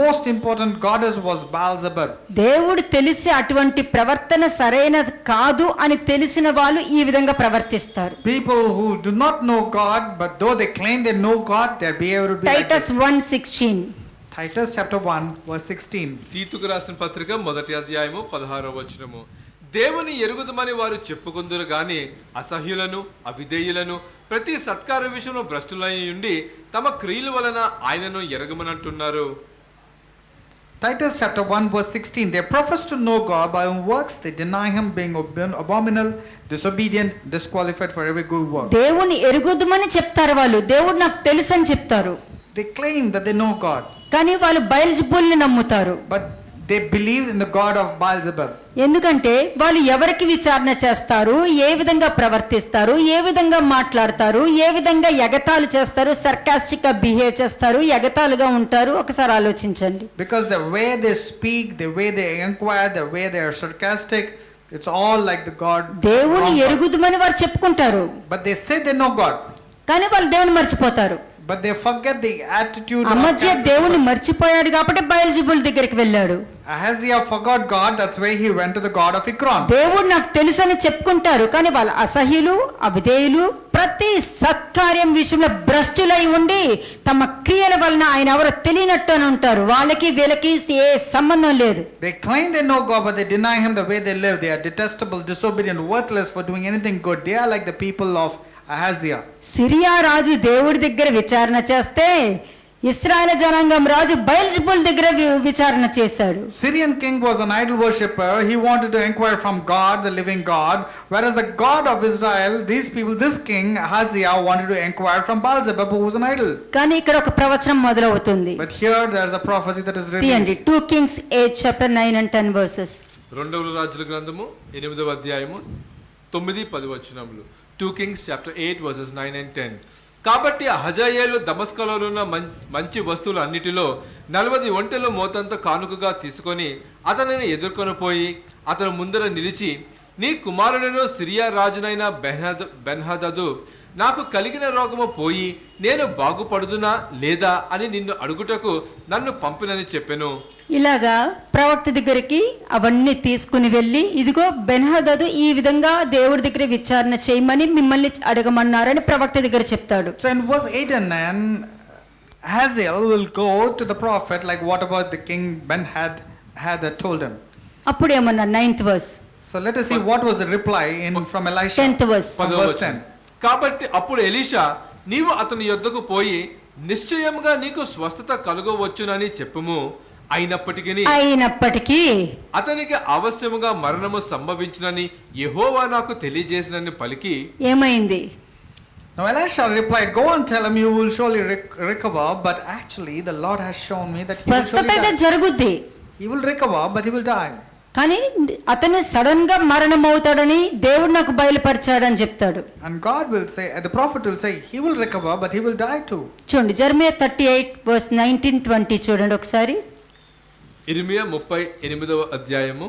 most important goddess was Baal-zebub. దేవుడు తెలిసి అటువంటి ప్రవర్తన సరైనది కాదు అని తెలిసిన వాళ్ళు ఈ విధంగా ప్రవర్తిస్తారు. People who do not know God, but though they claim they know God, their behavior will be like Titus this. 1:16. Titus chapter 1 verse 16. తీతుకు రాసిన పత్రిక 1వ అధ్యాయము 16వ వచనము. దేవుని ఎరుగుదమని వారు చెప్పుకుందురు గాని అసహ్యులను, అవిధేయులను, ప్రతి సత్కార విషయంలో భ్రష్టులై ఉండి తమ క్రియల వలన ఆయనను ఎరగమనంటున్నారు. Titus chapter 1 verse 16. They profess to know God, by whom works they deny him, being abominable, disobedient, disqualified for every good work. దేవుని ఎరుగుదమని చెప్తారు వాళ్ళు, దేవుడు నాకు తెలుసు అని చెప్తారు. They claim that they know God, కానీ వాళ్ళు బయల్జబూల్ని నమ్ముతారు. but they believe in the God of Baal-zebub. ఎందుకంటే వాళ్ళు ఎవరికి విచారణ చేస్తారు, ఏ విధంగా ప్రవర్తిస్తారు, ఏ విధంగా మాట్లాడతారు, ఏ విధంగా ఎగతాళి చేస్తారు, సర్కాస్టిక్ గా బిహేవ్ చేస్తారు, ఎగతాళిగా ఉంటారు. ఒకసారి ఆలోచించండి. Because the way they speak, the way they inquire, the way they are sarcastic, it's all like the God. దేవుని wrong God. ఎరుగుదమని వారు చెప్పుకుంటారు, But they say they know God, కానీ వాళ్ళు దేవుని మర్చిపోతారు. but they forget the attitude of అమజ్య దేవుని మర్చిపోయాడు కాబట్టి బయల్జబూల్ దగ్గరికి వెళ్ళాడు. Ahaziah forgot God, that's why he went to the God of Ekron. దేవుడు నాకు తెలుసు అని చెప్పుకుంటారు, కానీ వాళ్ళ అసహ్యులు, అవిధేయులు, ప్రతి సత్కార్యం విషయంలో భ్రష్టులై ఉండి తమ క్రియల వలన ఆయన ఎవరో తెలియనట్టు అని ఉంటారు. వాళ్ళకి వీళ్ళకి ఏ సంబంధం లేదు. They claim they know God, but they deny him the way they live. They are detestable, disobedient, worthless for doing anything good. They are like the people of Ahaziah. Syria రాజు దేవుడి దగ్గర విచారణ చేస్తే ఇశ్రాయేలు జనాంగం రాజు బయల్జబూల్ దగ్గర విచారణ చేశాడు. Syrian king was an idol worshipper. He wanted to inquire from God, the living God, whereas the God of Israel, these people, this king Ahaziah wanted to inquire from Baal-zebub, who was an idol. కానీ ఇక్కడ ఒక ప్రవచనం మొదలవుతుంది. But here there is a prophecy that is తీయండి. released. 2 Kings 8 chapter 9 and 10 verses. రెండవ రాజుల గ్రంథము 8వ అధ్యాయము 9-10 వచనములు. 2 Kings chapter 8 verses 9 and 10. కాబట్టి హజాయేలు దమస్కలోనున్న మంచి వస్తువులు అన్నిటిలో 40 ఒంటెలు మోతంత కానుకగా తీసుకొని అతనిని ఎదుర్కొని పోయి అతను ముందర నిలిచి, నీ కుమారుడైన సిరియా రాజునైన బెన్హదదు నాకు కలిగిన రోగము పోయి నేను బాగుపడుదునా లేదా అని నిన్ను అడుగుటకు నన్ను పంపినని చెప్పెను. ఇలాగా ప్రవక్త దగ్గరికి అవన్నీ తీసుకుని వెళ్ళి, ఇదిగో బెన్హదదు ఈ విధంగా దేవుడి దగ్గర విచారణ చేయమని మిమ్మల్ని అడగమన్నారని ప్రవక్త దగ్గర చెప్తాడు. So in verse 8 and 9, Hazael will go to the prophet like what about the king had told him. అప్పుడు ఏమన్నా 9th verse, So let us see what was the reply from Elisha. 10th verse. From verse 10. కాబట్టి అప్పుడు Elisha, నీవు అతని యొద్దకు పోయి నిశ్చయముగా నీకు స్వస్థత కలుగవచ్చునని చెప్పుము, అయినప్పటికీ అతనికి అవశ్యముగా మరణము సంభవించునని యెహోవా నాకు తెలియజేసినని పలికి ఏమైంది? Now Elisha replied, go and tell him you will surely recover, but actually the Lord has shown me that he will స్వస్థత surely అయితే die. జరుగుద్ది, He will recover, but he will die. కానీ అతను సడన్ గా మరణం అవుతాడని దేవుడు నాకు బయలుపరిచాడని చెప్తాడు. And God will say, the prophet will say, he will recover, but he will die too. చూడండి, జెర్మియా 38 verse 19-20 చూడండి ఒకసారి. ఇర్మియా 38వ అధ్యాయము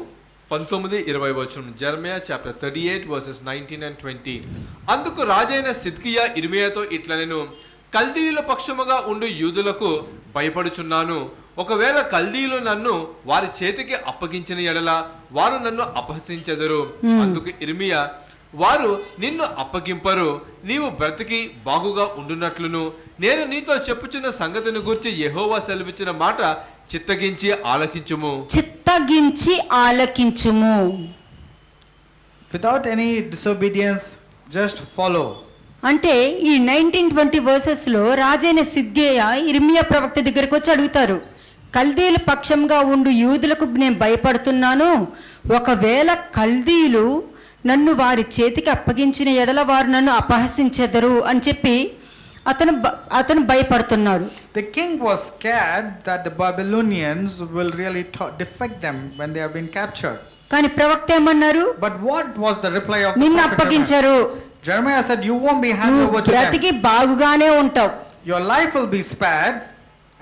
19-20 వచనం. Jeremiah chapter 38 versus 19 and 20. అందుకు రాజైన సిద్కియా ఇర్మియాతో ఇట్లనెను, కల్దీయుల పక్షముగా ఉండు యూదులకు భయపడుచున్నాను. ఒకవేళ కల్దీయులు నన్ను వారి చేతికి అప్పగించిన ఎడల వారు నన్ను అపహసించెదరు. అందుకు ఇర్మియా, వారు నిన్ను అప్పగింపరు, నీవు బ్రతికి బాగుగా ఉండునట్లును నేను నీతో చెప్పుచున్న సంగతిని గురించి యెహోవా సెలవిచ్చిన మాట చిత్తగించి ఆలకించుము. చిత్తగించి ఆలకించుము. Without any disobedience, just follow. అంటే ఈ 19-20 వర్సెస్ లో రాజైన సిద్కియా ఇర్మియా ప్రవక్త దగ్గరకు వచ్చి అడుగుతారు, కల్దీయుల పక్షంగా ఉండు యూదులకు నేను భయపడుతున్నాను, ఒకవేళ కల్దీయులు నన్ను వారి చేతికి అప్పగించిన ఎడల వారు నన్ను అపహసించెదరు అని చెప్పి అతను భయపడుతున్నాడు. The king was scared that the Babylonians will really defect them when they have been captured. కానీ ప్రవక్త ఏమన్నారు? But what was the reply of the నిన్ను prophet అప్పగించారు, Jeremiah said, you won't be handed నువ్వు over to them. బ్రతికి బాగుగానే ఉంటావు, Your life will be spared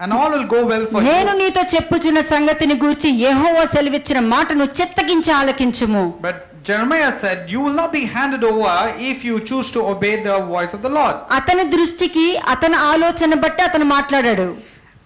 and all will go well for నేను you. నీతో చెప్పుచున్న సంగతిని గూర్చి యెహోవా సెలవిచ్చిన మాటను చిత్తగించి ఆలకించుము. But Jeremiah said, you will not be handed over if you choose to obey the voice of the Lord. అతని దృష్టికి అతని ఆలోచన బట్టి అతను మాట్లాడాడు.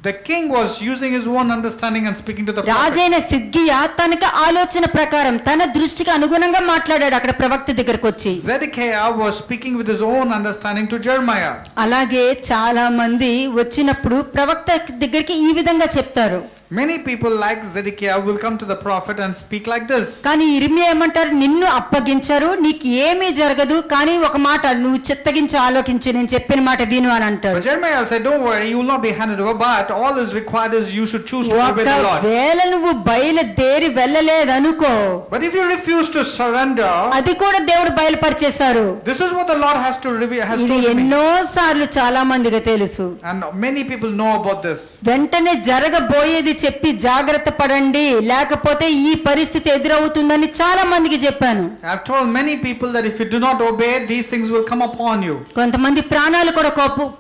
The king was using his own understanding and speaking to the prophet. రాజైన సిద్కియా తనకి ఆలోచన ప్రకారం తన దృష్టికి అనుగుణంగా మాట్లాడాడు అక్కడ ప్రవక్త దగ్గరకు వచ్చి. Zedekiah was speaking with his own understanding to Jeremiah. అలాగే చాలా మంది వచ్చినప్పుడు ప్రవక్త దగ్గరికి ఈ విధంగా చెప్తారు. Many people like Zedekiah will come to the prophet and speak like this. కానీ ఇర్మియా ఏమంటారు? నిన్ను అప్పగించారు, నీకు ఏమీ జరగదు, కానీ ఒక మాట నువ్వు చిత్తగించి ఆలోకించు, నేను చెప్పిన మాట విను అని అంటాడు. But Jeremiah said, don't worry, you will not be handed over, but all is required is you should choose to obey the Lord. ఒకవేళ నువ్వు బయలుదేరి వెళ్ళలేదనుకో, But if you refuse to surrender, అది కూడా దేవుడు బయలుపరిచేశారు. this is what the Lord has told ఇది me. ఎన్నో సార్లు చాలా మందికి తెలుసు. And many people know about this. వెంటనే జరగబోయేది చెప్పి జాగ్రత్త పడండి, లేకపోతే ఈ పరిస్థితి ఎదురవుతుందని చాలా మందికి చెప్పాను. I've told many people that if you do not obey, these things will come upon you. కొంతమంది ప్రాణాలు కూడా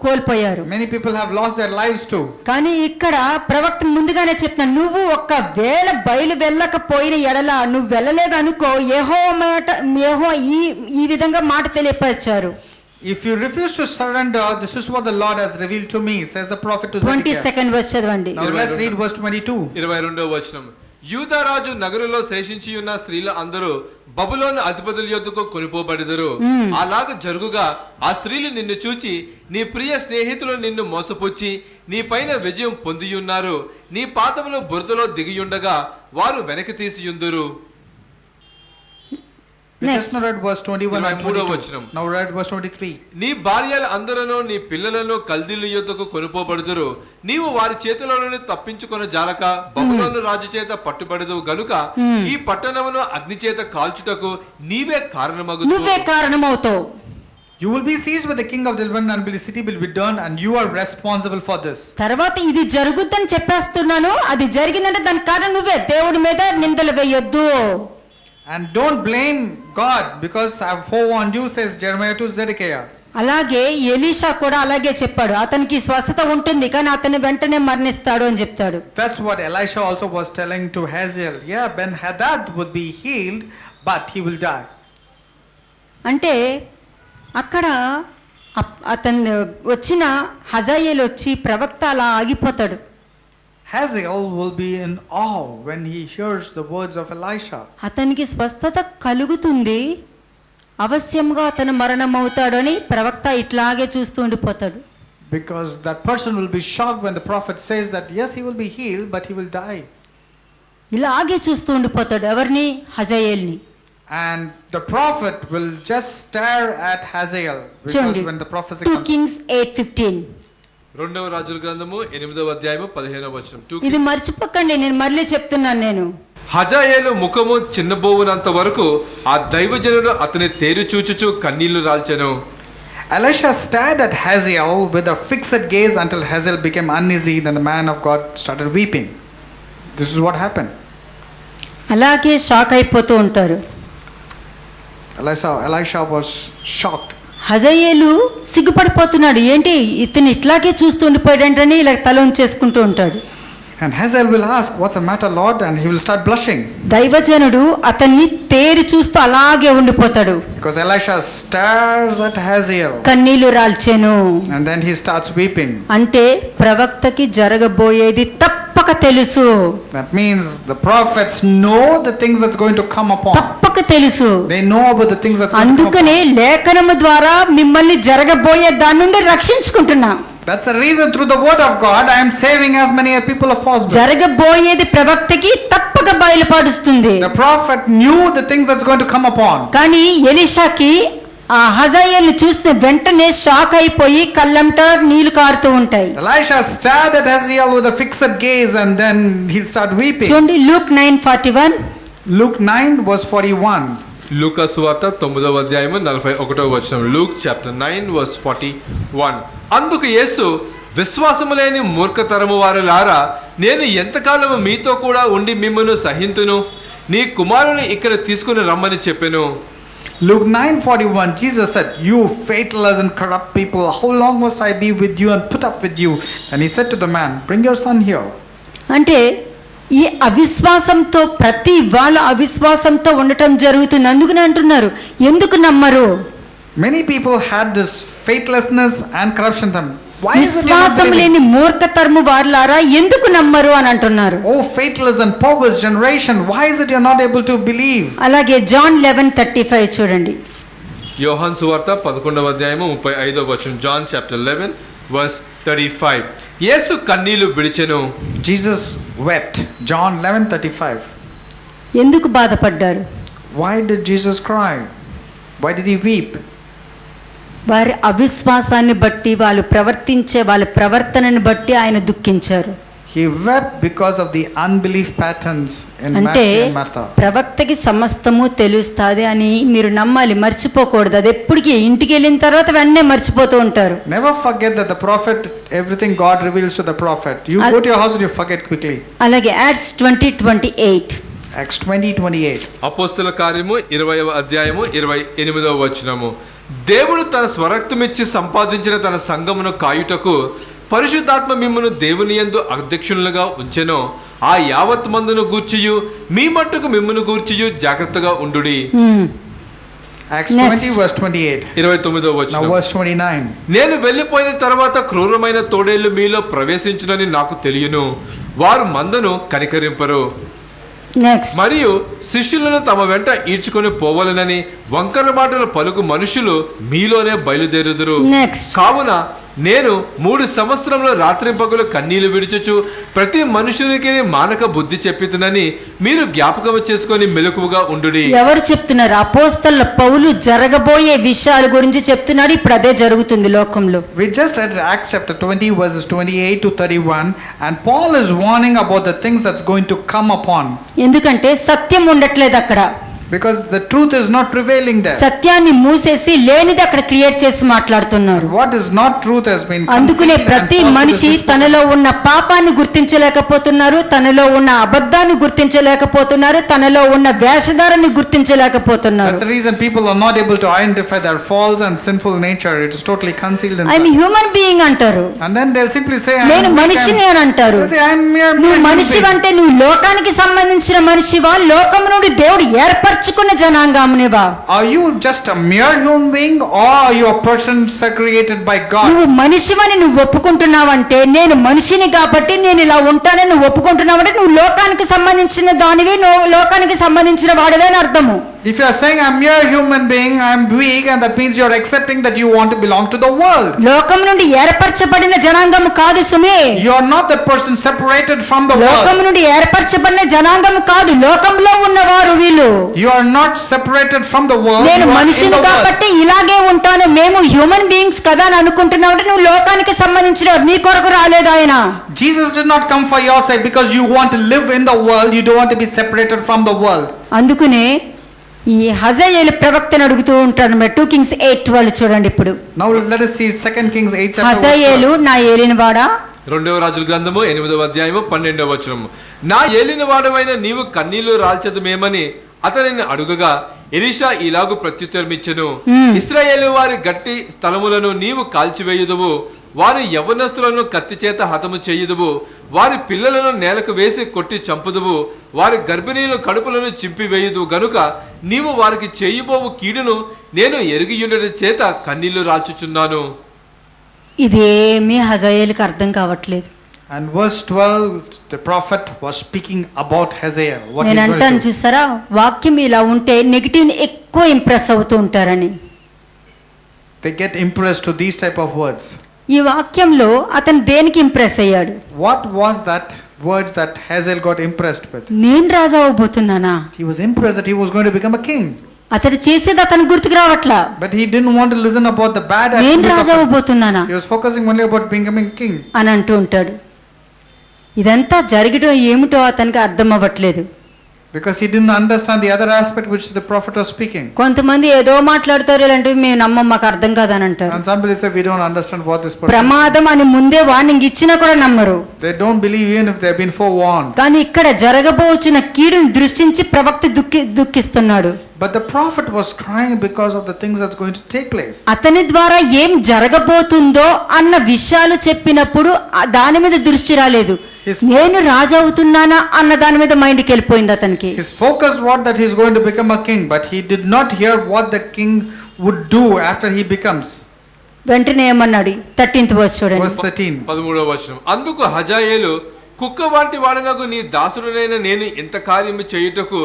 కోల్పోయారు. Many people have lost their lives too. కానీ ఇక్కడ ప్రవక్త ముందుగానే చెప్తున్నాను, నువ్వు ఒక్కవేళ బయలు వెళ్ళకపోయిన ఎడల, నువ్వు వెళ్ళలేదు అనుకో, యెహోవా ఈ విధంగా మాట తెలియపరిచారు. If you refuse to surrender, this is what the Lord has revealed to me, says the prophet to Zedekiah. 22nd verse చదవండి. Now let's read verse 22. 22వ వచనం. యూదారాజు నగరులో శేషించి ఉన్న స్త్రీలు అందరూ బబులోను అధిపతుల యొద్దకు కొనిపోబడిదరు. అలాగ జరుగుగా ఆ స్త్రీలు నిన్ను చూచి నీ ప్రియ స్నేహితులు నిన్ను మోసపుచ్చి నీ పైన విజయం పొందియున్నారు. నీ పాదములు బురదలో దిగియుండగా వారు వెనక్కి తీసియుందురు. We just now read verse 21 and 22. Now read verse 23. నీ భార్యలు అందరూ నీ పిల్లలను కల్దీల యొద్దకు కొనుపోబడుదురు. నీవు వారి చేతిలో నుండి తప్పించుకొన జాలక బబులోను రాజు చేత పట్టుబడదువు గనుక ఈ పట్టణమును అగ్ని చేత కాల్చుటకు నీవే కారణమవుతావు. You will be seized with the king of Lebanon and the city will be burned and you are responsible for this. తర్వాత ఇది జరుగుద్దని చెప్పేస్తున్నాను, అది జరిగిందంటే దానికి కారణం నువ్వే. దేవుడి మీద నిందలు వేయొద్దు. And don't blame God because I have forewarned you, says Jeremiah to Zedekiah. అలాగే ఎలీషా కూడా అలాగే చెప్పాడు, అతనికి స్వస్థత ఉంటుంది కానీ అతను వెంటనే మరణిస్తాడు అని చెప్తాడు. That's what Elisha also was telling to Hazael. Yeah, Ben-Hadad would be healed, but he will die. అంటే అక్కడ అతను వచ్చిన హజాయేలు వచ్చి ప్రవక్త అలా ఆగిపోతాడు. Hazael will be in awe when he hears the words of Elisha. అతనికి స్వస్థత కలుగుతుంది, అవశ్యంగా అతను మరణం అవుతాడని ప్రవక్త ఇట్లాగే చూస్తూ ఉండిపోతాడు. Because that person will be shocked when the prophet says that yes, he will be healed, but he will die. ఇలాగే చూస్తూ ఉండిపోతాడు ఎవరిని? హజాయేల్ని. And the prophet will just stare at Hazael because when the prophecy 2 comes. Kings 8:15. రెండవ రాజుల గ్రంథము 8వ అధ్యాయము 15వ వచనం. ఇది మర్చిపోకండి, నేను మళ్ళీ చెప్తున్నాను. నేను హజాయేలు ముఖము చిన్నబోవునంత వరకు ఆ దైవజనుడు అతని తేరు చూచుచు కన్నీళ్లు రాల్చెను. Elisha stared at Hazael with a fixed gaze until Hazael became uneasy. Then the man of God started weeping. This is what happened. అలాగే షాక్ అయిపోతూ ఉంటారు. Elisha was shocked. హజాయేలు సిగ్గుపడిపోతున్నాడు, ఏంటి ఇతను ఇట్లాగే చూస్తూ ఉండిపోయాడంటని ఇలా తల ఉంచేసుకుంటూ ఉంటాడు. And Hazael will ask, what's the matter, Lord? And he will start blushing. దైవజనుడు అతన్ని తేరి చూస్తూ అలాగే ఉండిపోతాడు. Because Elisha stares at Hazael. కన్నీళ్లు రాల్చెను. And then he starts weeping. అంటే ప్రవక్తకి జరగబోయేది తప్పక తెలుసు. That means the prophets know the things that's going to come upon. తప్పక తెలుసు. They know about the things that's going to come upon. అందుకనే లేఖనము ద్వారా మిమ్మల్ని జరగబోయే దాని నుండి రక్షించుకుంటున్నా. That's the reason through the word of God I am saving as many people as possible. జరగబోయేది ప్రవక్తకి తప్పక బయలుపరుస్తుంది. The prophet knew the things that's going to come upon. కానీ ఎలీషాకి ఆ హజాయేల్ని చూసిన వెంటనే షాక్ అయిపోయి కళ్ళంట నీళ్లు కారుతూ ఉంటాయి. Elisha stared at Hazael with a fixed gaze and then he'll start weeping. చూడండి Luke 9:41. Luke 9 verse 41. లూకా సువార్త 9వ అధ్యాయము 41వ వచనం. Luke chapter 9 verse 41. అందుకు యేసు, విశ్వాసము లేని మూర్ఖతరము వారులారా, నేను ఎంతకాలము మీతో కూడా ఉండి మిమ్మును సహింతును, నీ కుమారుని ఇక్కడ తీసుకుని రమ్మని చెప్పెను. Luke 9:41, Jesus said, "You faithless and corrupt people, how long must I be with you and put up with you?" And he said to the man, "Bring your son here." అంటే ఈ అవిశ్వాసంతో ప్రతి వాళ్ళు అవిశ్వాసంతో ఉండటం జరుగుతుంది. అందుకని అంటున్నారు, ఎందుకు నమ్మరు? Many people had this faithlessness and corruption in them. Why is it you're not విశ్వాసం believing? లేని మూర్ఖతరము వారులారా ఎందుకు నమ్మరు అని అంటున్నారు. Oh, faithless and perverse generation, why is it you're not able to believe? అలాగే జాన్ 11:35 చూడండి. యోహాను సువార్త 11వ అధ్యాయము 35వ వచనం. John chapter 11 verse 35. యేసు కన్నీళ్లు విడిచెను. Jesus wept. John 11:35. ఎందుకు బాధపడ్డారు? Why did Jesus cry? Why did he weep? వారి అవిశ్వాసాన్ని బట్టి, వాళ్ళు ప్రవర్తించే వాళ్ళ ప్రవర్తనని బట్టి ఆయన దుఃఖించారు. He wept because of the unbelief patterns in అంటే Matthew and Martha. ప్రవక్తకి సమస్తము తెలుస్తుంది అని మీరు నమ్మాలి, మర్చిపోకూడదు. అది ఎప్పటికీ ఇంటికి వెళ్ళిన తర్వాత వెంటనే మర్చిపోతూ ఉంటారు. Never forget that the prophet, everything God reveals to the prophet. You go to your house and you forget quickly. అలాగే యాక్ట్స్ 20:28. Acts 20:28. అపోస్తల కార్యము 20వ అధ్యాయము 28వ వచనము. దేవుడు తన స్వరక్తమిచ్చి సంపాదించిన తన సంఘమును కాయుటకు పరిశుద్ధాత్మ మిమ్మును దేవుని యందు అధ్యక్షులుగా ఉంచెను. ఆ యావత్ మందును గూర్చియు మీ మట్టుకు మిమ్మును గూర్చియు జాగ్రత్తగా ఉండుడి. Acts Next. 20 verse 28. 29వ Now వచనం. verse 29. నేను వెళ్ళిపోయిన తర్వాత క్రూరమైన తోడేళ్లు మీలో ప్రవేశించునని నాకు తెలియను. వారు మందను కనికరింపరు. నెక్స్ట్. మరియు శిష్యులను తమ వెంట ఈడ్చుకొని పోవాలనని వంకర మాటలు పలుకు మనుషులు మీలోనే బయలుదేరుదురు. నెక్స్ట్. కావున నేను 3 సంవత్సరముల రాత్రింపగలు కన్నీళ్లు విడిచుచు ప్రతి మనుషునికి మానక బుద్ధి చెప్పితునని మీరు జ్ఞాపకం చేసుకొని మెలకువగా ఉండుడి. ఎవరు చెప్తున్నారు? అపోస్తలుల పౌలు జరగబోయే విషయాల గురించి చెప్తున్నాడు. ఇప్పుడు అదే జరుగుతుంది లోకంలో. We just read Acts chapter 20 verses 28 to 31, and Paul is warning about the things that's going to come upon. ఎందుకంటే సత్యం ఉండట్లేదు అక్కడ. Because the truth is not prevailing there. సత్యాన్ని మూసేసి లేనిది అక్కడ క్రియేట్ చేసి మాట్లాడుతున్నారు. What is not truth has been అందుకనే concealed and ప్రతి falsehood మనిషి is whispered. తనలో ఉన్న పాపాన్ని గుర్తించలేకపోతున్నారు, తనలో ఉన్న అబద్ధాన్ని గుర్తించలేకపోతున్నారు, తనలో ఉన్న వేషధారాన్ని గుర్తించలేకపోతున్నారు. That's the reason people are not able to identify their false and sinful nature. It is totally concealed in I'm them. Human being అంటారు. And then they'll simply say, నేను I'm weak, మనిషిని అని అంటారు. they'll say, I'm mere నువ్వు human మనిషి being. అంటే నువ్వు లోకానికి సంబంధించిన మనిషివా, లోకం నుండి దేవుడు ఏర్పరచుకున్న జనాంగమునివా? Are you just a mere human being, or are you a person segregated by God? నువ్వు మనిషివని నువ్వు ఒప్పుకుంటున్నావంటే, నేను మనిషిని కాబట్టి నేను ఇలా ఉంటానని నువ్వు ఒప్పుకుంటున్నావంటే నువ్వు లోకానికి సంబంధించిన దానివి, నువ్వు లోకానికి సంబంధించిన వాడివే అని అర్థము. If you are saying I'm mere human being, I'm weak, and that means you're accepting that you want to belong to the world. లోకం నుండి ఏర్పరచబడిన జనాంగము కాదు సుమి. You're not that person separated from the లోకం world. నుండి ఏర్పరచబడిన జనాంగము కాదు, లోకంలో ఉన్నవారు వీళ్ళు. You are not separated from the world. నేను You are in మనిషిని the world. కాబట్టి ఇలాగే ఉంటాను, మేము హ్యూమన్ బీయింగ్స్ కదా అని అనుకుంటున్నావు అంటే నువ్వు లోకానికి సంబంధించిన నీ కొరకు రాలేదు ఆయన. Jesus did not come for your sake because you want to live in the world. You don't want to be separated from the world. అందుకనే ఈ హజాయేలు ప్రవక్తను అడుగుతూ ఉంటాడు. 2 Kings 8:12 చూడండి. ఇప్పుడు Now let us see 2 Kings 8 chapter. హజాయేలు, నా ఏలినవాడా, 2వ రాజుల గ్రంథము 8వ అధ్యాయము 12వ వచనము. నా ఏలిన వాడవైన నీవు కన్నీళ్లు రాల్చదమేమని అతనిని అడుగగా ఎలీషా ఇలాగు ప్రత్యుత్తరమిచ్చెను. ఇశ్రాయేలు వారి గట్టి స్థలములను నీవు కాల్చివేయుదువు, వారి యవ్వనస్తులను కత్తి చేత హతము చేయుదువు, వారి పిల్లలను నేలకు వేసి కొట్టి చంపుదువు, వారి గర్భిణీల కడుపులను చింపివేయుదు గనుక నీవు వారికి చేయబోవు కీడును నేను ఎరిగియుండట చేత కన్నీళ్లు రాల్చుచున్నాను. ఇదేమీ హజాయేలుకి అర్థం కావట్లేదు. And verse 12, the prophet was speaking about Hazael. What నేను he's going అంటాను to do. చూసారా, వాక్యం ఇలా ఉంటే నెగిటివ్ ఎక్కువ ఇంప్రెస్ అవుతూ ఉంటారని. They get impressed to these type of words. ఈ వాక్యంలో అతను దేనికి ఇంప్రెస్ అయ్యాడు? What was that words that Hazael got impressed with? నేను రాజు అవబోతున్నానా? He was impressed that he was going to become a king. అతడు చేసేది అతని గుర్తుకు రావట్లా. But he didn't want to listen about the bad నేను attributes Raju of it. అవబోతున్నానా He was focusing only about becoming king. అని అంటూ ఉంటాడు. ఇదంతా జరగడం ఏమిటో అతనికి అర్థం అవ్వట్లేదు. Because he didn't understand the other aspect which the prophet was speaking. కొంతమంది ఏదో మాట్లాడతారు, ఇలాంటివి మేము నమ్మం, మాకు అర్థం కాదని అంటారు. And some people say we don't understand what this person. ప్రమాదం అని ముందే వార్నింగ్ ఇచ్చినా కూడా నమ్మరు. They don't believe even if they have been forewarned. కానీ ఇక్కడ జరగబోచున్న కీడుని దృష్టించి ప్రవక్త దుఃఖిస్తున్నాడు. But the prophet was crying because of the things that's going to take place. అతని ద్వారా ఏం జరగబోతుందో అన్న విషయాలు చెప్పినప్పుడు దాని మీద దృష్టి రాలేదు. నేను రాజు అవుతున్నానా అన్న దాని మీద మైండ్కి వెళ్ళిపోయింది అతనికి. His focus was that he is going to become a king, but he did not hear what the king would do after he becomes. వెంటనే ఏమన్నాడు? 13th verse చూడండి. Verse 13. 13వ వచనం. అందుకు హజాయేలు, కుక్క వంటి వాడనగు నీ దాసుడనైన నేను ఇంత కార్యము చేయుటకు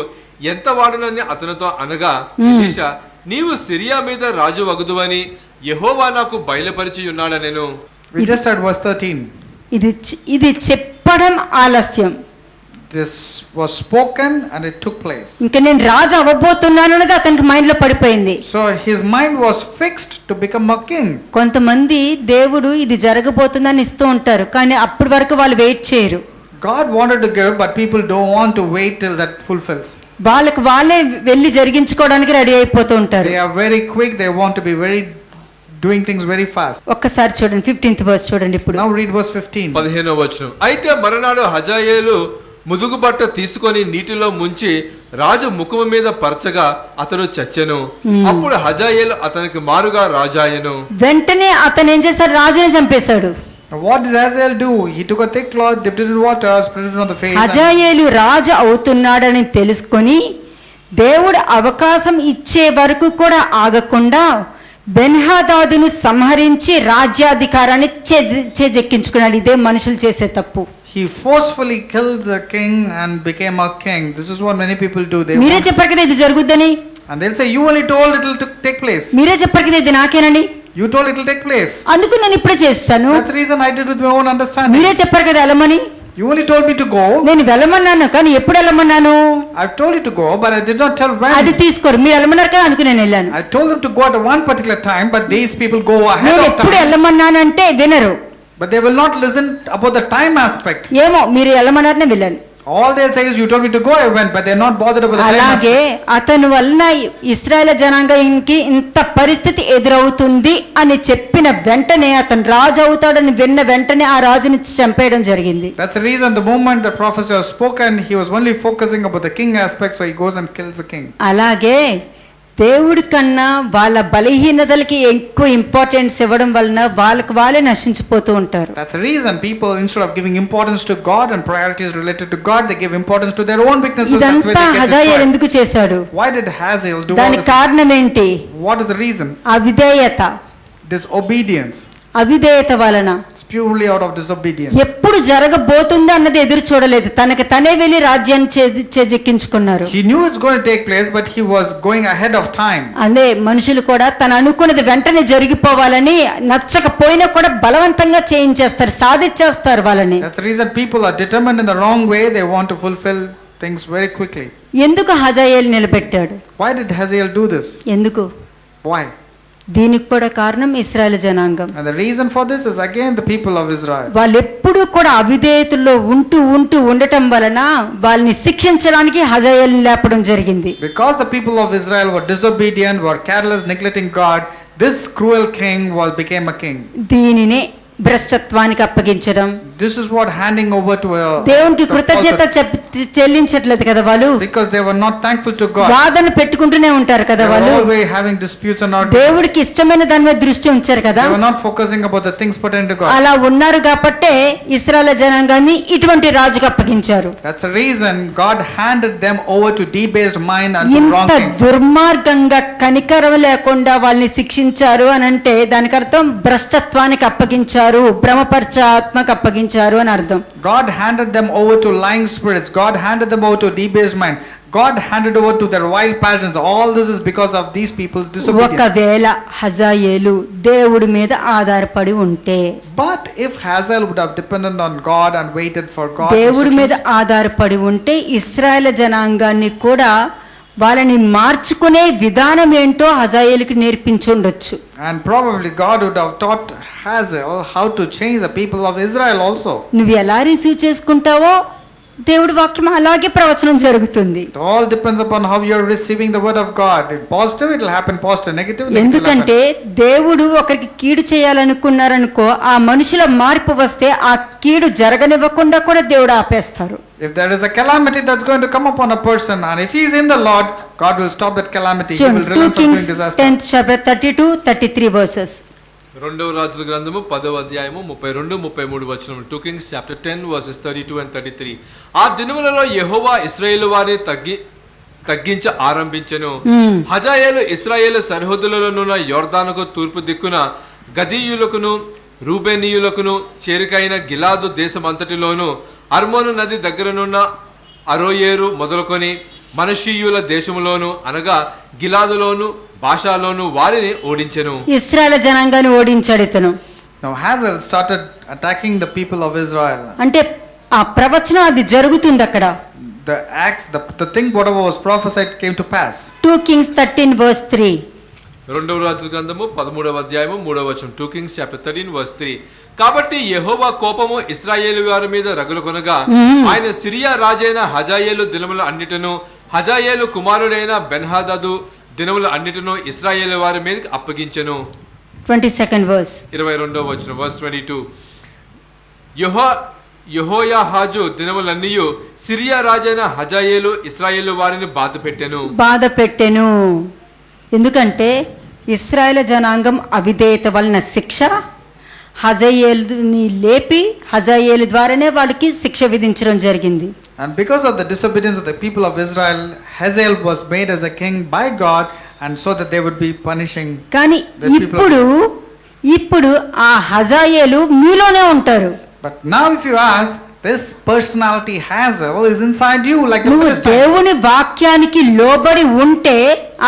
ఎంత వాడనని అతనితో అనగా, ఎలీషా, నీవు సిరియా మీద రాజు వగుదువని యెహోవా నాకు బయలుపరిచి ఉన్నాడనెను. We just read verse 13. ఇది చెప్పడం ఆలస్యం. This was spoken and it took place. ఇంకా నేను రాజు అవ్వబోతున్నాను అనేది అతనికి మైండ్ లో పడిపోయింది. So his mind was fixed to become a king. కొంతమంది దేవుడు ఇది జరగబోతుందని ఇస్తూ ఉంటారు, కానీ అప్పటి వరకు వాళ్ళు వెయిట్ చేయరు. God wanted to give, but people don't want to wait till that fulfills. వాళ్ళే వెళ్ళి జరిగించుకోవడానికి రెడీ అయిపోతూ ఉంటారు. They are very quick. They want to be doing things very fast. ఒక్కసారి చూడండి 15th verse చూడండి ఇప్పుడు. Now read verse 15. 15వ వచనం. అయితే మరునాడు హజాయేలు ముదుగు బట్ట తీసుకొని నీటిలో ముంచి రాజు ముఖము మీద పరచగా అతడు చచ్చెను. అప్పుడు హజాయేలు అతనికి మారుగా రాజాయెను. వెంటనే అతను ఏం చేశాడు? రాజుని చంపేశాడు. Now what did Hazael do? He took a thick cloth, dipped it in water, spread it on the face. హజాయేలు రాజు అవుతున్నాడని తెలుసుకొని దేవుడు అవకాశం ఇచ్చే వరకు కూడా ఆగకుండా బెన్హదాదును సంహరించి రాజ్యాధికారాన్ని చేజెక్కించుకున్నాడు. ఇదే మనుషులు చేసే తప్పు. He forcefully killed the king and became a king. This is what many people do. మీరే చెప్పారు కదా ఇది జరుగుద్దని. And they'll say, you only told it will take place. మీరే చెప్పారు కదా ఇది నాకేనని. You told it will take place. అందుకు నేను ఇప్పుడే చేస్తాను. That's the reason I did with my own understanding. మీరే చెప్పారు కదా వెళ్ళమని. You only told me to go. నేను వెళ్ళమన్నాను, కానీ ఎప్పుడు వెళ్ళమన్నాను? I've told you to go, but I did not tell when. అది తీసుకోరు, మీరు వెళ్ళమన్నారు కదా, అందుకు నేను వెళ్ళాను. I told them to go at one particular time, but these people go ahead నేను of ఎప్పుడు time. వెళ్ళమన్నానంటే వినరు. But they will not listen about the time aspect. ఏమో మీరు వెళ్ళమన్నారనే వెళ్ళాను. All they'll say is you told me to go, I went, but they're not bothered about the time అలాగే aspect. అతని వలన ఇశ్రాయేల్ జనాంగానికి ఇంత పరిస్థితి ఎదురవుతుంది అని చెప్పిన వెంటనే అతను రాజు అవుతాడని విన్న వెంటనే ఆ రాజుని చంపేయడం జరిగింది. That's the reason the moment the prophecy was spoken, he was only focusing about the king aspect, so he goes and kills the king. అలాగే దేవుడి కన్నా వాళ్ళ బలహీనతలకి ఎక్కువ ఇంపార్టెన్స్ ఇవ్వడం వలన వాళ్ళే నశించిపోతూ ఉంటారు. That's the reason people, instead of giving importance to God and priorities related to God, they give importance to their own weaknesses. That's why ఇదంతా they get హజాయేలు destroyed. ఎందుకు చేశాడు? Why did Hazael do all దానికి this? కారణం ఏంటి? What is the reason? అవిధేయత. Disobedience. అవిధేయత వలన. It's purely out of disobedience. ఎప్పుడు జరగబోతుందో అన్నది ఎదురు చూడలేదు, తనకి తనే వెళ్ళి రాజ్యాన్ని చేజెక్కించుకున్నారు. He knew it's going to take place, but he was going ahead of time. అదే మనుషులు కూడా తను అనుకున్నది వెంటనే జరిగిపోవాలని నచ్చకపోయినా కూడా బలవంతంగా చేయించేస్తారు, సాధించేస్తారు వాళ్ళని. That's the reason people are determined in the wrong way. They want to fulfill things very quickly. ఎందుకు హజాయేలు నిలబెట్టాడు? Why did Hazael do this? ఎందుకు? Why? దీనికి కూడా కారణం ఇశ్రాయేల్ జనాంగం. And the reason for this is again the people of Israel. వాళ్ళు ఎప్పుడూ కూడా అవిధేయతల్లో ఉండటం వలన వాళ్ళని శిక్షించడానికి హజాయేలుని లేపడం జరిగింది. Because the people of Israel were disobedient, were careless, neglecting God, this cruel king became a king. దీనినే భ్రష్టత్వానికి అప్పగించడం. This is what handing over to a దేవునికి కృతజ్ఞత చెల్లించట్లేదు కదా వాళ్ళు. because they were not thankful to God. వాదన పెట్టుకుంటూనే ఉంటారు కదా They were వాళ్ళు. always having disputes and arguments. దేవుడికి ఇష్టమైన దాని మీద దృష్టి ఉంచారు కదా. They were not focusing about the things pertaining to God. అలా ఉన్నారు కాబట్టే ఇశ్రాయేల్ జనాంగాన్ని ఇటువంటి రాజుకు అప్పగించారు. That's the reason God handed them over to debased mind and to wrong ఇంత things. దుర్మార్గంగా కనికరం లేకుండా వాళ్ళని శిక్షించారు అని అంటే దానికి అర్థం భ్రష్టత్వానికి అప్పగించారు, భ్రమపరచ ఆత్మకు అప్పగించారు అని అర్థం. God handed them over to lying spirits. God handed them over to debased mind. God handed over to their wild passions. All this is because of these people's disobedience. ఒకవేళ హజాయేలు దేవుడి మీద ఆధారపడి ఉంటే, But if Hazael would have depended on God and waited for God, దేవుడి మీద ఆధారపడి ఉంటే ఇశ్రాయేల్ జనాంగాన్ని కూడా వాళ్ళని మార్చుకునే విధానం ఏంటో హజాయేలుకి నేర్పించి ఉండొచ్చు. and probably God would have taught Hazael how to change the people of Israel also. నువ్వు ఎలా రిసీవ్ చేసుకుంటావో దేవుడి వాక్యం అలాగే ప్రవచనం జరుగుతుంది. It all depends upon how you are receiving the word of God. If positive, it will happen positive. Negative, negative will ఎందుకంటే happen. దేవుడు ఒకరికి కీడు చేయాలనుకున్నారనుకో, ఆ మనుషుల మార్పు వస్తే ఆ కీడు జరగనివ్వకుండా కూడా దేవుడు ఆపేస్తారు. If there is a calamity that's going to come upon a person, and if he is in the Lord, God will stop that calamity. He will చూడండి, 2 relent from Kings doing disaster. 10th chapter 32-33 verses. రెండవ రాజుల గ్రంథము 10వ అధ్యాయము 32-33 వచనములు. 2 Kings chapter 10 verses 32 and 33. ఆ దినములలో యెహోవా ఇశ్రాయేలు వారిని తగ్గించ ఆరంభించెను. హజాయేలు ఇశ్రాయేలు సరిహద్దులలోనున్న యొర్దానుకు తూర్పు దిక్కున గదీయులకును రూబేనీయులకును చేరికైన గిలాదు దేశమంతటిలోను అర్మోను నది దగ్గరనున్న అరోయేరు మొదలుకొని మనషీయుల దేశములోను అనగా గిలాదులోను భాషలోను వారిని ఓడించెను. ఇశ్రాయేలు జనాంగాన్ని ఓడించాడు ఇతను. Now Hazael started attacking the people of Israel. అంటే ఆ ప్రవచనం అది జరుగుతుంది అక్కడ. The acts, the thing whatever was prophesied came to pass. 2 Kings 13 verse 3. రెండవ రాజుల గ్రంథము 13వ అధ్యాయము 3వ వచనం. 2 Kings chapter 13 verse 3. కాబట్టి యెహోవా కోపము ఇశ్రాయేలు వారి మీద రగులుకొనగా ఆయన సిరియా రాజైన హజాయేలు దినముల అన్నిటను హజాయేలు కుమారుడైన బెన్హదదు దినముల అన్నిటను ఇశ్రాయేలు వారి మీదకి అప్పగించెను. 22nd verse. 22వ వచనం verse 22. యెహోయాహాజు దినములన్నీయు సిరియా రాజైన హజాయేలు ఇశ్రాయేలు వారిని బాధ పెట్టెను. ఎందుకంటే ఇశ్రాయేలు జనాంగం అవిధేయత వలన శిక్ష, హజాయేలుని లేపి హజాయేలు ద్వారానే వాళ్ళకి శిక్ష విధించడం జరిగింది. And because of the disobedience of the people of Israel, Hazael was made as a king by God, and so that they would be punishing. కానీ ఇప్పుడు ఆ హజాయేలు మీలోనే ఉంటారు. But now if you ask, this personality Hazael is inside you like the నువ్వు Philistines. దేవుని వాక్యానికి లోబడి ఉంటే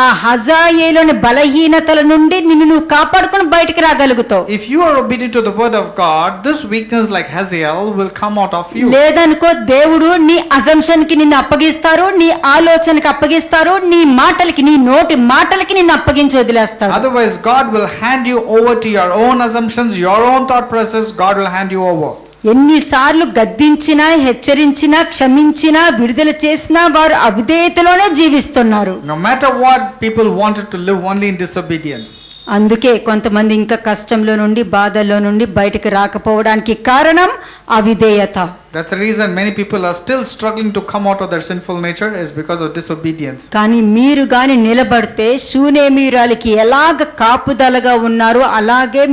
ఆ హజాయేలుని బలహీనతల నుండి నిన్ను నువ్వు కాపాడుకొని బయటికి రాగలుగుతావు. If you are obedient to the word of God, this weakness like Hazael will come out of you. లేదనుకో దేవుడు నీ అజంప్షన్ కి నిన్ను అప్పగిస్తారు, నీ ఆలోచనకి అప్పగిస్తారు, నీ మాటలకి, నీ నోటి మాటలకి నిన్ను అప్పగించి వదిలేస్తారు. Otherwise God will hand you over to your own assumptions, your own thought process. God will hand you over. ఎన్నిసార్లు గద్దించినా, హెచ్చరించినా, క్షమించినా, విడుదల చేసినా వారు అవిధేయతలోనే జీవిస్తున్నారు. No matter what, people wanted to live only in disobedience. అందుకే కొంతమంది ఇంకా కష్టంలో నుండి, బాధల్లో నుండి బయటకు రాకపోవడానికి కారణం అవిధేయత. That's the reason many people are still struggling to come out of their sinful nature, is because of disobedience. కానీ మీరు గాని నిలబడితే షూనేమీయురాలికి ఎలాగ కాపుదలగా ఉన్నారో అలాగే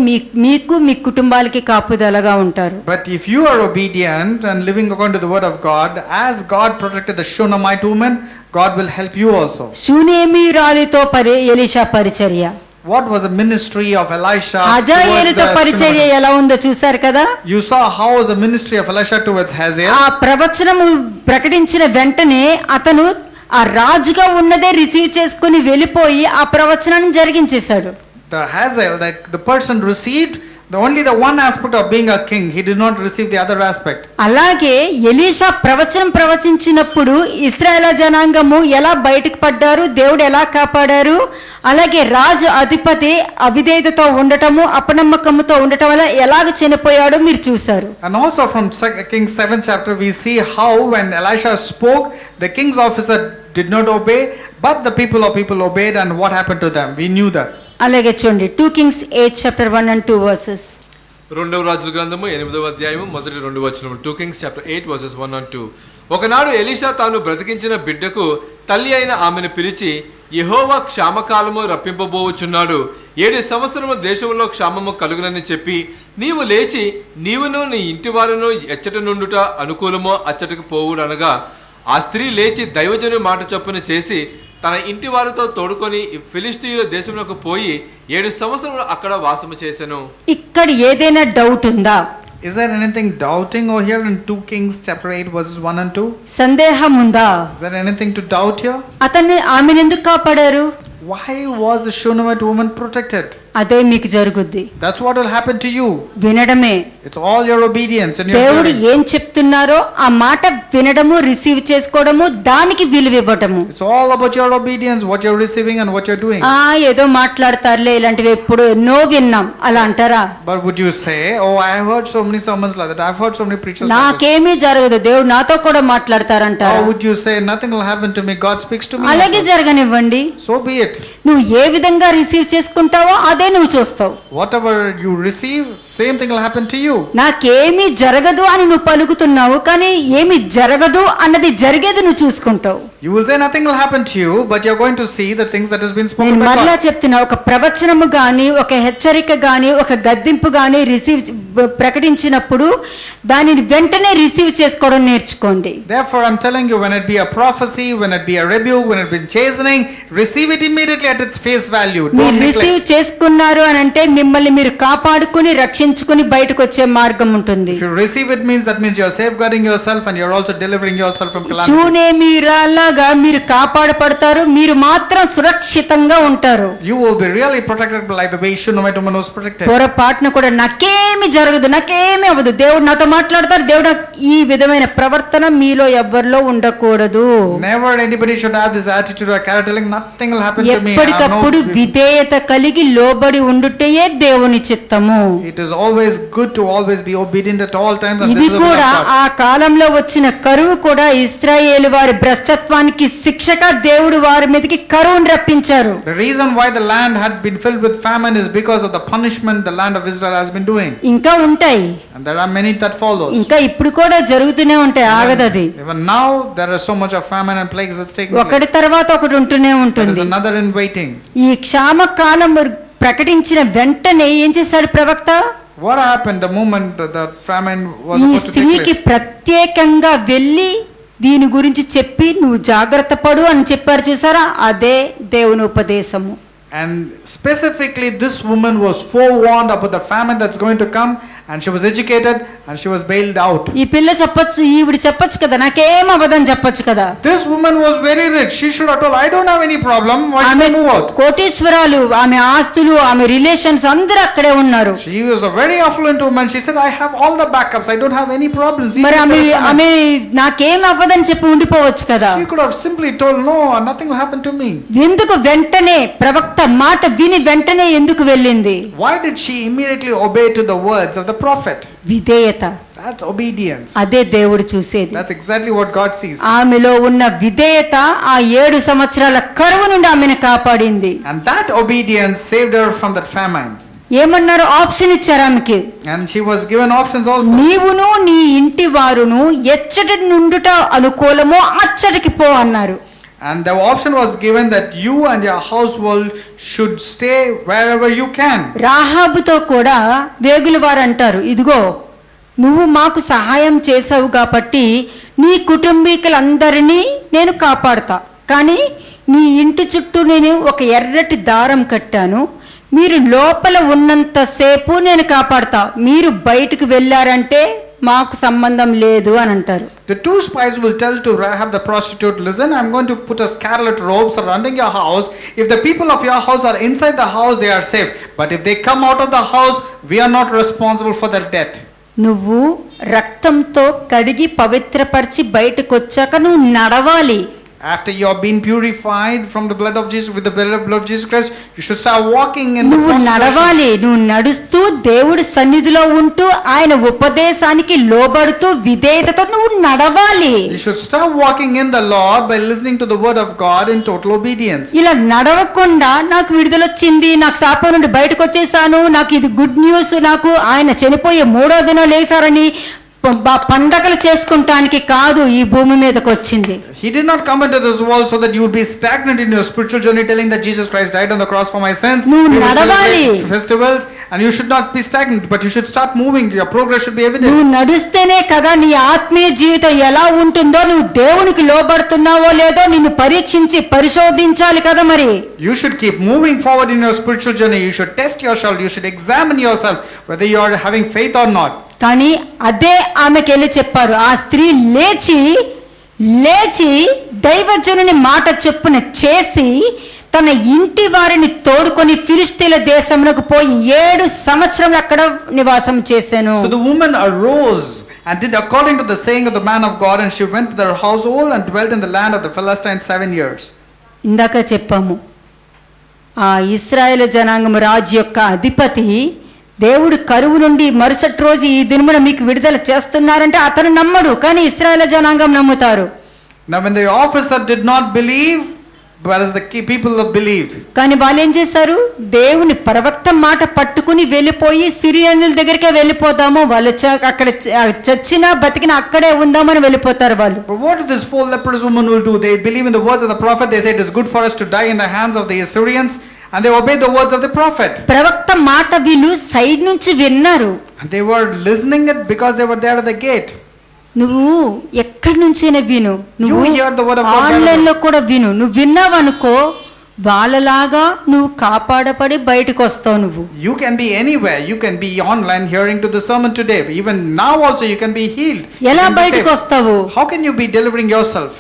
మీకు మీ కుటుంబాలకి కాపుదలగా ఉంటారు. But if you are obedient and living according to the word of God, as God protected the Shunammite woman, God will help you also. షూనేమీయురాలితో ఎలీషా పరిచర్య, What was the ministry of Elisha? హజాయేలుతో పరిచర్య ఎలా ఉందో చూశారు కదా. You saw how was the ministry of Elisha towards Hazael. ఆ ప్రవచనము ప్రకటించిన వెంటనే అతను ఆ రాజుగా ఉన్నదే రిసీవ్ చేసుకుని వెళ్ళిపోయి ఆ ప్రవచనాన్ని జరిగించేశాడు. The Hazael, the person received only the one aspect of being a king. He did not receive the other aspect. అలాగే ఎలీషా ప్రవచనం ప్రవచించినప్పుడు ఇశ్రాయేలు జనాంగము ఎలా బయటకు పడ్డారు, దేవుడు ఎలా కాపాడారు, అలాగే రాజు అధిపతి అవిధేయతతో ఉండటము, అపనమ్మకముతో ఉండటం వల్ల ఎలాగ చనిపోయాడో మీరు చూశారు. And also from Kings 7th chapter we see how when Elisha spoke, the king's officer did not obey, but the people obeyed, and what happened to them. We knew that. అలాగే చూడండి 2 Kings 8 chapter 1 and 2 verses. రెండవ రాజుల గ్రంథము 8వ అధ్యాయము మొదటి 2 వచనములు. 2 Kings chapter 8 verses 1 and 2. ఒకనాడు ఎలీషా తాను బ్రతికించిన బిడ్డకు తల్లి అయిన ఆమెను పిలిచి, యెహోవా క్షామకాలము రప్పింపబోచున్నాడు, 7 సంవత్సరము దేశంలో క్షామము కలుగునని చెప్పి, నీవు లేచి నీవును నీ ఇంటి వారును ఎచ్చట నుండుట అనుకూలమో అచ్చటకు పోవుడనగా, ఆ స్త్రీ లేచి దైవజను మాట చొప్పున చేసి తన ఇంటి వారితో తోడుకొని ఫిలిష్తీయుల దేశంలోకి పోయి 7 సంవత్సరములు అక్కడ వాసము చేసెను. ఇక్కడ ఏదైనా డౌట్ ఉందా? Is there anything doubting over here in 2 Kings chapter 8 verses 1 and 2? సందేహం ఉందా? Is there anything to doubt here? ఆమెను ఎందుకు కాపాడారు? Why was the Shunammite woman protected? అదే మీకు జరుగుద్ది. That's what will happen to you. వినడమే. It's all your obedience and your దేవుడు hearing. ఏం చెప్తున్నారో ఆ మాట వినడము, రిసీవ్ చేసుకోవడము, దానికి విలువ ఇవ్వటము. It's all about your obedience, what you're receiving and what you're doing. ఏదో మాట్లాడతారులే, ఇలాంటివి ఎప్పుడు ఎన్నో విన్నాం అలా అంటారా? But would you say, oh, I have heard so many sermons like that, I've heard so many preachers like this. నాకేమీ జరగదు, దేవుడు నాతో కూడా మాట్లాడతారంటారా? Or would you say, nothing will happen to me, God speaks to me అలాగే also. జరగనివ్వండి. So be it. నువ్వు ఏ విధంగా receive చేసుకుంటావో అదే నువ్వు చూస్తావు. Whatever you receive, same thing will happen to you. నాకేమీ జరగదు అని నువ్వు పలుకుతున్నావు, కానీ ఏమి జరగదు అన్నది జరిగేది నువ్వు చూసుకుంటావు. You will say nothing will happen to you, but you're going to see the things that has been నేను spoken by మరలా God. చెప్తున్నా, ఒక ప్రవచనము గాని, ఒక హెచ్చరిక గాని, ఒక గద్దింపు గాని ప్రకటించినప్పుడు దానిని వెంటనే రిసీవ్ చేసుకోవడం నేర్చుకోండి. Therefore, I'm telling you, when it be a prophecy, when it be a rebuke, when it be chastening, receive it immediately at its face value. మీరు Don't రిసీవ్ neglect. చేసుకున్నారు అని అంటే మిమ్మల్ని మీరు కాపాడుకుని రక్షించుకుని బయటకు వచ్చే మార్గం ఉంటుంది. If you receive it, that means you're safeguarding yourself and you're also delivering yourself from calamity. శూనే మీరాలాగా మీరు కాపాడపడతారు, మీరు మాత్రం సురక్షితంగా ఉంటారు. You will be really protected like the way Shunammite woman was protected. పొరపాటున కూడా నాకేమి జరగదు, నాకేమి అవ్వదు, దేవుడు నాతో మాట్లాడతారు, దేవుడు ఈ విధమైన ప్రవర్తన మీలో ఎవ్వరిలో ఉండకూడదు. Never anybody should have this attitude or character like nothing will happen to me. I have ఎప్పటికప్పుడు no- విధేయత కలిగి లోబడి ఉండుటయే దేవుని చిత్తము. It is always good to always be obedient at all times. And ఇది this is the will కూడా of God. ఆ కాలంలో వచ్చిన కరువు కూడా ఇశ్రాయేలు వారి భ్రష్టత్వానికి శిక్షగా దేవుడు వారి మీదకి కరువును రప్పించారు. The reason why the land had been filled with famine is because of the punishment the land of Israel has been doing. ఇంకా ఉంటాయి, And there are many that follows. ఇంకా ఇప్పుడు కూడా జరుగుతూనే ఉంటాయి, ఆగదది. Even now there is so much of famine and plagues that's taking ఒకటి place. తర్వాత ఒకటి ఉంటూనే There is ఉంటుంది. another in waiting. ఈ క్షామ కాలం ప్రకటించిన వెంటనే ఏం చేశాడు ప్రవక్త? What happened the moment the famine was ఈ supposed to take స్త్రీకి place? ప్రత్యేకంగా వెళ్ళి దీని గురించి చెప్పి నువ్వు జాగ్రత్త పడు అని చెప్పారు చూసారా, అదే దేవుని ఉపదేశము. And specifically this woman was forewarned about the famine that's going to come, and she was educated and she was bailed out. ఈ పిల్ల చెప్పొచ్చు, ఈవిడ చెప్పొచ్చు కదా, నాకేం అవ్వదని చెప్పొచ్చు కదా. This woman was very rich. She should have told, I don't have any problem. Why should ఆమె I move out? కోటీశ్వరాలు, ఆమె ఆస్తులు, ఆమె రిలేషన్స్ అందరూ అక్కడే ఉన్నారు. She was a very affluent woman. She said, I have all the backups. I don't have any problems. Even మరి if ఆమె there is famine." ఆమె నాకేం అవ్వదని చెప్పి ఉండిపోవచ్చు కదా. She could have simply told, no, nothing will happen to me. ఎందుకు వెంటనే ప్రవక్త మాట విని వెంటనే ఎందుకు వెళ్ళింది? Why did she immediately obey to the words of the prophet? విధేయత. That's obedience. అదే దేవుడు చూసేది. That's exactly what God sees. ఆమెలో ఉన్న విధేయత ఆ 7 సంవత్సరాల కరువు నుండి ఆమెను కాపాడింది. And that obedience saved her from that famine. ఏమన్నారు? ఆప్షన్ ఇచ్చారు ఆమెకి. And she was given options also. నీవును నీ ఇంటి వారును ఎచ్చటి నుండుట అనుకూలమో అచ్చటికి పో అన్నారు. And the option was given that you and your household should stay wherever you can. రాహాబుతో కూడా వేగుల వారు అంటారు, ఇదిగో నువ్వు మాకు సహాయం చేసావు కాబట్టి నీ కుటుంబీకులందరినీ నేను కాపాడుతా, కానీ నీ ఇంటి చుట్టూ నేను ఒక ఎర్రటి దారం కట్టాను, మీరు లోపల ఉన్నంతసేపు నేను కాపాడుతా, మీరు బయటకు వెళ్ళారంటే మాకు సంబంధం లేదు అని అంటారు. The 2 spies will tell to Rahab the prostitute, listen, I'm going to put a scarlet robe surrounding your house. If the people of your house are inside the house, they are safe. But if they come out of the house, we are not responsible for their death. నువ్వు రక్తంతో కడిగి పవిత్రపరిచి బయటకు వచ్చాక నువ్వు నడవాలి. After you have been purified from the blood of Jesus, with the blood of Jesus Christ, you should start walking in the నువ్వు consecration. నడవాలి. నువ్వు నడుస్తూ దేవుడి సన్నిధిలో ఉంటూ ఆయన ఉపదేశానికి లోబడుతూ విధేయతతో నువ్వు నడవాలి. You should start walking in the Lord by listening to the word of God in total obedience. ఇలా నడవకుండా నాకు విడుదల వచ్చింది, నాకు శాపం నుండి బయటకు వచ్చేసాను, నాకు ఇది గుడ్ న్యూస్, నాకు ఆయన చనిపోయే 3వ దినం లేసారని పండగలు చేసుకుంటానికి కాదు ఈ భూమి మీదకి వచ్చింది. He did not come into this world so that you would be stagnant in your spiritual journey, telling that Jesus Christ died on the cross for my sins. నువ్వు You will నడవాలి. celebrate festivals, and you should not be stagnant, but you should start moving. Your progress should be evident. నువ్వు నడుస్తేనే కదా నీ ఆత్మీయ జీవితం ఎలా ఉంటుందో, నువ్వు దేవునికి లోబడుతున్నావో లేదో నిన్ను పరీక్షించి పరిశోధించాలి కదా. మరి You should keep moving forward in your spiritual journey. You should test yourself. You should examine yourself whether you are having faith or not. కానీ అదే ఆమెకి వెళ్ళి చెప్పారు. ఆ స్త్రీ లేచి దైవజనుని మాట చెప్పున చేసి తన ఇంటి వారిని తోడుకొని ఫిలిష్తీయుల దేశమునకు పోయి 7 సంవత్సరములు అక్కడ నివాసం చేశాను. So the woman arose and did according to the saying of the man of God, and she went with her household and dwelt in the land of the Philistines 7 years. ఇందాక చెప్పాము, ఆ ఇశ్రాయేలు జనాంగం రాజు యొక్క అధిపతి దేవుడు కరువు నుండి మరుసటి రోజు ఈ దినమున మీకు విడుదల చేస్తున్నారంటే అతను నమ్మడు, కానీ ఇశ్రాయేలు జనాంగం నమ్ముతారు. Now when the officer did not believe, whereas the people believed. కానీ వాళ్ళు ఏం చేశారు? దేవుని ప్రవక్త మాట పట్టుకుని వెళ్ళిపోయి సిరియనుల దగ్గరికే వెళ్ళిపోదాము, వాళ్ళు అక్కడ చచ్చినా బతికినా అక్కడే ఉందామని వెళ్ళిపోతారు వాళ్ళు. But what did this 4 leprous woman will do? They believe in the words of the prophet. They say it is good for us to die in the hands of the Assyrians, and they obey the words of the prophet. ప్రవక్త మాట వీళ్ళు side నుంచి విన్నారు. And they were listening it because they were there at the gate. నువ్వు ఎక్కడి నుంచైనా విను, నువ్వు You hear the word of God. Online లో కూడా విను. నువ్వు విన్నావనుకో వాళ్ళలాగా నువ్వు కాపాడపడి బయటకు వస్తావు. నువ్వు You can be anywhere. You can be online hearing to the sermon today. Even now also you can be healed. You ఎలా can be బయటకు saved. వస్తావు? How can you be delivering yourself?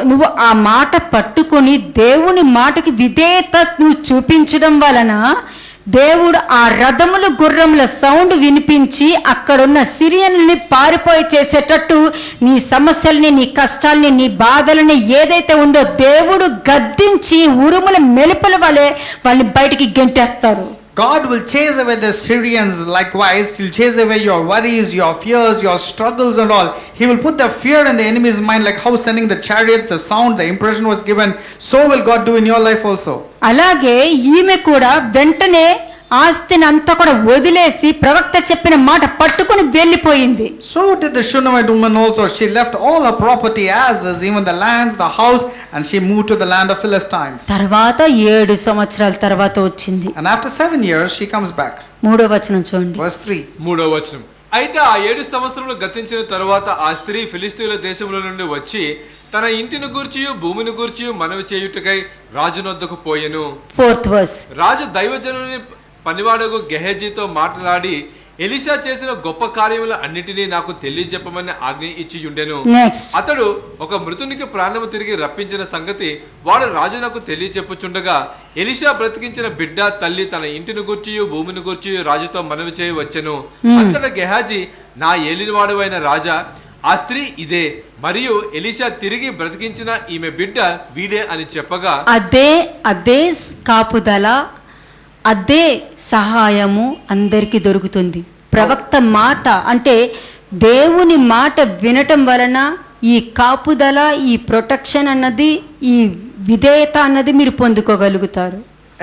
నువ్వు ఆ మాట పట్టుకొని దేవుని మాటకి విధేయత నువ్వు చూపించడం వలన దేవుడు ఆ రథముల గుర్రముల సౌండ్ వినిపించి అక్కడున్న సిరియన్లని పారిపోయి చేసేటట్టు నీ సమస్యల్ని, నీ కష్టాల్ని, నీ బాధలని ఏదైతే ఉందో దేవుడు గద్దించి ఉరుముల మెలుపుల వలె వాళ్ళని బయటికి గెంటేస్తారు. God will chase away the Syrians likewise. He'll chase away your worries, your fears, your struggles and all. He will put the fear in the enemy's mind, like how sending the chariots, the sound, the impression was given. So will God do in your life also. అలాగే ఈమె కూడా వెంటనే ఆస్తిని అంతా కూడా వదిలేసి ప్రవక్త చెప్పిన మాట పట్టుకొని వెళ్ళిపోయింది. So did the Shunammite woman also. She left all her property as is, even the lands, the house, and she moved to the land of Philistines. తర్వాత 7 సంవత్సరాల తర్వాత వచ్చింది. And after 7 years, she comes back. 3వ వచనం చూడండి. Verse 3. 3వ వచనం. అయితే ఆ 7 సంవత్సరములు గతించిన తరువాత ఆ స్త్రీ ఫిలిష్తీయుల దేశముల నుండి వచ్చి తన ఇంటిని గూర్చియు భూమిని గూర్చియు మనవి చేయుటకై రాజునొద్దకు పోయెను. 4th verse. రాజు దైవజనుని పనివాడకు గెహజీతో మాట్లాడి ఎలీషా చేసిన గొప్ప కార్యముల అన్నిటినీ నాకు తెలియజెప్పమని ఆజ్ఞ ఇచ్చి ఉండెను. నెక్స్ట్. అతడు ఒక మృతునికి ప్రాణము తిరిగి రప్పించిన సంగతి వాడు రాజునకు తెలియజెప్పుచుండగా ఎలీషా బ్రతికించిన బిడ్డ తల్లి తన ఇంటిని గూర్చియు భూమిని గూర్చియు రాజుతో మనవి చేయ వచ్చెను. అంతటా గెహాజీ, నా ఏలినవాడువైన రాజా, ఆ స్త్రీ ఇదే, మరియు ఎలీషా తిరిగి బ్రతికించిన ఈమె బిడ్డ వీడే అని చెప్పగా అదే కాపుదల, అదే సహాయము అందరికీ దొరుకుతుంది. ప్రవక్త మాట అంటే దేవుని మాట వినటం వలన ఈ కాపుదల, ఈ ప్రొటెక్షన్ అన్నది, ఈ విధేయత అన్నది మీరు పొందుకోగలుగుతారు.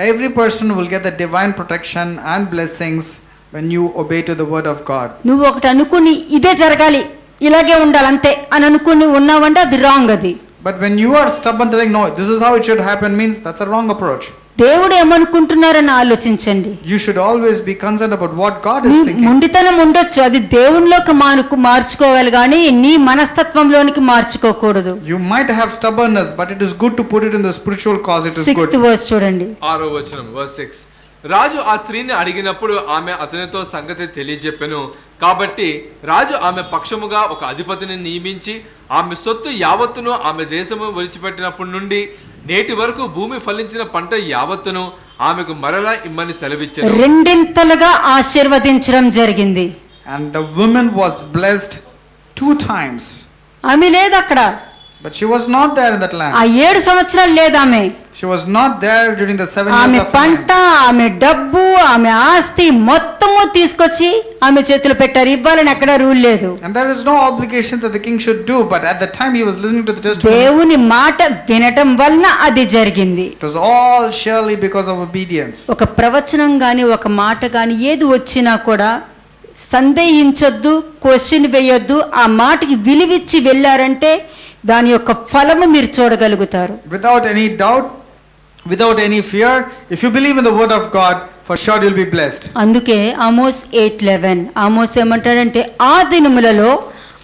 Every person will get the divine protection and blessings when you obey to the word of God. నువ్వు ఒకటి అనుకుని ఇదే జరగాలి, ఇలాగే ఉండాలి అంతే అని అనుకుని ఉన్నావంటే అది రాంగ్. అది But when you are stubborn telling no, this is how it should happen, means that's a wrong approach. దేవుడు ఏమనుకుంటున్నారని ఆలోచించండి. You should always be concerned about what God is thinking. ముండితనం ఉండొచ్చు, అది దేవునిలోకి మార్చుకోవాలి కానీ నీ మనస్తత్వంలోనికి మార్చుకోకూడదు. You might have stubbornness, but it is good to put it in the spiritual cause. It is 6th good. verse చూడండి. 6వ వచనం, verse 6. రాజు ఆ స్త్రీని అడిగినప్పుడు ఆమె అతనితో సంగతి తెలియజెప్పెను. కాబట్టి రాజు ఆమె పక్షముగా ఒక అధిపతిని నియమించి ఆమె సొత్తు యావత్తును ఆమె దేశము విడిచిపెట్టినప్పటి నుండి నేటి వరకు భూమి ఫలించిన పంట యావత్తును ఆమెకు మరలా ఇమ్మని సెలవిచ్చారు. రెండింతలుగా ఆశీర్వదించడం జరిగింది. And the woman was blessed 2 times. ఆమె లేదు అక్కడ. But she was not there in that land. ఆ 7 సంవత్సరాలు లేదు ఆమె. She was not there during the 7 years ఆమె of పంట, ఆమె డబ్బు, ఆమె ఆస్తి మొత్తము తీసుకొచ్చి ఆమె చేతులు పెట్టారు. ఇవ్వాలని ఎక్కడ రూల్ లేదు. And there is no obligation that the king should do, but at the time he was listening to the testimony. దేవుని మాట వినటం వలన అది జరిగింది. It was all surely because of obedience. ఒక ప్రవచనం గాని, ఒక మాట గాని ఏది వచ్చినా కూడా సందేహించొద్దు, క్వశ్చన్ వేయొద్దు. ఆ మాటకి విలువిచ్చి వెళ్ళారంటే దాని యొక్క ఫలము మీరు చూడగలుగుతారు. Without any doubt, without any fear, if you believe in the word of God, for sure you'll be blessed. అందుకే ఆమోస్ 8:11 ఆమోస్ ఏమంటాడంటే, ఆ దినములలో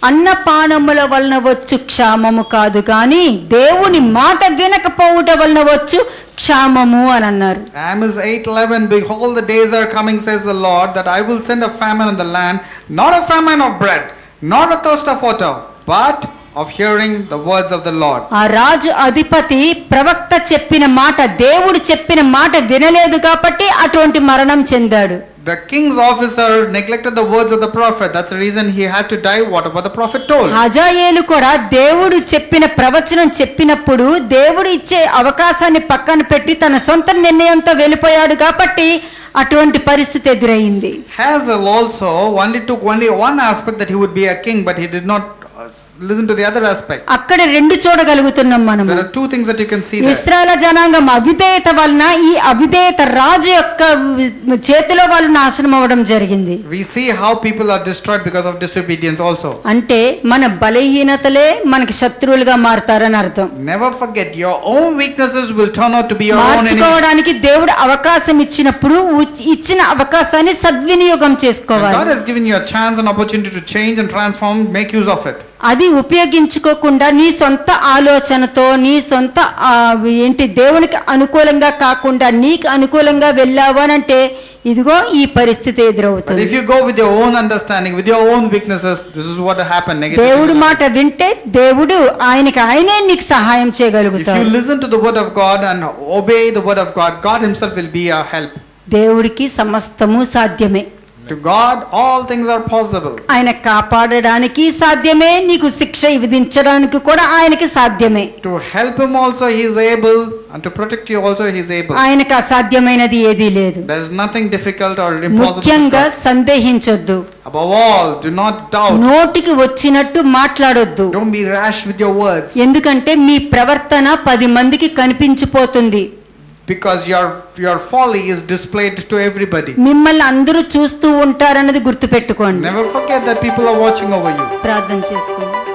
అన్నపానముల వలన వచ్చు క్షామము కాదు కానీ దేవుని మాట వినకపోవుట వలన వచ్చు క్షామము అని అన్నారు. Amos 8:11, behold the days are coming, says the Lord, that I will send a famine on the land, not a famine of bread, not a thirst of water, but of hearing the words of the Lord. ఆ రాజు అధిపతి ప్రవక్త చెప్పిన మాట, దేవుడు చెప్పిన మాట వినలేదు కాబట్టి అటువంటి మరణం చెందాడు. The king's officer neglected the words of the prophet. That's the reason he had to die, whatever the prophet told. హజాయేలు కూడా దేవుడు చెప్పిన ప్రవచనం చెప్పినప్పుడు దేవుడు ఇచ్చే అవకాశాన్ని పక్కన పెట్టి తన సొంత నిర్ణయంతో వెళ్ళిపోయాడు కాబట్టి అటువంటి పరిస్థితి ఎదురైంది. Hazael also took only one aspect, that he would be a king, but he did not listen to the other aspect. అక్కడ రెండు చూడగలుగుతున్నాం మనము. There are two things that you can see there. Israel జనాంగం అవిధేయత వలన ఈ అవిధేయత రాజు యొక్క చేతిలో వాళ్ళు నాశనం అవ్వడం జరిగింది. We see how people are destroyed because of disobedience also. అంటే మన బలహీనతలే మనకి శత్రువులుగా మారతారని అర్థం. Never forget, your own weaknesses will turn out to be your own enemies. మార్చుకోవడానికి దేవుడు అవకాశం ఇచ్చినప్పుడు ఇచ్చిన అవకాశాన్ని సద్వినియోగం And చేసుకోవాలి. God has given you a chance and opportunity to change and transform, make use of it. అది ఉపయోగించుకోకుండా నీ సొంత ఆలోచనతో నీ సొంత దేవునికి అనుకూలంగా కాకుండా నీకు అనుకూలంగా వెళ్ళావు అని అంటే ఇదిగో ఈ పరిస్థితి But ఎదురవుతుంది. if you go with your own understanding, with your own weaknesses, this is what happened. దేవుడు మాట వింటే దేవుడు ఆయనే నీకు సహాయం If చేయగలుగుతాడు. you listen to the word of God and obey the word of God, God himself will be our help. దేవుడికి సమస్తము సాధ్యమే. To God, all things are possible. ఆయన కాపాడడానికి సాధ్యమే, నీకు శిక్ష విధించడానికి కూడా ఆయనకి సాధ్యమే. To help him also he is able, and to protect you also he is able. ఆయనకు అసాధ్యమైనది ఏదీ లేదు. There is nothing difficult or impossible. ముఖ్యంగా సందేహించొద్దు. Above all, do not doubt. నోటికి వచ్చినట్టు మాట్లాడొద్దు. Don't be rash with your words. ఎందుకంటే మీ ప్రవర్తన 10 మందికి కనిపించిపోతుంది. Because your folly is displayed to everybody. మిమ్మల్ని అందరూ చూస్తూ ఉంటారన్నది గుర్తుపెట్టుకోండి. Never forget that people are watching over you. ప్రార్థన చేసుకోండి.